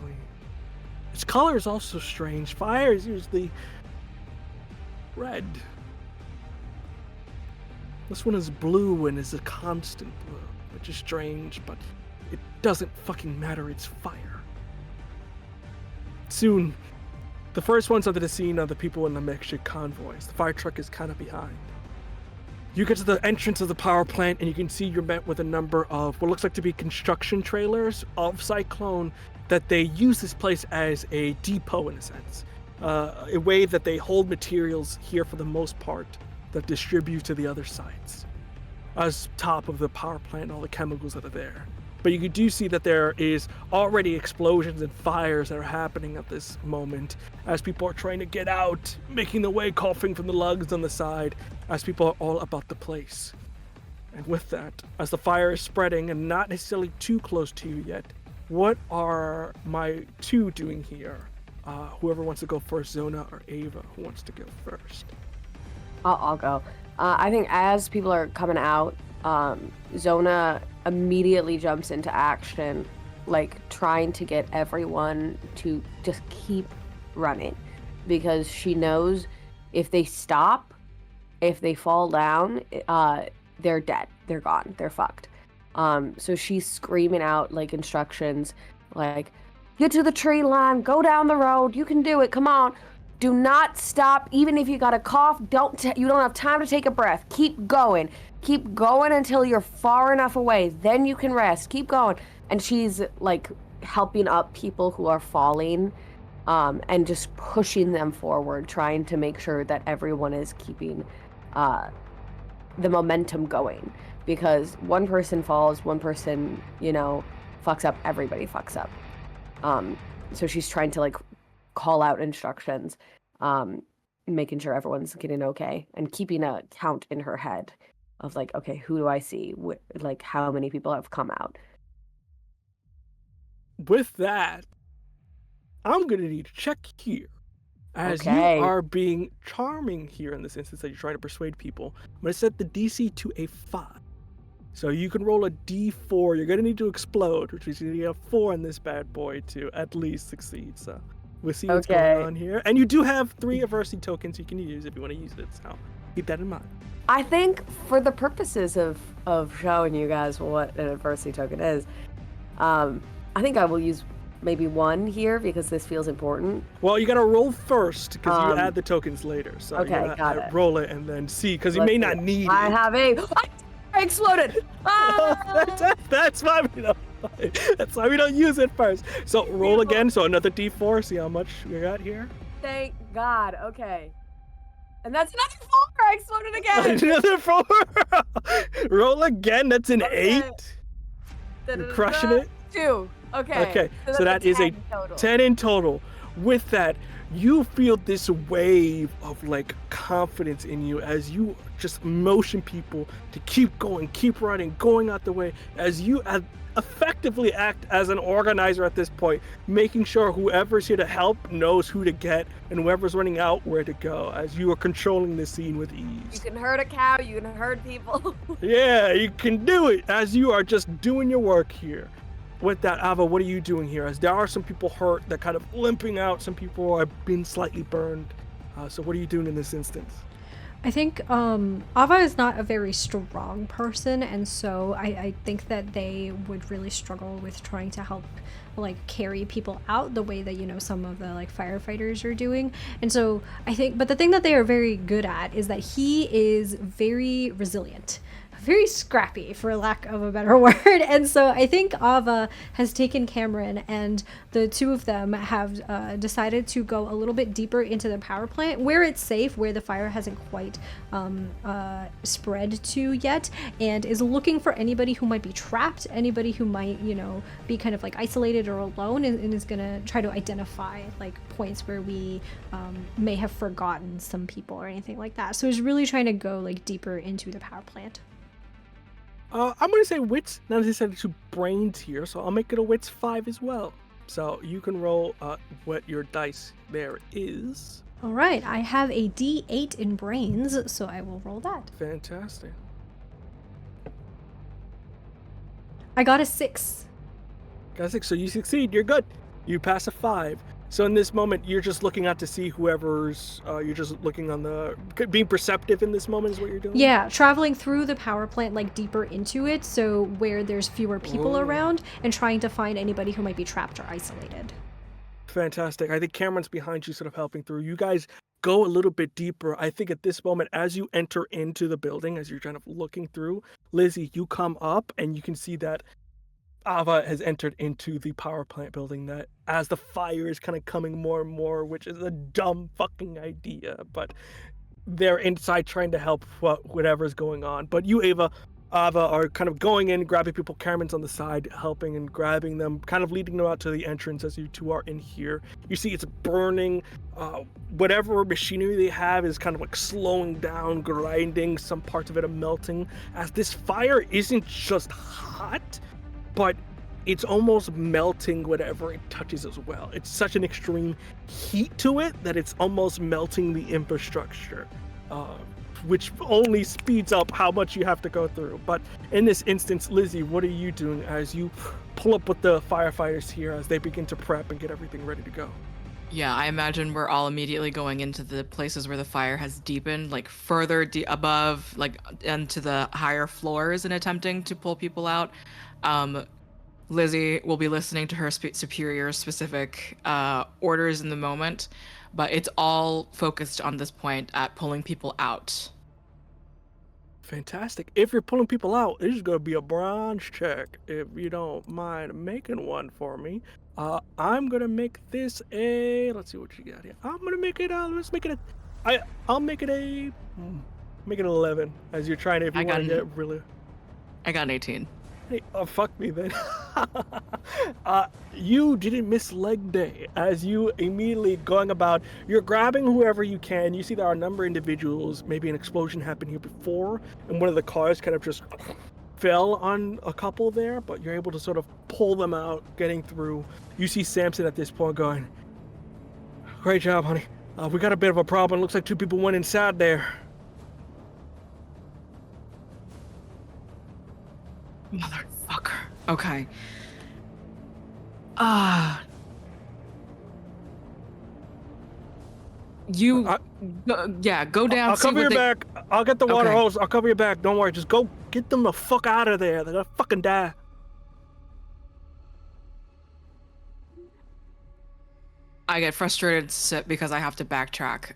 Speaker 1: Its color is also strange. Fire is usually red. This one is blue and is a constant blue, which is strange, but it doesn't fucking matter, it's fire. Soon, the first ones onto the scene are the people in the makeshift convoys. The fire truck is kind of behind. You get to the entrance of the power plant and you can see you're met with a number of what looks like to be construction trailers of Cyclone, that they use this place as a depot in a sense. A way that they hold materials here for the most part that distribute to the other sites as top of the power plant and all the chemicals that are there. But you do see that there is already explosions and fires that are happening at this moment as people are trying to get out, making their way, coughing from the lugs on the side, as people are all about the place. And with that, as the fire is spreading and not necessarily too close to you yet, what are my two doing here? Whoever wants to go first, Zona or Ava, who wants to go first?
Speaker 4: I'll go. I think as people are coming out, Zona immediately jumps into action, like trying to get everyone to just keep running, because she knows if they stop, if they fall down, they're dead, they're gone, they're fucked. So she's screaming out like instructions, like, get to the tree line, go down the road, you can do it, come on. Do not stop, even if you got a cough, you don't have time to take a breath. Keep going until you're far enough away, then you can rest, keep going. And she's like helping up people who are falling, and just pushing them forward, trying to make sure that everyone is keeping the momentum going. Because one person falls, one person, fucks up, everybody fucks up. So she's trying to like call out instructions, making sure everyone's getting okay, and keeping a count in her head of like, okay, who do I see? Like, how many people have come out?
Speaker 1: With that, I'm going to need a check here. As
Speaker 4: Okay.
Speaker 1: you are being charming here in this instance that you're trying to persuade people, I'm going to set the DC to a 5. So you can roll a D4. You're going to need to explode, which means you need a 4 in this bad boy to at least succeed. So we'll see what's going on here. And you do have 3 adversity tokens you can use if you want to use it. So keep that in mind.
Speaker 4: I think for the purposes of showing you guys what an adversity token is, I think I will use maybe 1 here because this feels important.
Speaker 1: Well, you got to roll first because you add the tokens later. So
Speaker 4: okay,
Speaker 1: you
Speaker 4: got it.
Speaker 1: Roll it and then see, because you may not need
Speaker 4: I
Speaker 1: it.
Speaker 4: have I exploded.
Speaker 1: That's why we don't. That's why we don't use it first. So roll again. So another D4. See how much we got here.
Speaker 4: Thank God. Okay. And that's another 4. I exploded again.
Speaker 1: Another 4. Roll again. That's an 8. You're crushing it.
Speaker 4: 2. Okay.
Speaker 1: Okay.
Speaker 4: So
Speaker 1: So that
Speaker 4: that's
Speaker 1: is a
Speaker 4: total.
Speaker 1: 10 in total. With that, you feel this wave of like confidence in you as you just motion people to keep going, keep running, going out the way, as you effectively act as an organizer at this point, making sure whoever's here to help knows who to get and whoever's running out where to go, as you are controlling the scene with
Speaker 4: You
Speaker 1: ease.
Speaker 4: can herd a cow, you can herd people.
Speaker 1: Yeah, you can do it as you are just doing your work here. With that, Ava, what are you doing here? As there are some people hurt, they're kind of limping out, some people have been slightly burned. So what are you doing in this instance?
Speaker 2: I think Ava is not a very strong person, and so I think that they would really struggle with trying to help like carry people out the way that some of the like firefighters are doing. And so I think, but the thing that they are very good at is that he is very resilient, very scrappy, for lack of a better word. And so I think Ava has taken Kameron, and the two of them have decided to go a little bit deeper into the power plant where it's safe, where the fire hasn't quite spread to yet, and is looking for anybody who might be trapped, anybody who might be kind of like isolated or alone, and is gonna try to identify like points where we may have forgotten some people or anything like that. So he's really trying to go like deeper into the power plant.
Speaker 1: I'm going to say wits, not necessarily to brains here, so I'll make it a wits 5 as well. So you can roll what your dice there is.
Speaker 2: All right, I have a D8 in brains, so I will roll that.
Speaker 1: Fantastic.
Speaker 2: I got a 6.
Speaker 1: So you succeed. You're good. You pass a 5. So in this moment, you're just looking out to see whoever's. You're just looking on the. Being perceptive in this moment is what you're doing?
Speaker 2: Yeah, traveling through the power plant, like deeper into it, so where there's fewer people around, and trying to find anybody who might be trapped or isolated.
Speaker 1: Fantastic. I think Cameron's behind you, sort of helping through. You guys go a little bit deeper. I think at this moment, as you enter into the building, as you're kind of looking through, Lizzie, you come up and you can see that Ava has entered into the power plant building, that as the fire is kind of coming more and more, which is a dumb fucking idea, but they're inside trying to help whatever's going on. But you, Ava, are kind of going in, grabbing people. Cameron's on the side, helping and grabbing them, kind of leading them out to the entrance as you two are in here. You see it's burning. Whatever machinery they have is kind of like slowing down, grinding. Some parts of it are melting, as this fire isn't just hot, but it's almost melting whatever it touches as well. It's such an extreme heat to it that it's almost melting the infrastructure, which only speeds up how much you have to go through. But in this instance, Lizzie, what are you doing as you pull up with the firefighters here as they begin to prep and get everything ready to go?
Speaker 3: Yeah, I imagine we're all immediately going into the places where the fire has deepened, like further above, like into the higher floors, and attempting to pull people out. Lizzie will be listening to her superior's specific orders in the moment, but it's all focused on this point at pulling people out.
Speaker 1: Fantastic. If you're pulling people out, this is going to be a bronze check. If you don't mind making one for me, I'm going to make this a. Let's see what you got here. I'm going to make it. Let's make it a. I'll make it a. Make it an 11. As you're trying to. If you want to get really.
Speaker 3: I got an 18.
Speaker 1: Hey, fuck me then. You didn't miss leg day as you immediately going about, you're grabbing whoever you can. You see there are a number of individuals, maybe an explosion happened here before, and one of the cars kind of just fell on a couple there, but you're able to sort of pull them out, getting through. You see Samson at this point going, great job, honey. We got a bit of a problem. Looks like 2 people went inside there.
Speaker 3: Motherfucker. Okay. Go down.
Speaker 1: I'll cover your back. I'll get the water hose. I'll cover your back. Don't worry. Just go get them the fuck out of there. They're gonna fucking die.
Speaker 3: I get frustrated because I have to backtrack.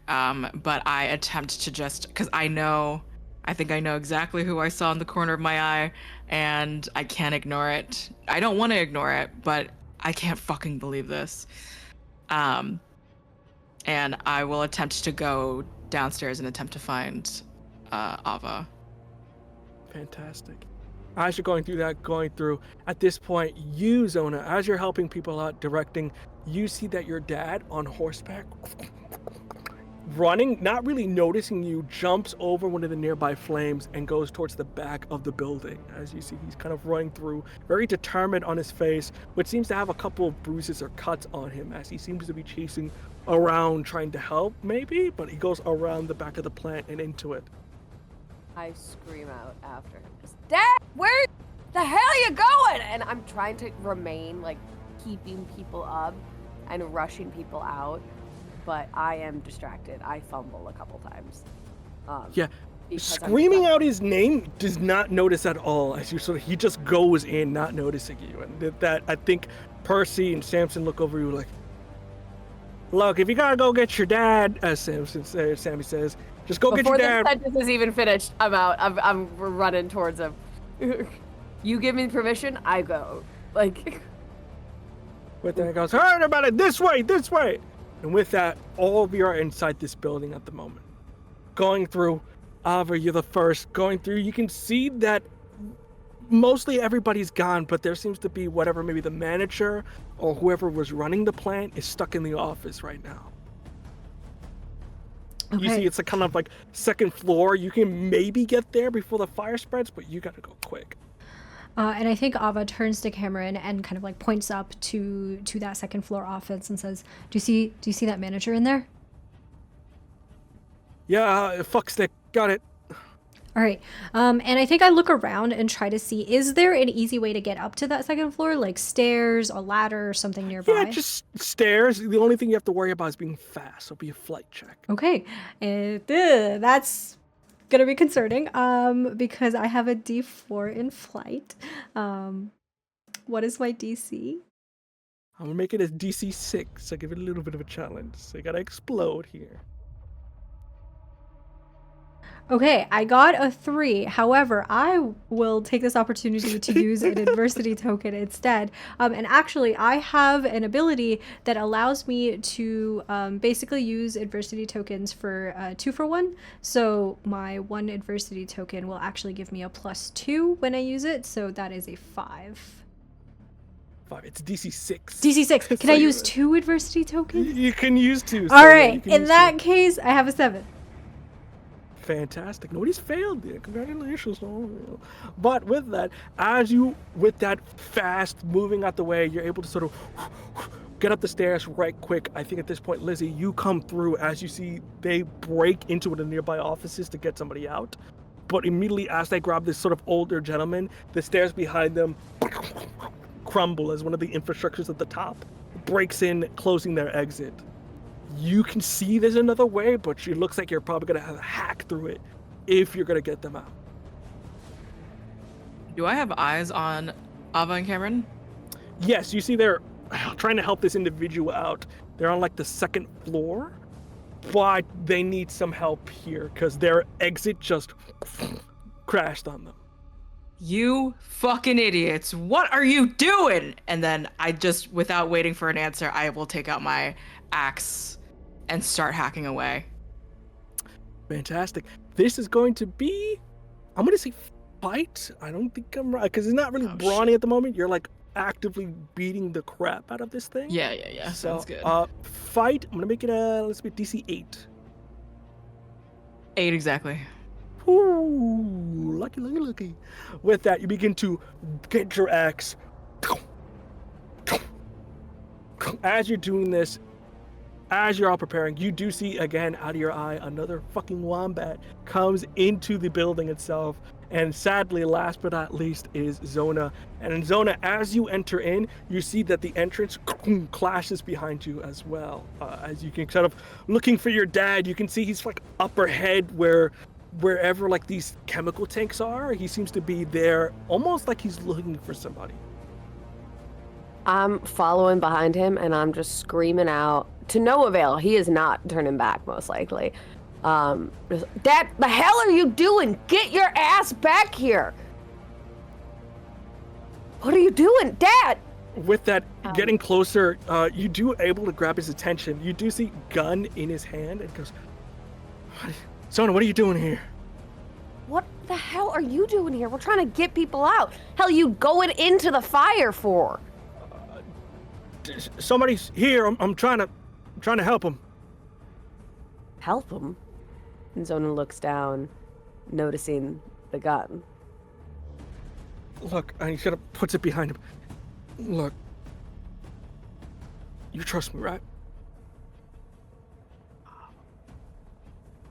Speaker 3: But I attempt to just, because I think I know exactly who I saw in the corner of my eye, and I can't ignore it. I don't want to ignore it, but I can't fucking believe this. And I will attempt to go downstairs and attempt to find Ava.
Speaker 1: Fantastic. As you're going through, at this point, you, Zona, as you're helping people out, directing, you see that your dad on horseback, running, not really noticing you, jumps over one of the nearby flames and goes towards the back of the building. As you see, he's kind of running through, very determined on his face, which seems to have a couple of bruises or cuts on him, as he seems to be chasing around, trying to help, maybe, but he goes around the back of the plant and into it.
Speaker 4: I scream out after him, Dad, where the hell are you going? And I'm trying to remain, like, keeping people up and rushing people out, but I am distracted. I fumble a couple times.
Speaker 1: Screaming out his name does not notice at all, as you he just goes in, not noticing you. And that, I think Percy and Samson look over you like, look, if you gotta go get your dad, as Sammy says, just go get your dad.
Speaker 4: Before the sentence is even finished, I'm out. I'm running towards him. You give me permission, I go. Like.
Speaker 1: With that, he goes, all right, everybody, this way. And with that, all of you are inside this building at the moment. Going through, Ava, you're the first. Going through, you can see that mostly everybody's gone, but there seems to be whatever, maybe the manager or whoever was running the plant is stuck in the office right now. Okay. You see it's a kind of like second floor. You can maybe get there before the fire spreads, but you gotta go quick.
Speaker 2: And I think Ava turns to Kameron and kind of like points up to that second floor office and says, "Do you see that manager in there?"
Speaker 1: Yeah, fuck stick. Got it.
Speaker 2: All right. And I think I look around and try to see, is there an easy way to get up to that second floor? Like stairs, a ladder, or something nearby?
Speaker 1: Yeah, just stairs. The only thing you have to worry about is being fast. So be a flight check.
Speaker 2: Okay. That's gonna be concerning because I have a D4 in flight. What is my DC?
Speaker 1: I'm gonna make it a DC 6. I give it a little bit of a challenge. So you gotta explode here.
Speaker 2: Okay, I got a 3. However, I will take this opportunity to use an adversity token instead. And actually, I have an ability that allows me to basically use adversity tokens for 2-for-1. So my 1 adversity token will actually give me a +2 when I use it. So that is a 5.
Speaker 1: 5. It's DC 6.
Speaker 2: DC 6. Can
Speaker 1: So
Speaker 2: I use 2 adversity tokens?
Speaker 1: You can use 2.
Speaker 2: All right. In that case, I have a 7.
Speaker 1: Fantastic. Nobody's failed yet. Congratulations. But with that fast moving out the way, you're able to sort of get up the stairs right quick. I think at this point, Lizzie, you come through as you see they break into one of the nearby offices to get somebody out. But immediately as they grab this sort of older gentleman, the stairs behind them crumble as one of the infrastructures at the top breaks in, closing their exit. You can see there's another way, but it looks like you're probably going to have to hack through it if you're going to get them out.
Speaker 3: Do I have eyes on Ava and Kameron?
Speaker 1: Yes, you see they're trying to help this individual out. They're on like the 2nd floor, but they need some help here because their exit just crashed on them.
Speaker 3: You fucking idiots. What are you doing? And then I just, without waiting for an answer, I will take out my axe and start hacking away.
Speaker 1: Fantastic. This is going to be, I'm going to say fight. I don't think I'm right because it's not really brawny at the moment. You're like actively beating the crap out of this thing.
Speaker 3: Yeah.
Speaker 1: So,
Speaker 3: Sounds good.
Speaker 1: Fight. I'm going to make it let's be DC 8.
Speaker 3: 8 exactly.
Speaker 1: Ooh, lucky. With that, you begin to get your axe. As you're doing this, as you're all preparing, you do see again out of your eye another fucking wombat comes into the building itself. And sadly, last but not least, is Zona. And in Zona, as you enter in, you see that the entrance clashes behind you as well. As you can kind of looking for your dad, you can see he's like up ahead wherever like these chemical tanks are. He seems to be there, almost like he's looking for somebody.
Speaker 4: I'm following behind him and I'm just screaming out to no avail. He is not turning back, most likely. Dad, the hell are you doing? Get your ass back here. What are you doing, Dad?
Speaker 1: With that, getting closer, you do able to grab his attention. You do see gun in his hand and goes, Sona, what are you doing here?
Speaker 4: What the hell are you doing here? We're trying to get people out. Hell, you going into the fire for?
Speaker 1: Somebody's here. I'm trying to help him.
Speaker 4: Help him? And Zona looks down, noticing the gun.
Speaker 1: Look, and he kind of puts it behind him. Look, you trust me, right?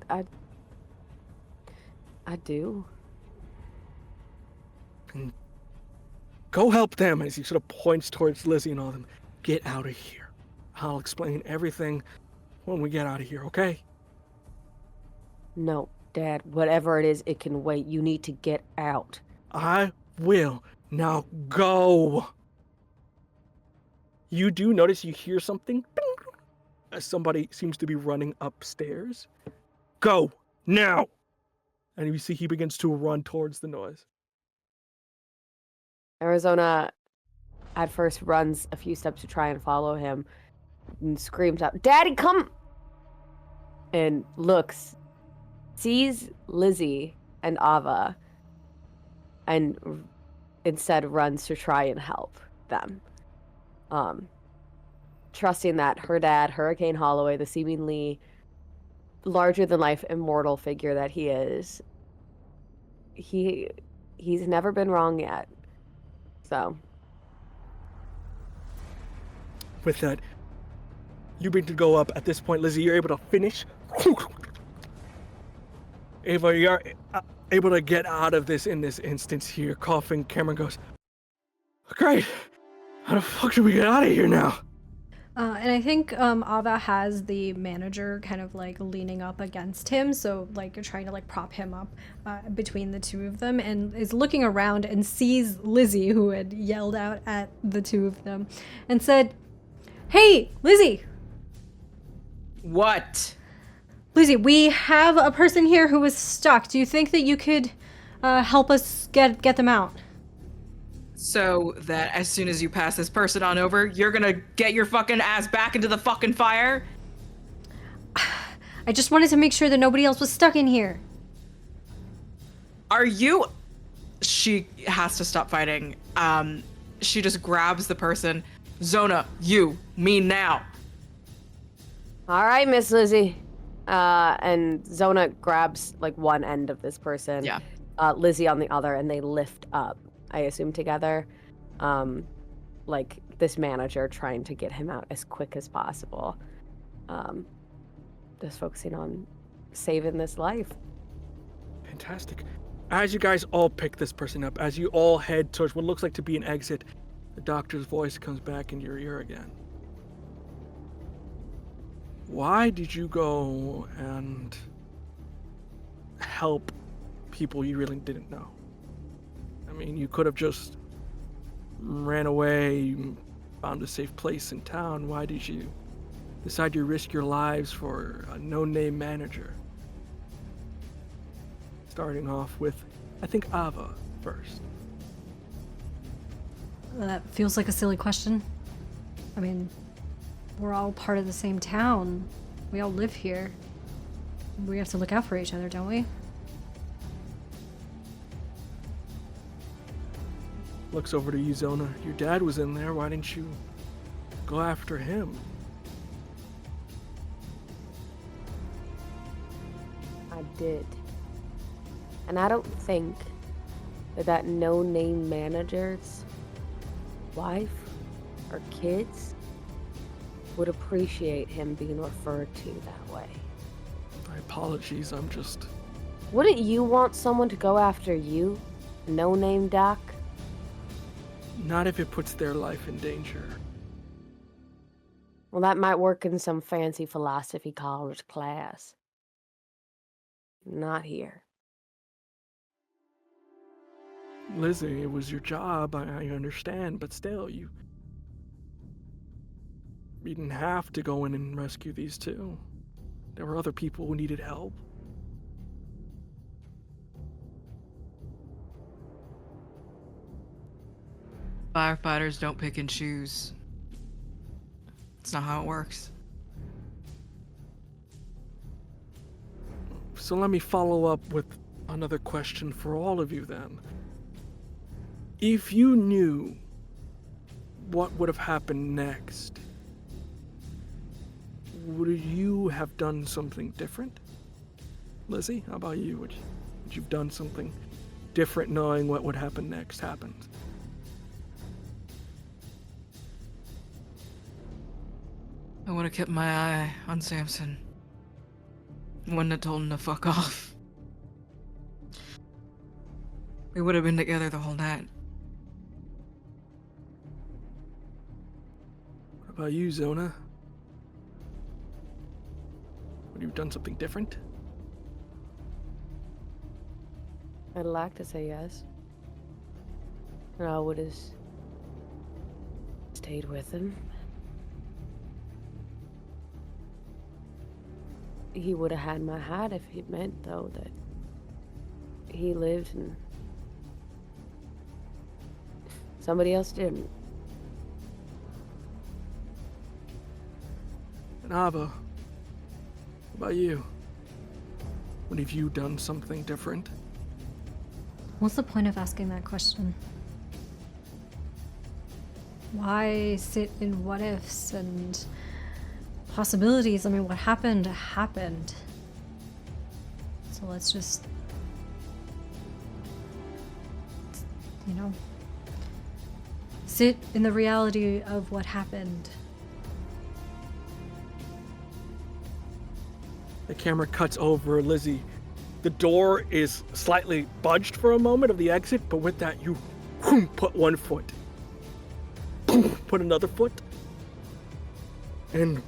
Speaker 4: I do.
Speaker 1: And go help them as he sort of points towards Lizzie and all of them. Get out of here. I'll explain everything when we get out of here, okay?
Speaker 4: No, Dad, whatever it is, it can wait. You need to get out.
Speaker 1: I will. Now go. You do notice you hear something as somebody seems to be running upstairs. Go now. And you see he begins to run towards the noise.
Speaker 4: Arizona at first runs a few steps to try and follow him and screams out, Daddy, come! And looks, sees Lizzie and Ava, and instead runs to try and help them. Trusting that her dad, Hurricane Holloway, the seemingly larger-than-life immortal figure that he is, he's never been wrong yet. So...
Speaker 1: With that, you begin to go up. At this point, Lizzie, you're able to finish Ava, you're able to get out of this in this instance here. Coughing, Cameron goes, great! How the fuck do we get out of here now?
Speaker 2: And I think Ava has the manager kind of like leaning up against him, so like trying to like prop him up between the two of them, and is looking around and sees Lizzie, who had yelled out at the two of them, and said, "Hey, Lizzie!
Speaker 3: What?
Speaker 2: Lizzie, we have a person here who is stuck. Do you think that you could help us get them out?"
Speaker 3: So that as soon as you pass this person on over, you're gonna get your fucking ass back into the fucking fire?
Speaker 2: I just wanted to make sure that nobody else was stuck in here.
Speaker 3: Are you... She has to stop fighting. She just grabs the person. Zona, you, me now.
Speaker 4: All right, Miss Lizzie. And Zona grabs like one end of this person.
Speaker 3: Yeah.
Speaker 4: Lizzie on the other, and they lift up, I assume together. Like this manager trying to get him out as quick as possible. Just focusing on saving this life.
Speaker 1: Fantastic. As you guys all pick this person up, as you all head towards what looks like to be an exit, the doctor's voice comes back in your ear again. Why did you go and help people you really didn't know? I mean, you could have just ran away, found a safe place in town. Why did you decide to risk your lives for a no-name manager? Starting off with, I think, Ava first.
Speaker 2: That feels like a silly question. I mean, we're all part of the same town. We all live here. We have to look out for each other, don't we?
Speaker 1: Looks over to you, Zona. Your dad was in there. Why didn't you go after him?
Speaker 4: I did. And I don't think that no-name manager's wife or kids would appreciate him being referred to that way.
Speaker 1: My apologies, I'm just...
Speaker 4: Wouldn't you want someone to go after you, no-name doc?
Speaker 1: Not if it puts their life in danger.
Speaker 4: Well, that might work in some fancy philosophy college class. Not here.
Speaker 1: Lizzie, it was your job, I understand, but still, you didn't have to go in and rescue these two. There were other people who needed help.
Speaker 3: Firefighters don't pick and choose. It's not how it works.
Speaker 1: So let me follow up with another question for all of you then. If you knew what would have happened next, would you have done something different? Lizzie, how about you? Would you have done something different knowing what would happen next happened?
Speaker 3: I would have kept my eye on Samson. Wouldn't have told him to fuck off. We would have been together the whole night.
Speaker 1: What about you, Zona? Would you have done something different?
Speaker 4: I'd like to say yes. And I would have stayed with him. He would have had my hat if it meant, though, that he lived and somebody else didn't.
Speaker 1: And Ava, what about you? Would have you done something different?
Speaker 2: What's the point of asking that question? Why sit in what ifs and possibilities? I mean, what happened happened. So let's just, you know, sit in the reality of what happened.
Speaker 1: The camera cuts over Lizzie The door is slightly budged for a moment of the exit, but with that, you put one foot, put another foot, and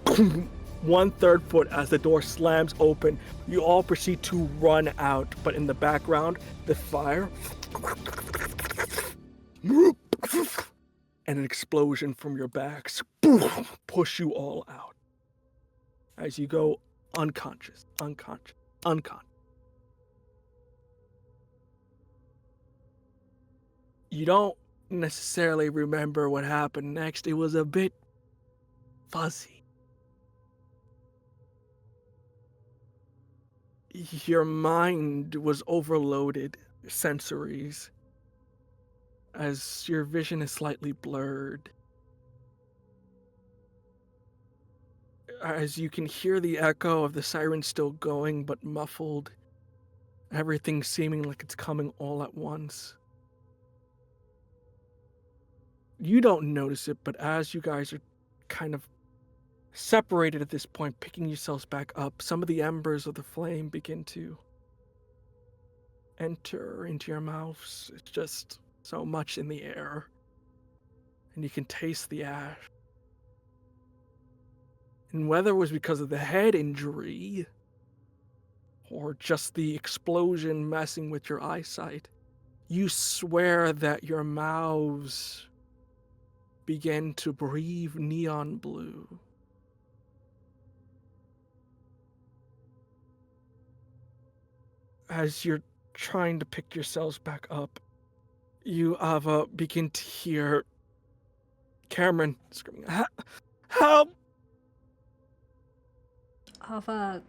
Speaker 1: 1/3 foot as the door slams open. You all proceed to run out, but in the background, the fire and an explosion from your backs push you all out as you go unconscious. You don't necessarily remember what happened next. It was a bit fuzzy. Your mind was overloaded, sensories, as your vision is slightly blurred. As you can hear the echo of the siren still going, but muffled. Everything seeming like it's coming all at once. You don't notice it, but as you guys are kind of separated at this point, picking yourselves back up, some of the embers of the flame begin to enter into your mouths. It's just so much in the air, and you can taste the ash. And whether it was because of the head injury or just the explosion messing with your eyesight, you swear that your mouths began to breathe neon blue. As you're trying to pick yourselves back up, you, Ava, begin to hear Kameron screaming, "Help!"
Speaker 2: Ava,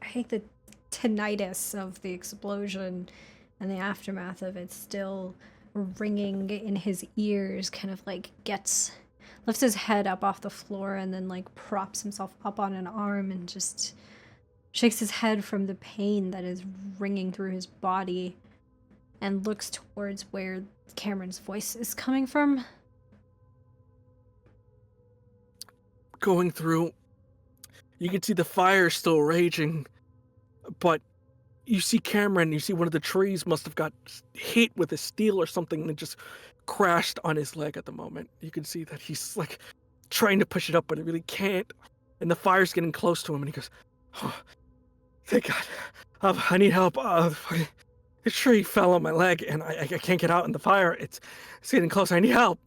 Speaker 2: I think the tinnitus of the explosion and the aftermath of it still ringing in his ears kind of like lifts his head up off the floor and then like props himself up on an arm and just shakes his head from the pain that is ringing through his body and looks towards where Kameron's voice is coming from.
Speaker 1: Going through, you can see the fire still raging, but you see Kameron, you see one of the trees must have got hit with a steel or something and it just crashed on his leg at the moment. You can see that he's like trying to push it up, but it really can't. And the fire's getting close to him and he goes, "Oh, thank God. I need help. The tree fell on my leg and I can't get out in the fire. It's getting close. I need help."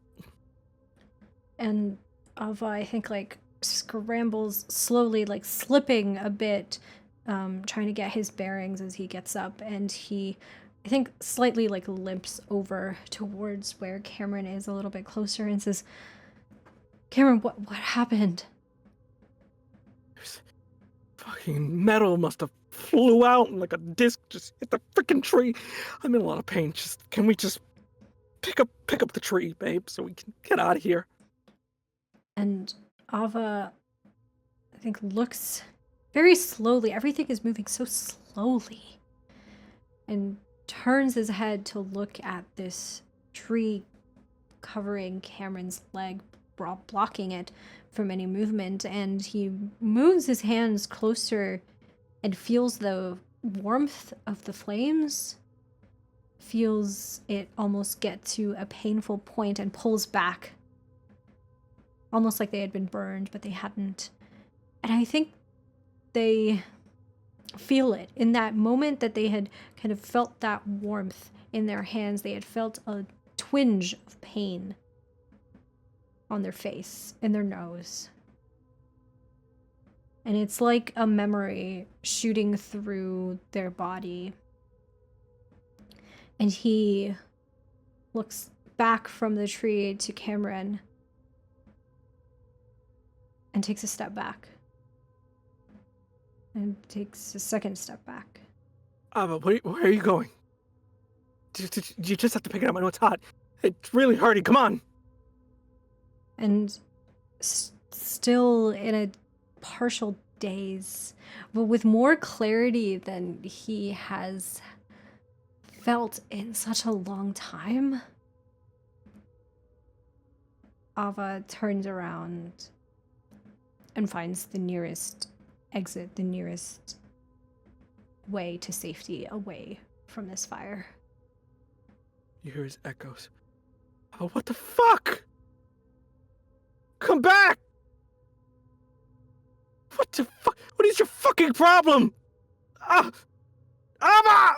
Speaker 2: And Ava, I think, like, scrambles slowly, like, slipping a bit, trying to get his bearings as he gets up. And he, I think, slightly, like, limps over towards where Kameron is a little bit closer and says, "Kameron, what happened?"
Speaker 1: Fucking metal must have flew out and like a disc just hit the freaking tree. I'm in a lot of pain. Can we just pick up the tree, babe, so we can get out of here?
Speaker 2: And Ava, I think, looks very slowly. Everything is moving so slowly. And turns his head to look at this tree covering Kameron's leg, blocking it from any movement. And he moves his hands closer and feels the warmth of the flames. Feels it almost get to a painful point and pulls back. Almost like they had been burned, but they hadn't. And I think they feel it. In that moment that they had kind of felt that warmth in their hands, they had felt a twinge of pain on their face, in their nose. And it's like a memory shooting through their body. And he looks back from the tree to Kameron and takes a step back. And takes a second step back.
Speaker 1: But where are you going? You just have to pick it up. I know it's hot. It's really hurting. Come on.
Speaker 2: And still in a partial daze, but with more clarity than he has felt in such a long time, Ava turns around and finds the nearest exit, the nearest way to safety away from this fire.
Speaker 1: You hear his echoes. Oh, what the fuck? Come back! What the fuck? What is your fucking problem? Ah! Ava!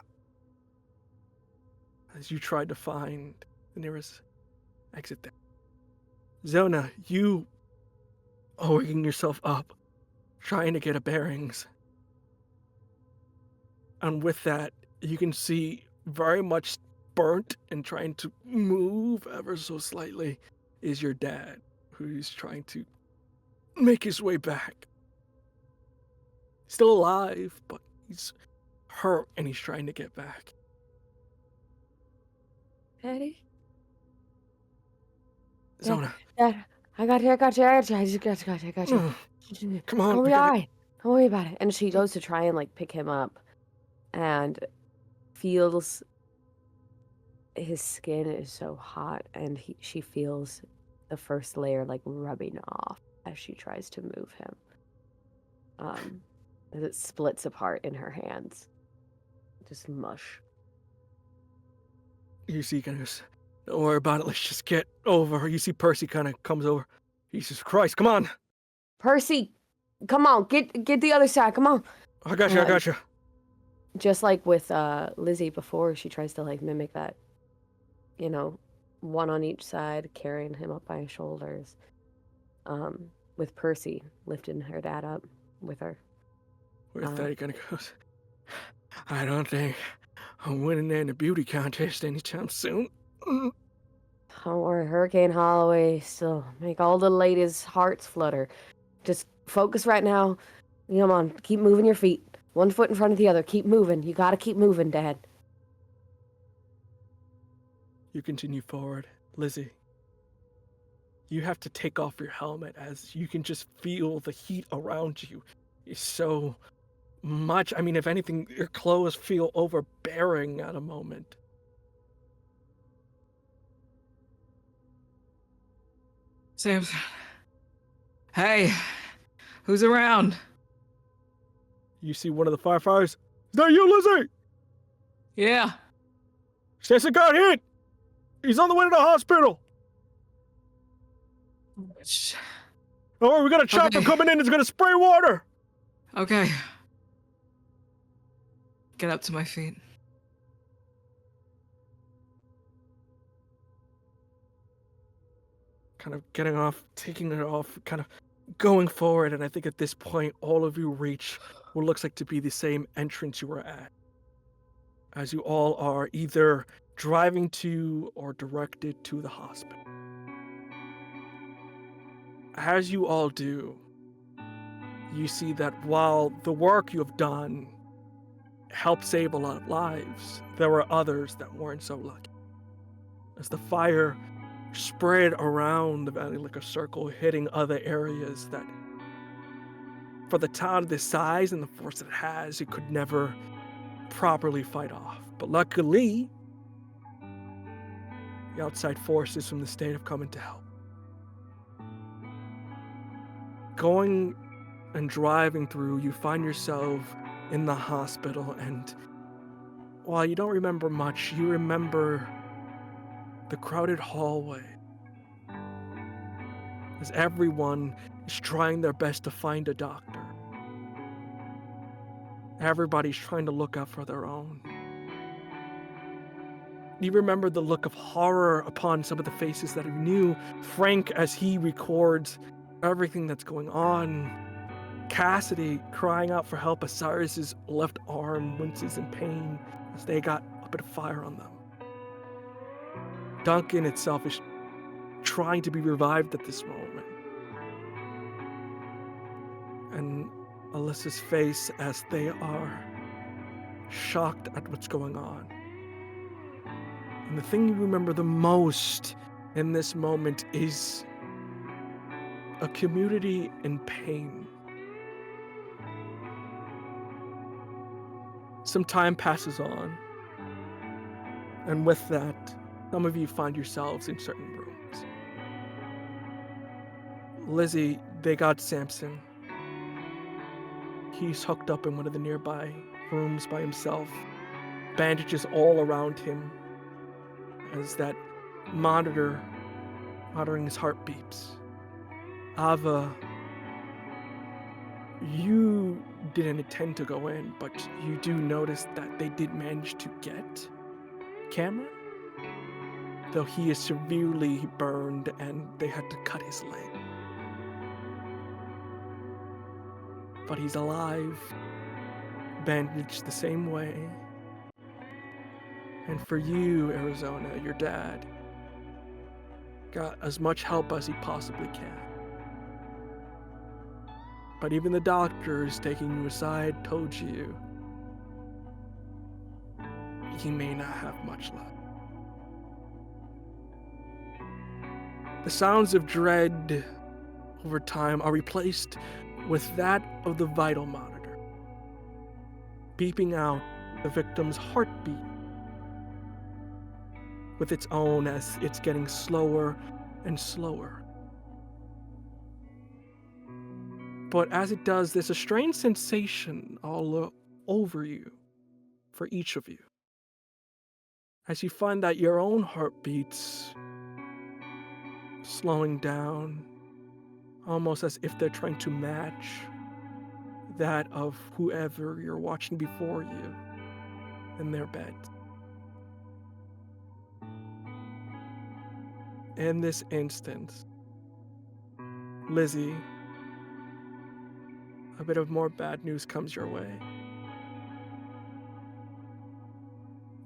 Speaker 1: As you tried to find the nearest exit there. Zona, you are waking yourself up, trying to get a bearings. And with that, you can see very much burnt and trying to move ever so slightly is your dad, who's trying to make his way back. Still alive, but he's hurt and he's trying to get back.
Speaker 4: Daddy?
Speaker 1: Zona.
Speaker 4: Dad, I got you. I got you.
Speaker 1: Come on.
Speaker 4: I'll be alright. Don't worry about it. And she goes to try and like pick him up and feels his skin is so hot, and she feels the first layer like rubbing off as she tries to move him. As it splits apart in her hands. Just mush.
Speaker 1: You see, kind of, don't worry about it. Let's just get over. You see Percy kind of comes over. Jesus Christ, come on.
Speaker 4: Percy, come on, get the other side. Come on.
Speaker 1: I got you.
Speaker 4: Just like with Lizzie before, she tries to like mimic that, one on each side, carrying him up by his shoulders. With Percy lifting her dad up with her.
Speaker 1: With that, he kind of goes, I don't think I'm winning in a beauty contest anytime soon.
Speaker 4: Don't worry, Hurricane Holloway still make all the ladies' hearts flutter. Just focus right now. Come on, keep moving your feet. One foot in front of the other. Keep moving. You gotta keep moving, Dad.
Speaker 1: You continue forward. Lizzie, you have to take off your helmet as you can just feel the heat around you. It's so much. I mean, if anything, your clothes feel overbearing at a moment.
Speaker 3: Samson. Hey, who's around?
Speaker 1: You see one of the firefighters. Is that you, Lizzie?
Speaker 3: Yeah.
Speaker 1: Samson got hit. He's on the way to the hospital. Oh, we got a chopper coming in. It's gonna spray water.
Speaker 3: Okay. Get up to my feet.
Speaker 1: Kind of getting off, taking it off, kind of going forward, and I think at this point, all of you reach what looks like to be the same entrance you were at. As you all are either driving to or directed to the hospital. As you all do, you see that while the work you have done helped save a lot of lives, there were others that weren't so lucky. As the fire spread around the valley like a circle, hitting other areas that, for the town of this size and the force it has, it could never properly fight off. But luckily, the outside forces from the state have come in to help. Going and driving through, you find yourself in the hospital, and while you don't remember much, you remember the crowded hallway as everyone is trying their best to find a doctor. Everybody's trying to look out for their own. You remember the look of horror upon some of the faces that you knew. Frank, as he records everything that's going on. Cassidy crying out for help as Cyrus's left arm winces in pain as they got a bit of fire on them. Duncan itself is trying to be revived at this moment. And Alyssa's face as they are shocked at what's going on. And the thing you remember the most in this moment is a community in pain. Some time passes on, and with that, some of you find yourselves in certain rooms. Lizzie, they got Samson. He's hooked up in one of the nearby rooms by himself, bandages all around him as that monitoring his heart beeps. Ava, you didn't intend to go in, but you do notice that they did manage to get Kameron, though he is severely burned and they had to cut his leg. But he's alive, bandaged the same way. And for you, Arizona, your dad got as much help as he possibly can. But even the doctors taking you aside told you he may not have much left. The sounds of dread over time are replaced with that of the vital monitor, beeping out the victim's heartbeat with its own as it's getting slower and slower. But as it does, there's a strange sensation all over you for each of you. As you find that your own heartbeats slowing down, almost as if they're trying to match that of whoever you're watching before you in their bed. In this instance, Lizzie, a bit of more bad news comes your way.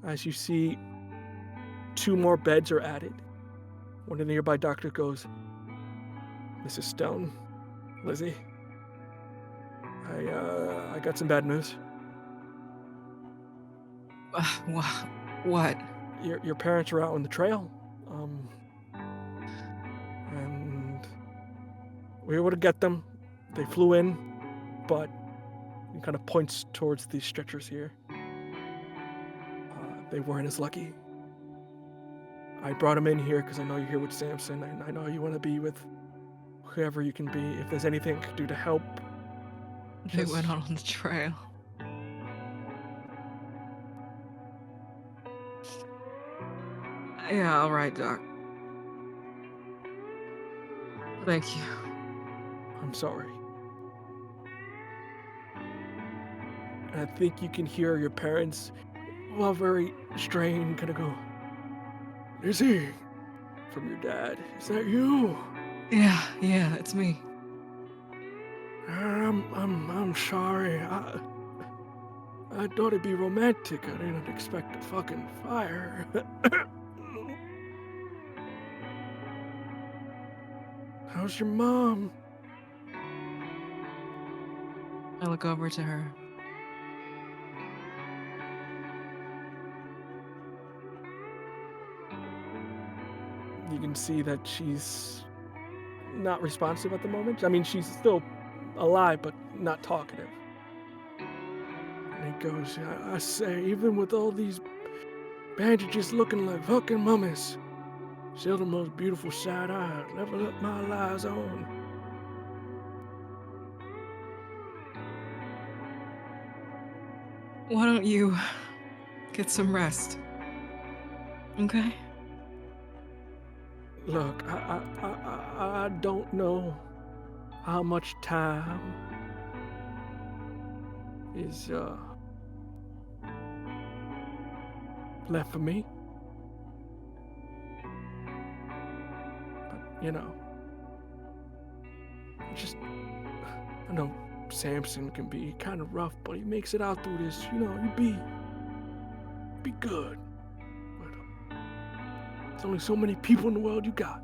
Speaker 1: As you see, 2 more beds are added. One of the nearby doctor goes, "Mrs. Stone, Lizzie, I got some bad news.
Speaker 3: What?
Speaker 1: Your parents are out on the trail, and we were able to get them. They flew in, but he kind of points towards these stretchers here. They weren't as lucky. I brought him in here because I know you're here with Samson, and I know you want to be with whoever you can be. If there's anything I could do to help,
Speaker 3: They went on the trail. Yeah, all right, Doc. Thank you.
Speaker 1: I'm sorry. And I think you can hear your parents, while very strained, kind of go, "Lizzie," from your dad. "Is that you?"
Speaker 3: Yeah, it's me.
Speaker 1: I'm sorry. I thought it'd be romantic. I didn't expect a fucking fire. How's your mom?
Speaker 3: I look over to her.
Speaker 1: You can see that she's not responsive at the moment. I mean, she's still alive, but not talkative. And he goes, I say, even with all these bandages looking like fucking mummies, still the most beautiful sight I've never let my eyes on.
Speaker 3: Why don't you get some rest? Okay?
Speaker 1: Look, I don't know how much time is left for me. But, you know, I know Samson can be kind of rough, but he makes it out through this. You know, you be good. But there's only so many people in the world you got.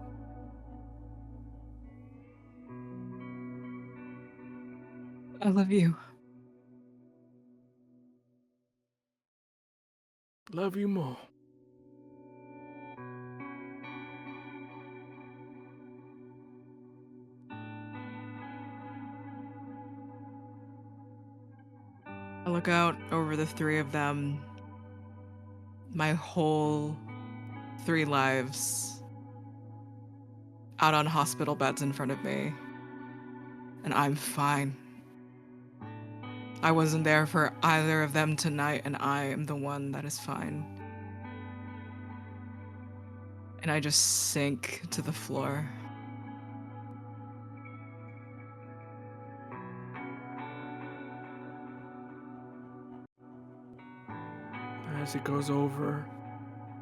Speaker 3: I love you.
Speaker 1: Love you more.
Speaker 3: I look out over the 3 of them. My whole 3 lives out on hospital beds in front of me. And I'm fine. I wasn't there for either of them tonight, and I am the one that is fine. And I just sink to the floor.
Speaker 1: As it goes over,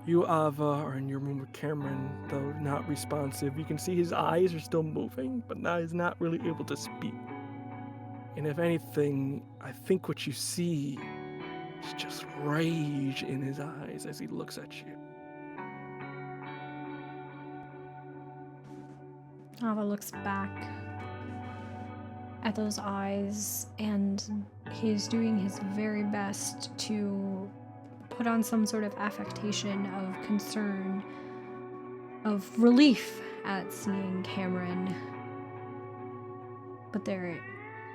Speaker 1: you, Ava, are in your room with Cameron, though not responsive. You can see his eyes are still moving, but now he's not really able to speak. And if anything, I think what you see is just rage in his eyes as he looks at you.
Speaker 2: Ava looks back at those eyes, and he's doing his very best to put on some sort of affectation of concern, of relief at seeing Kameron. But there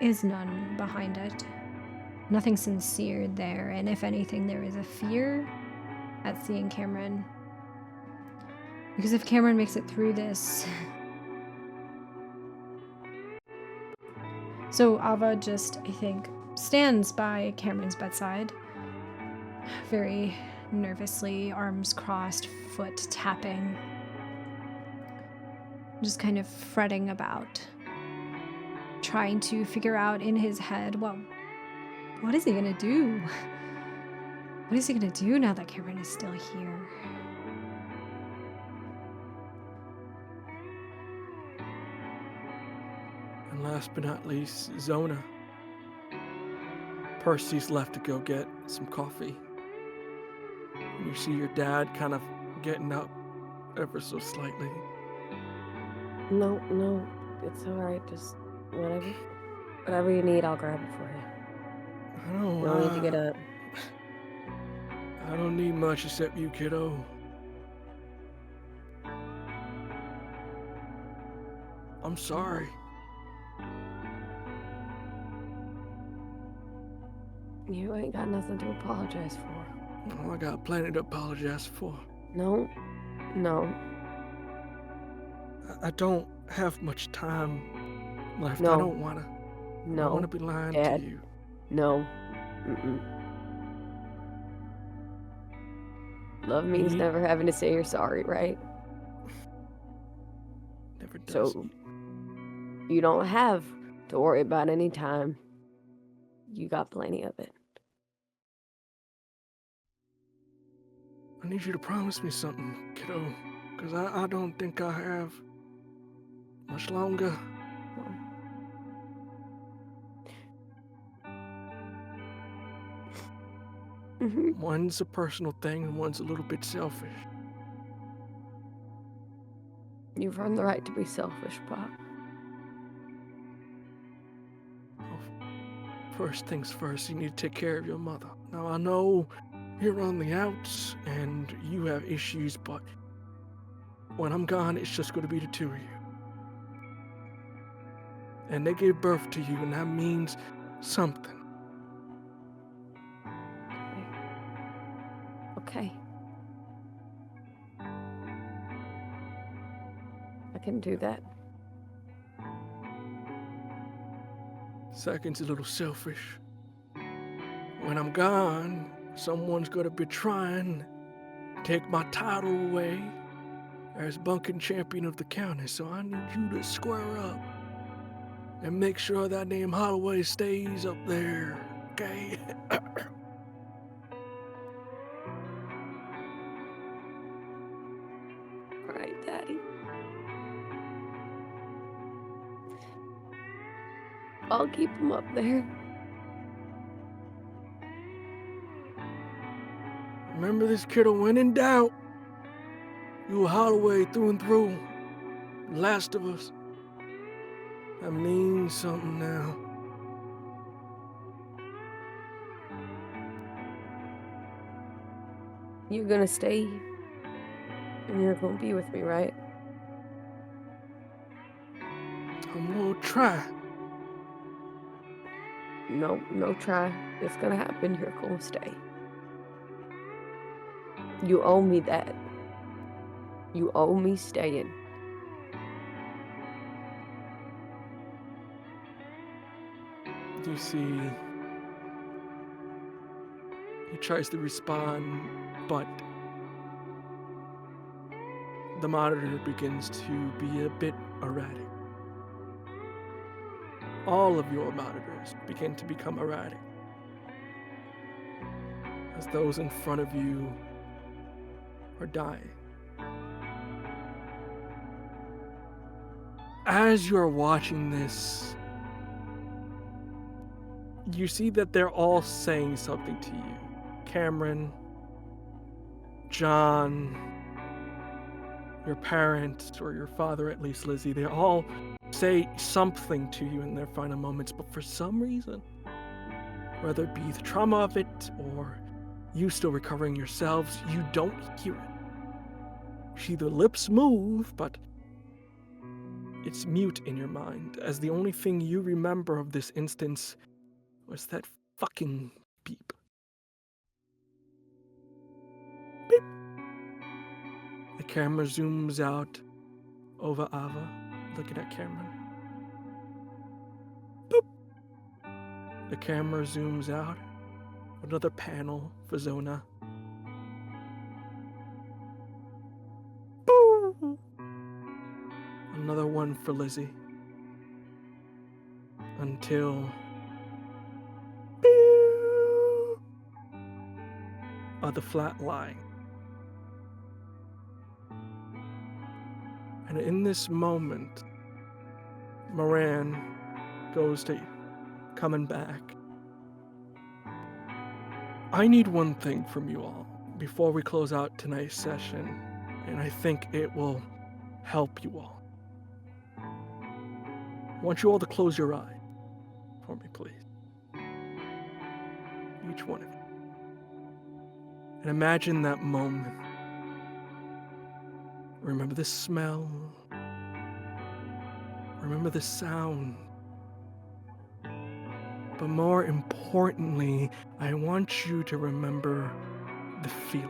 Speaker 2: is none behind it. Nothing sincere there, and if anything, there is a fear at seeing Kameron. Because if Kameron makes it through this... So Ava just, I think, stands by Cameron's bedside, very nervously, arms crossed, foot tapping, just kind of fretting about, trying to figure out in his head, well, what is he gonna do? What is he gonna do now that Kameron is still here?
Speaker 1: And last but not least, Zona. Percy's left to go get some coffee. And you see your dad kind of getting up ever so slightly.
Speaker 4: No, it's alright. Just whatever you need, I'll grab it for you.
Speaker 1: I don't,
Speaker 4: You don't need to get up.
Speaker 1: I don't need much except you, kiddo. I'm sorry.
Speaker 4: You ain't got nothing to apologize for.
Speaker 1: Oh, I got plenty to apologize for.
Speaker 4: No.
Speaker 1: I don't have much time left.
Speaker 4: No.
Speaker 1: I don't want to.
Speaker 4: No.
Speaker 1: I want to be lying
Speaker 4: Dad.
Speaker 1: to you.
Speaker 4: No. Mm-mm. Love means
Speaker 1: Me?
Speaker 4: never having to say you're sorry, right?
Speaker 1: Never does.
Speaker 4: So you don't have to worry about any time. You got plenty of it.
Speaker 1: I need you to promise me something, kiddo, because I don't think I have much longer.
Speaker 4: Mm-hmm.
Speaker 1: One's a personal thing and one's a little bit selfish.
Speaker 4: You've earned the right to be selfish, Pop.
Speaker 1: First things first, you need to take care of your mother. Now, I know you're on the outs and you have issues, but when I'm gone, it's just going to be the two of you. And they gave birth to you, and that means something.
Speaker 4: Okay. I can do that.
Speaker 1: Second's a little selfish. When I'm gone, someone's gonna be trying to take my title away as bunking champion of the county, so I need you to square up and make sure that name Holloway stays up there, okay?
Speaker 4: All right, Daddy. I'll keep him up there.
Speaker 1: Remember this, kiddo, when in doubt, you were Holloway through and through. Last of us. That means something now.
Speaker 4: You're gonna stay, and you're gonna be with me, right?
Speaker 1: I'm gonna try.
Speaker 4: No try. It's gonna happen. You're gonna stay. You owe me that. You owe me staying.
Speaker 1: You see He tries to respond, but the monitor begins to be a bit erratic. All of your monitors begin to become erratic, as those in front of you are dying. As you're watching this, you see that they're all saying something to you. Kameron, John, your parents, or your father, at least Lizzie, they all say something to you in their final moments, but for some reason, whether it be the trauma of it or you still recovering yourselves, you don't hear it. See, the lips move, but it's mute in your mind, as the only thing you remember of this instance was that fucking beep. Beep. The camera zooms out over Ava, looking at Kameron. Boop. The camera zooms out. Another panel for Zona. Boo. Another one for Lizzie. Until the flat line. And in this moment, Moran goes to coming back. I need one thing from you all before we close out tonight's session, and I think it will help you all. I want you all to close your eyes for me, please. Each one of you. And imagine that moment. Remember the smell. Remember the sound. But more importantly, I want you to remember the feeling.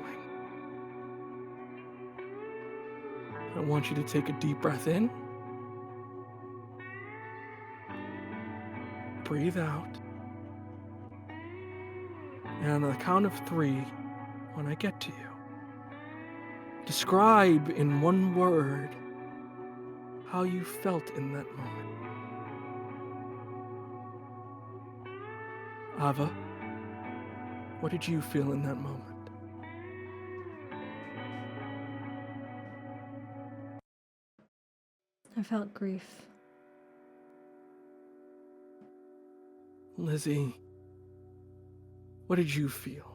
Speaker 1: I want you to take a deep breath in. Breathe out. And on the count of 3, when I get to you, describe in one word how you felt in that moment. Ava, what did you feel in that moment?
Speaker 2: I felt grief.
Speaker 1: Lizzie, what did you feel?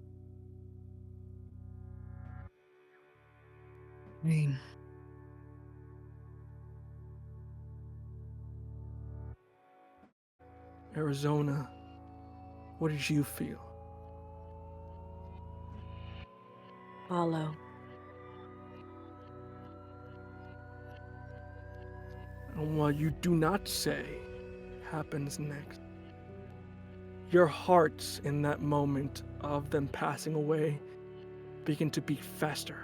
Speaker 3: Pain.
Speaker 1: Arizona, what did you feel?
Speaker 4: Follow.
Speaker 1: And what you do not say happens next. Your hearts in that moment of them passing away begin to beat faster,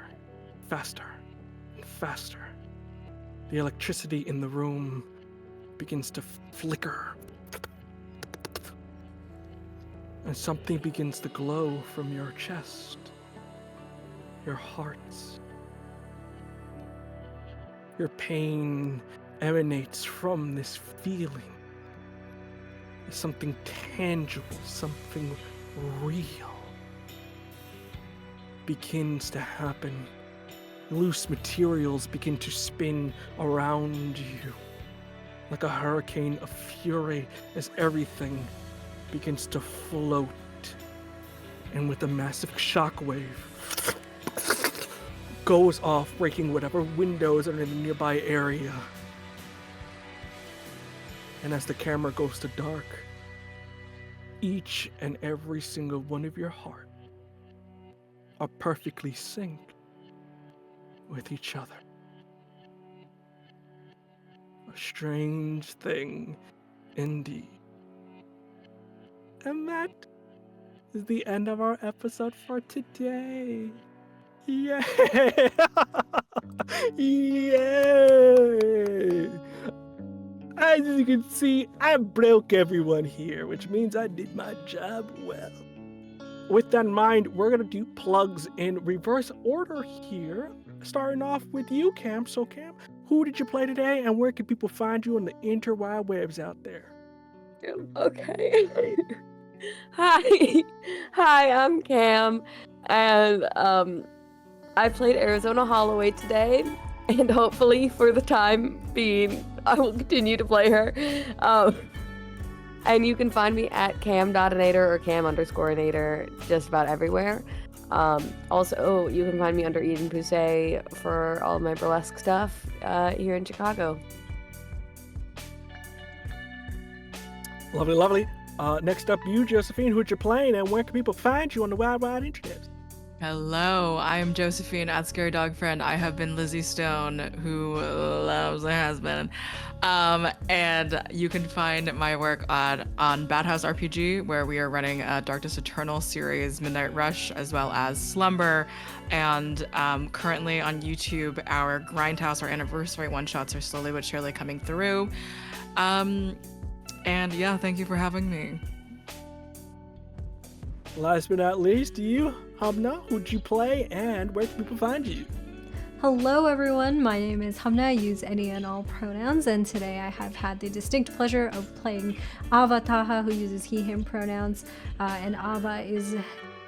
Speaker 1: faster, and faster. The electricity in the room begins to flicker. And something begins to glow from your chest, your hearts. Your pain emanates from this feeling. Something tangible, something real begins to happen. Loose materials begin to spin around you like a hurricane of fury as everything begins to float. And with a massive shockwave goes off, breaking whatever windows are in the nearby area. And as the camera goes to dark, each and every single one of your hearts are perfectly synced with each other. A strange thing indeed. And that is the end of our episode for today. Yay! Yay! As you can see, I broke everyone here, which means I did my job well. with that in mind, we're going to do plugs in reverse order here. Starting off with you, Cam. So, Cam, who did you play today, and where can people find you on the interweb webs out there?
Speaker 4: Okay. Hi, I'm Cam, and I played Arizona Holloway today, and hopefully for the time being, I will continue to play her. And you can find me at cam.inator or cam_inator just about everywhere. Also, you can find me under Eden Poussey for all of my burlesque stuff here in Chicago.
Speaker 1: Lovely, lovely. Next up, you, Josephine, who'd you playing, and where can people find you on the wide internet?
Speaker 3: Hello, I am Josephine at Scary Dog Friend. I have been Lizzie Stone, who loves her husband. And you can find my work on Bad House RPG, where we are running a Darkness Eternal series, Midnight Rush, as well as Slumber. And currently on YouTube, our Grindhouse, our anniversary one-shots are slowly but surely coming through. And yeah, thank you for having me.
Speaker 1: Last but not least, you, Hamna, who'd you play, and where can people find you?
Speaker 2: Hello everyone, my name is Hamna, I use any and all pronouns, and today I have had the distinct pleasure of playing Ava Taha, who uses he, him pronouns, and Ava is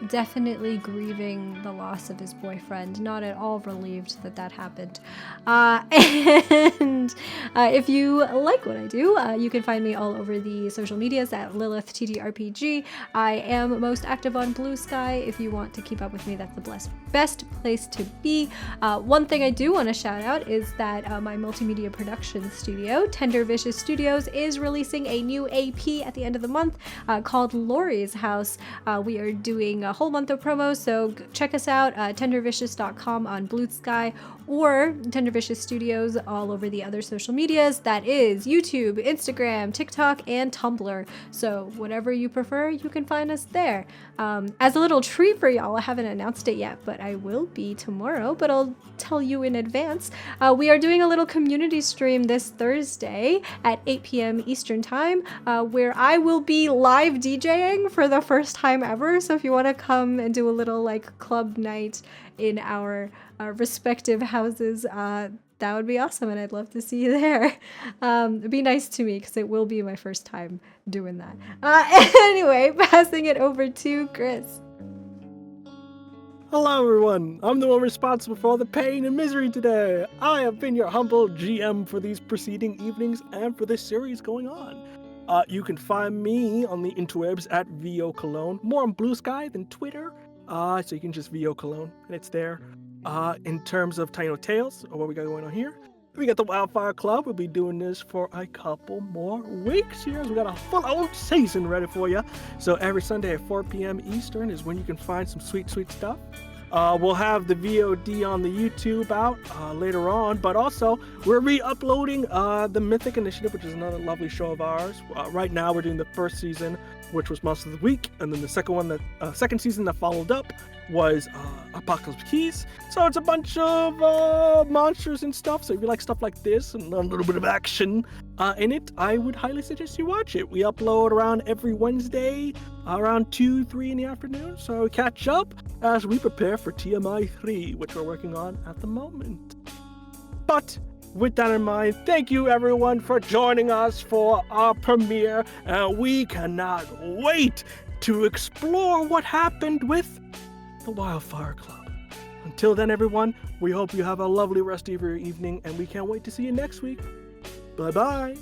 Speaker 2: definitely grieving the loss of his boyfriend, not at all relieved that that happened. And if you like what I do, you can find me all over the social medias at LilithTTRPG. I am most active on Blue Sky. If you want to keep up with me, that's the best place to be. One thing I do want to shout out is that my multimedia production studio, Tender Vicious Studios, is releasing a new AP at the end of the month called Lori's House. We are doing a whole month of promos, so check us out, tendervicious.com on Blue Sky, or Tender Vicious Studios all over the other social medias. That is YouTube, Instagram, TikTok, and Tumblr. So whatever you prefer, you can find us there. As a little treat for y'all, I haven't announced it yet, but I will be tomorrow, but I'll tell you in advance. We are doing a little community stream this Thursday at 8 p.m. Eastern Time, where I will be live DJing for the first time ever. So if you want to come and do a little like club night in our respective houses, that would be awesome, and I'd love to see you there. Be nice to me, because it will be my first time doing that. Anyway, passing it over to Chris.
Speaker 1: Hello everyone, I'm the one responsible for all the pain and misery today. I have been your humble GM for these preceding evenings and for this series going on. You can find me on the interwebs at VO Cologne, more on Blue Sky than Twitter, so you can just VO Cologne, and it's there. In terms of Tiny Tales, or what we got going on here, we got the Wildfire Club. We'll be doing this for a couple more weeks here, so we got a full-out season ready for you. So every Sunday at 4 p.m. Eastern is when you can find some sweet, sweet stuff. We'll have the VOD on the YouTube out later on, but also we're re-uploading the Mythic Initiative, which is another lovely show of ours. Right now we're doing the first season, which was Monster of the Week, and then the second season that followed up was Apocalypse Keys. So it's a bunch of monsters and stuff. So if you like stuff like this and a little bit of action in it, I would highly suggest you watch it. We upload around every Wednesday around 2-3 in the afternoon. So catch up as we prepare for TMI 3, which we're working on at the moment. But with that in mind, thank you everyone for joining us for our premiere, and we cannot wait to explore what happened with the Wildfire Club. Until then, everyone, we hope you have a lovely rest of your evening, and we can't wait to see you next week. Bye-bye.